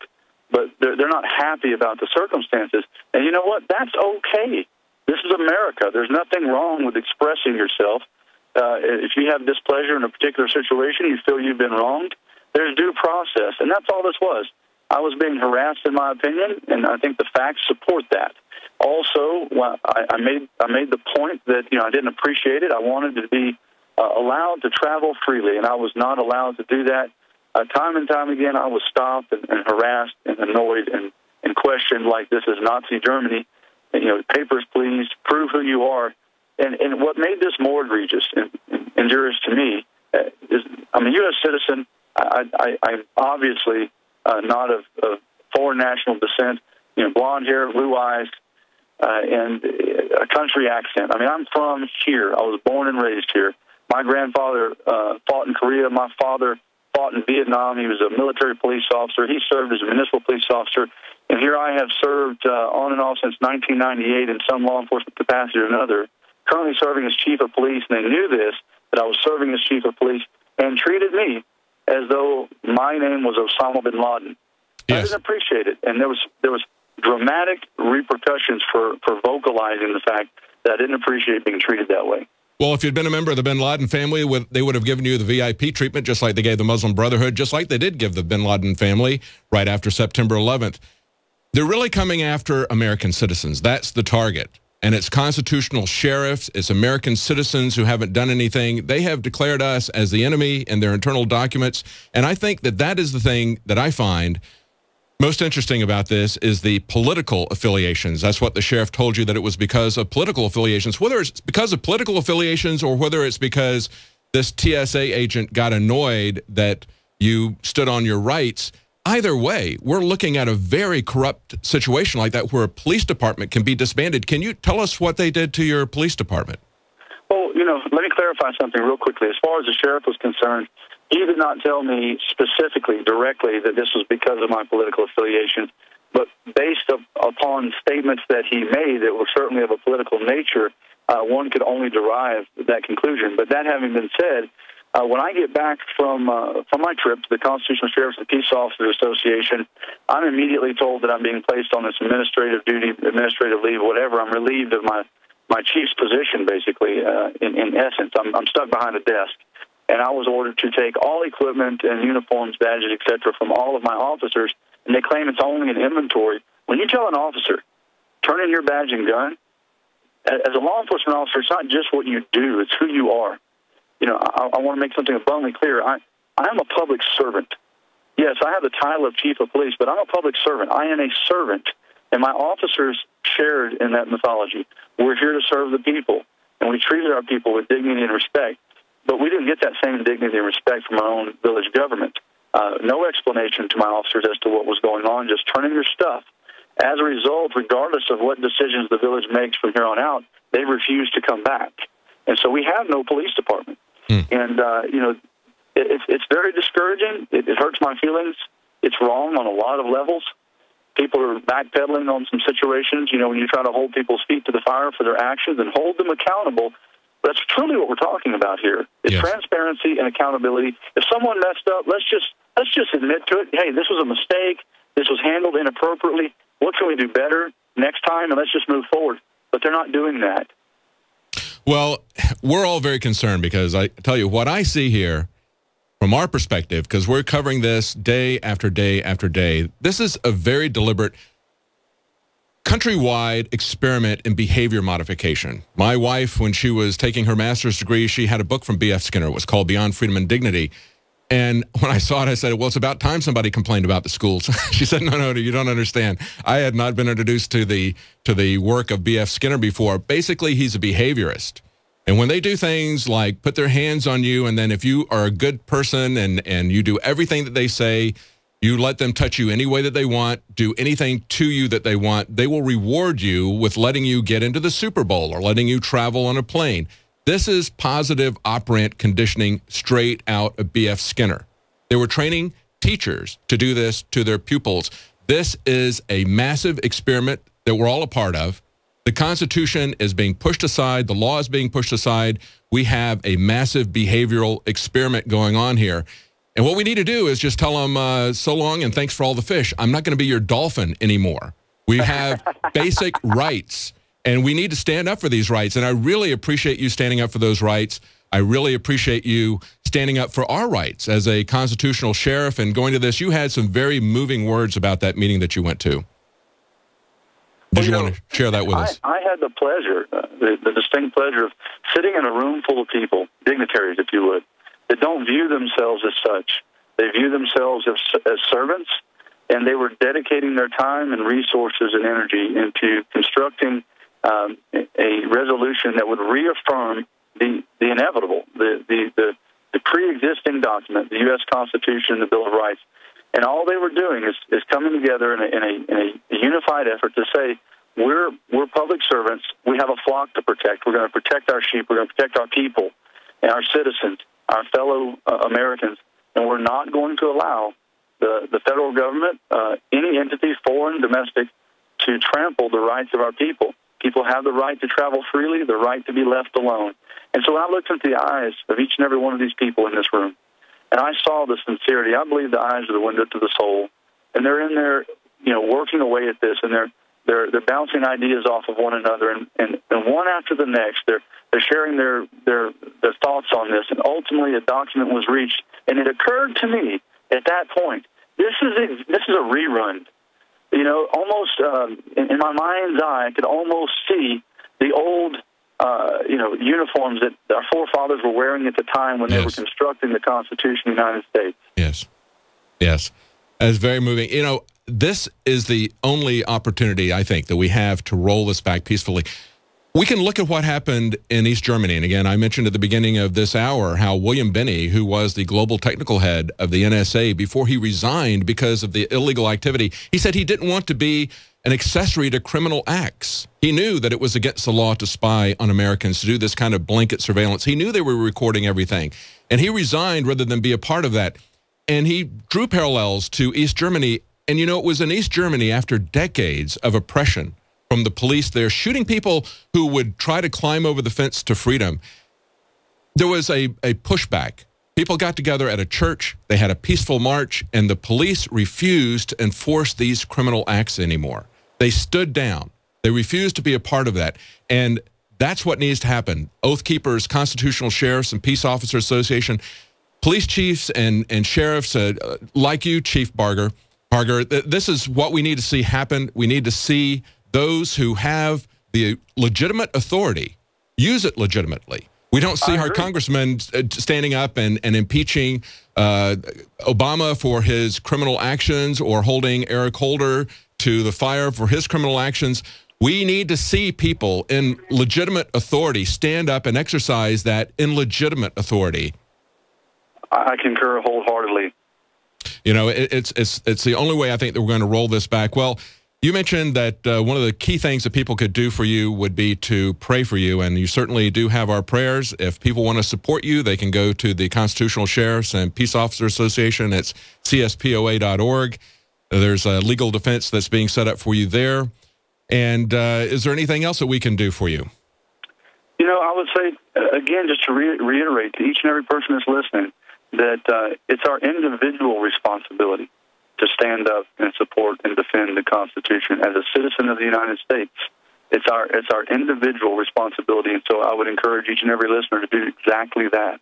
but they're not happy about the circumstances. And you know what? That's okay. This is America. There's nothing wrong with expressing yourself. If you have displeasure in a particular situation, you feel you've been wronged, there's due process, and that's all this was. I was being harassed, in my opinion, and I think the facts support that. Also, I made the point that I didn't appreciate it. I wanted to be allowed to travel freely, and I was not allowed to do that. Time and time again, I was stopped and harassed and annoyed and questioned like this is Nazi Germany. And, papers, please, prove who you are. And what made this more egregious and injurious to me is I'm a U.S. citizen. I'm obviously not of foreign national descent, blonde hair, blue eyes, and a country accent. I mean, I'm from here. I was born and raised here. My grandfather fought in Korea. My father fought in Vietnam. He was a military police officer. He served as a municipal police officer. And here I have served on and off since 1998 in some law enforcement capacity or another, currently serving as chief of police. And they knew this, that I was serving as chief of police, and treated me as though my name was Osama bin Laden. Yes. I didn't appreciate it. And there was dramatic repercussions for vocalizing the fact that I didn't appreciate being treated that way.
Well, if you'd been a member of the bin Laden family, they would have given you the VIP treatment, just like they gave the Muslim Brotherhood, just like they did give the bin Laden family right after September 11th. They're really coming after American citizens. That's the target. And it's constitutional sheriffs, it's American citizens who haven't done anything. They have declared us as the enemy in their internal documents. And I think that is the thing that I find most interesting about this is the political affiliations. That's what the sheriff told you, that it was because of political affiliations. Whether it's because of political affiliations or whether it's because this TSA agent got annoyed that you stood on your rights, either way, we're looking at a very corrupt situation like that where a police department can be disbanded. Can you tell us what they did to your police department?
Well, let me clarify something real quickly. As far as the sheriff was concerned, he did not tell me specifically, directly, that this was because of my political affiliation, but based upon statements that he made that were certainly of a political nature, one could only derive that conclusion. But that having been said, when I get back from my trip to the Constitutional Sheriffs and Peace Officers Association, I'm immediately told that I'm being placed on this administrative duty, administrative leave, whatever. I'm relieved of my chief's position, basically, in essence. I'm stuck behind a desk. And I was ordered to take all equipment and uniforms, badges, etc., from all of my officers, and they claim it's only an inventory. When you tell an officer, turn in your badge and gun, as a law enforcement officer, it's not just what you do, it's who you are. I want to make something abundantly clear. I am a public servant. Yes, I have the title of chief of police, but I'm a public servant. I am a servant, and my officers shared in that mythology. We're here to serve the people, and we treated our people with dignity and respect. But we didn't get that same dignity and respect from our own village government. No explanation to my officers as to what was going on, just turn in your stuff. As a result, regardless of what decisions the village makes from here on out, they refuse to come back. And so we have no police department. And, it's very discouraging. It hurts my feelings. It's wrong on a lot of levels. People are backpedaling on some situations, when you try to hold people's feet to the fire for their actions and hold them accountable. That's truly what we're talking about here. It's transparency and accountability. If someone messed up, let's just admit to it. Hey, this was a mistake. This was handled inappropriately. What can we do better next time? And let's just move forward. But they're not doing that.
Well, we're all very concerned because I tell you what I see here from our perspective, because we're covering this day after day after day. This is a very deliberate countrywide experiment in behavior modification. My wife, when she was taking her master's degree, she had a book from B.F. Skinner. It was called Beyond Freedom and Dignity. And when I saw it, I said, well, it's about time somebody complained about the schools. She said, no, you don't understand. I had not been introduced to the work of B.F. Skinner before. Basically, he's a behaviorist. And when they do things like put their hands on you, and then if you are a good person and you do everything that they say, You let them touch you any way that they want, do anything to you that they want. They will reward you with letting you get into the Super Bowl or letting you travel on a plane. This is positive operant conditioning straight out of B.F. Skinner. They were training teachers to do this to their pupils. This is a massive experiment that we're all a part of. The Constitution is being pushed aside. The law is being pushed aside. We have a massive behavioral experiment going on here. And what we need to do is just tell them, so long and thanks for all the fish. I'm not going to be your dolphin anymore. We have basic rights, and we need to stand up for these rights. And I really appreciate you standing up for those rights. I really appreciate you standing up for our rights as a constitutional sheriff and going to this. You had some very moving words about that meeting that you went to. Did you want to share that with us?
I had the pleasure, the distinct pleasure of sitting in a room full of people, dignitaries, if you would, that don't view themselves as such. They view themselves as servants, and they were dedicating their time and resources and energy into constructing a resolution that would reaffirm the inevitable, the pre-existing document, the U.S. Constitution, the Bill of Rights. And all they were doing is coming together in a unified effort to say, we're public servants. We have a flock to protect. We're going to protect our sheep. We're going to protect our people and our citizens, our fellow Americans, and we're not going to allow the federal government, any entity, foreign, domestic, to trample the rights of our people. People have the right to travel freely, the right to be left alone. And so when I looked into the eyes of each and every one of these people in this room, and I saw the sincerity. I believe the eyes are the window to the soul, and they're in there, working away at this, and they're bouncing ideas off of one another, and one after the next, they're sharing their thoughts on this, and ultimately a document was reached. And it occurred to me at that point, this is a rerun. Almost in my mind's eye, I could almost see the old uniforms that our forefathers were wearing at the time when they were constructing the Constitution of the United States.
Yes. That's very moving. This is the only opportunity, I think, that we have to roll this back peacefully. We can look at what happened in East Germany. And again, I mentioned at the beginning of this hour how William Binney, who was the global technical head of the NSA, before he resigned because of the illegal activity, he said he didn't want to be an accessory to criminal acts. He knew that it was against the law to spy on Americans, to do this kind of blanket surveillance. He knew they were recording everything. And he resigned rather than be a part of that. And he drew parallels to East Germany. And, it was in East Germany, after decades of oppression from the police there, shooting people who would try to climb over the fence to freedom, there was a pushback. People got together at a church, they had a peaceful march, and the police refused to enforce these criminal acts anymore. They stood down. They refused to be a part of that. And that's what needs to happen. Oath Keepers, Constitutional Sheriffs, and Peace Officers Association, police chiefs and sheriffs like you, Chief Barger, this is what we need to see happen. We need to see those who have the legitimate authority use it legitimately. We don't see our congressmen standing up and impeaching Obama for his criminal actions or holding Eric Holder to the fire for his criminal actions. We need to see people in legitimate authority stand up and exercise that illegitimate authority.
I concur wholeheartedly.
It's the only way I think that we're going to roll this back. Well, you mentioned that one of the key things that people could do for you would be to pray for you, and you certainly do have our prayers. If people want to support you, they can go to the Constitutional Sheriffs and Peace Officers Association. It's cspoa.org. There's a legal defense that's being set up for you there. And is there anything else that we can do for you?
I would say, again, just to reiterate to each and every person that's listening, that it's our individual responsibility to stand up and support and defend the Constitution as a citizen of the United States. It's our individual responsibility, and so I would encourage each and every listener to do exactly that.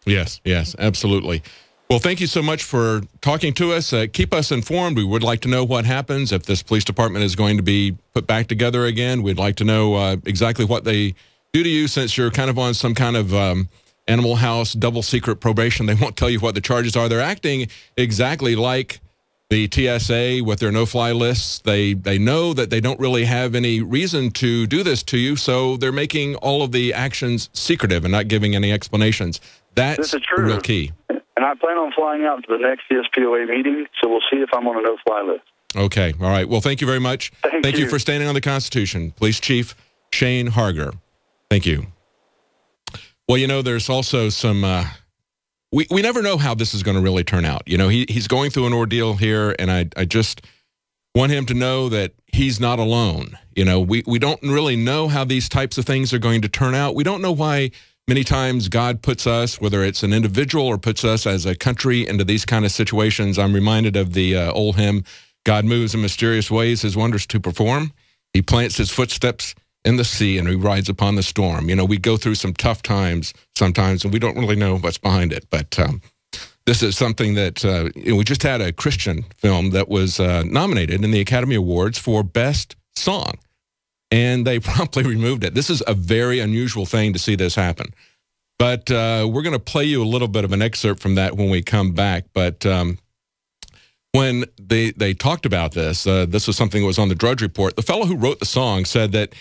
Yes, absolutely. Well, thank you so much for talking to us. Keep us informed. We would like to know what happens if this police department is going to be put back together again. We'd like to know exactly what they do to you, since you're kind of on some kind of Animal House double secret probation. They won't tell you what the charges are. They're acting exactly like the TSA with their no-fly lists. They know that they don't really have any reason to do this to you, so they're making all of the actions secretive and not giving any explanations. That's the real key.
And and I plan on flying out to the next CSPOA meeting, so we'll see if I'm on a no-fly list.
Okay. All right. Well, thank you very much.
Thank
you for standing on the Constitution. Police Chief Shane Harger. Thank you. Well, you know, there's also some, we never know how this is going to really turn out. You know, he's going through an ordeal here, and I just want him to know that he's not alone. You know, we don't really know how these types of things are going to turn out. We don't know why many times God puts us, whether it's an individual or puts us as a country, into these kind of situations. I'm reminded of the old hymn, God moves in mysterious ways, his wonders to perform. He plants his footsteps in the sea, and he rides upon the storm. You know, we go through some tough times sometimes, and we don't really know what's behind it. But this is something that we just had a Christian film that was nominated in the Academy Awards for Best Song, and they promptly removed it. This is a very unusual thing to see this happen. But we're going to play you a little bit of an excerpt from that when we come back. But when they talked about this, this was something that was on the Drudge Report. The fellow who wrote the song said that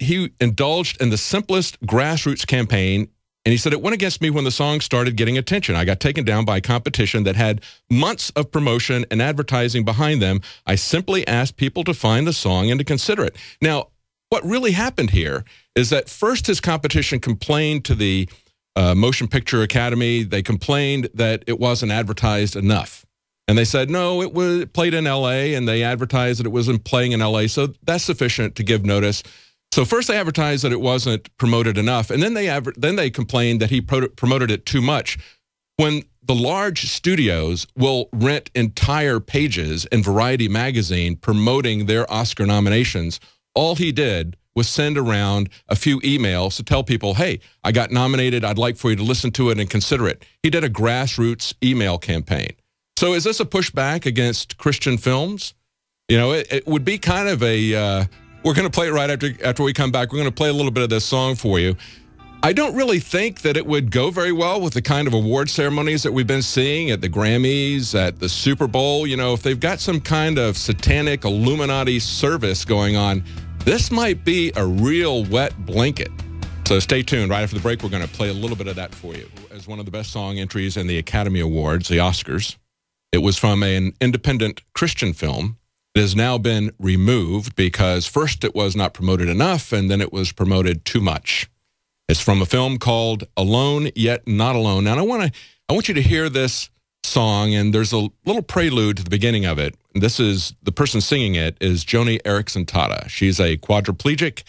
he indulged in the simplest grassroots campaign, and he said, it went against me when the song started getting attention. I got taken down by a competition that had months of promotion and advertising behind them. I simply asked people to find the song and to consider it. Now, what really happened here is that first his competition complained to the Motion Picture Academy. They complained that it wasn't advertised enough. And they said, no, it was played in L.A., and they advertised that it wasn't playing in L.A., so that's sufficient to give notice. So first they advertised that it wasn't promoted enough, and then they complained that he promoted it too much. When the large studios will rent entire pages in Variety magazine promoting their Oscar nominations, all he did was send around a few emails to tell people, hey, I got nominated, I'd like for you to listen to it and consider it. He did a grassroots email campaign. So is this a pushback against Christian films? You know, it would be kind of a... we're going to play it right after we come back. We're going to play a little bit of this song for you. I don't really think that it would go very well with the kind of award ceremonies that we've been seeing at the Grammys, at the Super Bowl. You know, if they've got some kind of satanic Illuminati service going on, this might be a real wet blanket. So stay tuned. Right after the break, we're going to play a little bit of that for you. As one of the best song entries in the Academy Awards, the Oscars, it was from an independent Christian film. It has now been removed because first it was not promoted enough, and then it was promoted too much. It's from a film called Alone Yet Not Alone. Now, I want you to hear this song, and there's a little prelude to the beginning of it. This is, the person singing it is Joni Eareckson Tada. She's a quadriplegic.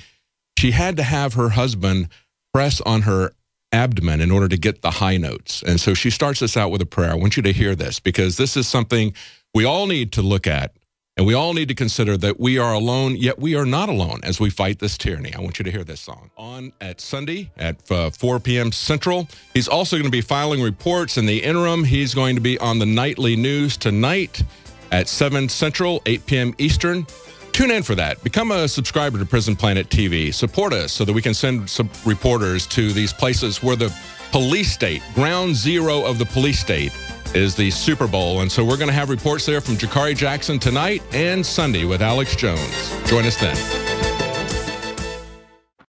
She had to have her husband press on her abdomen in order to get the high notes. And so she starts this out with a prayer. I want you to hear this, because this is something we all need to look at, and we all need to consider that we are alone, yet we are not alone as we fight this tyranny. I want you to hear this song. On at Sunday at 4 p.m. Central. He's also going to be filing reports in the interim. He's going to be on the nightly news tonight at 7 Central, 8 p.m. Eastern. Tune in for that. Become a subscriber to Prison Planet TV. Support us so that we can send some reporters to these places where the police state, ground zero of the police state, is the Super Bowl. And so we're going to have reports there from Jakari Jackson tonight and Sunday with Alex Jones. Join us then.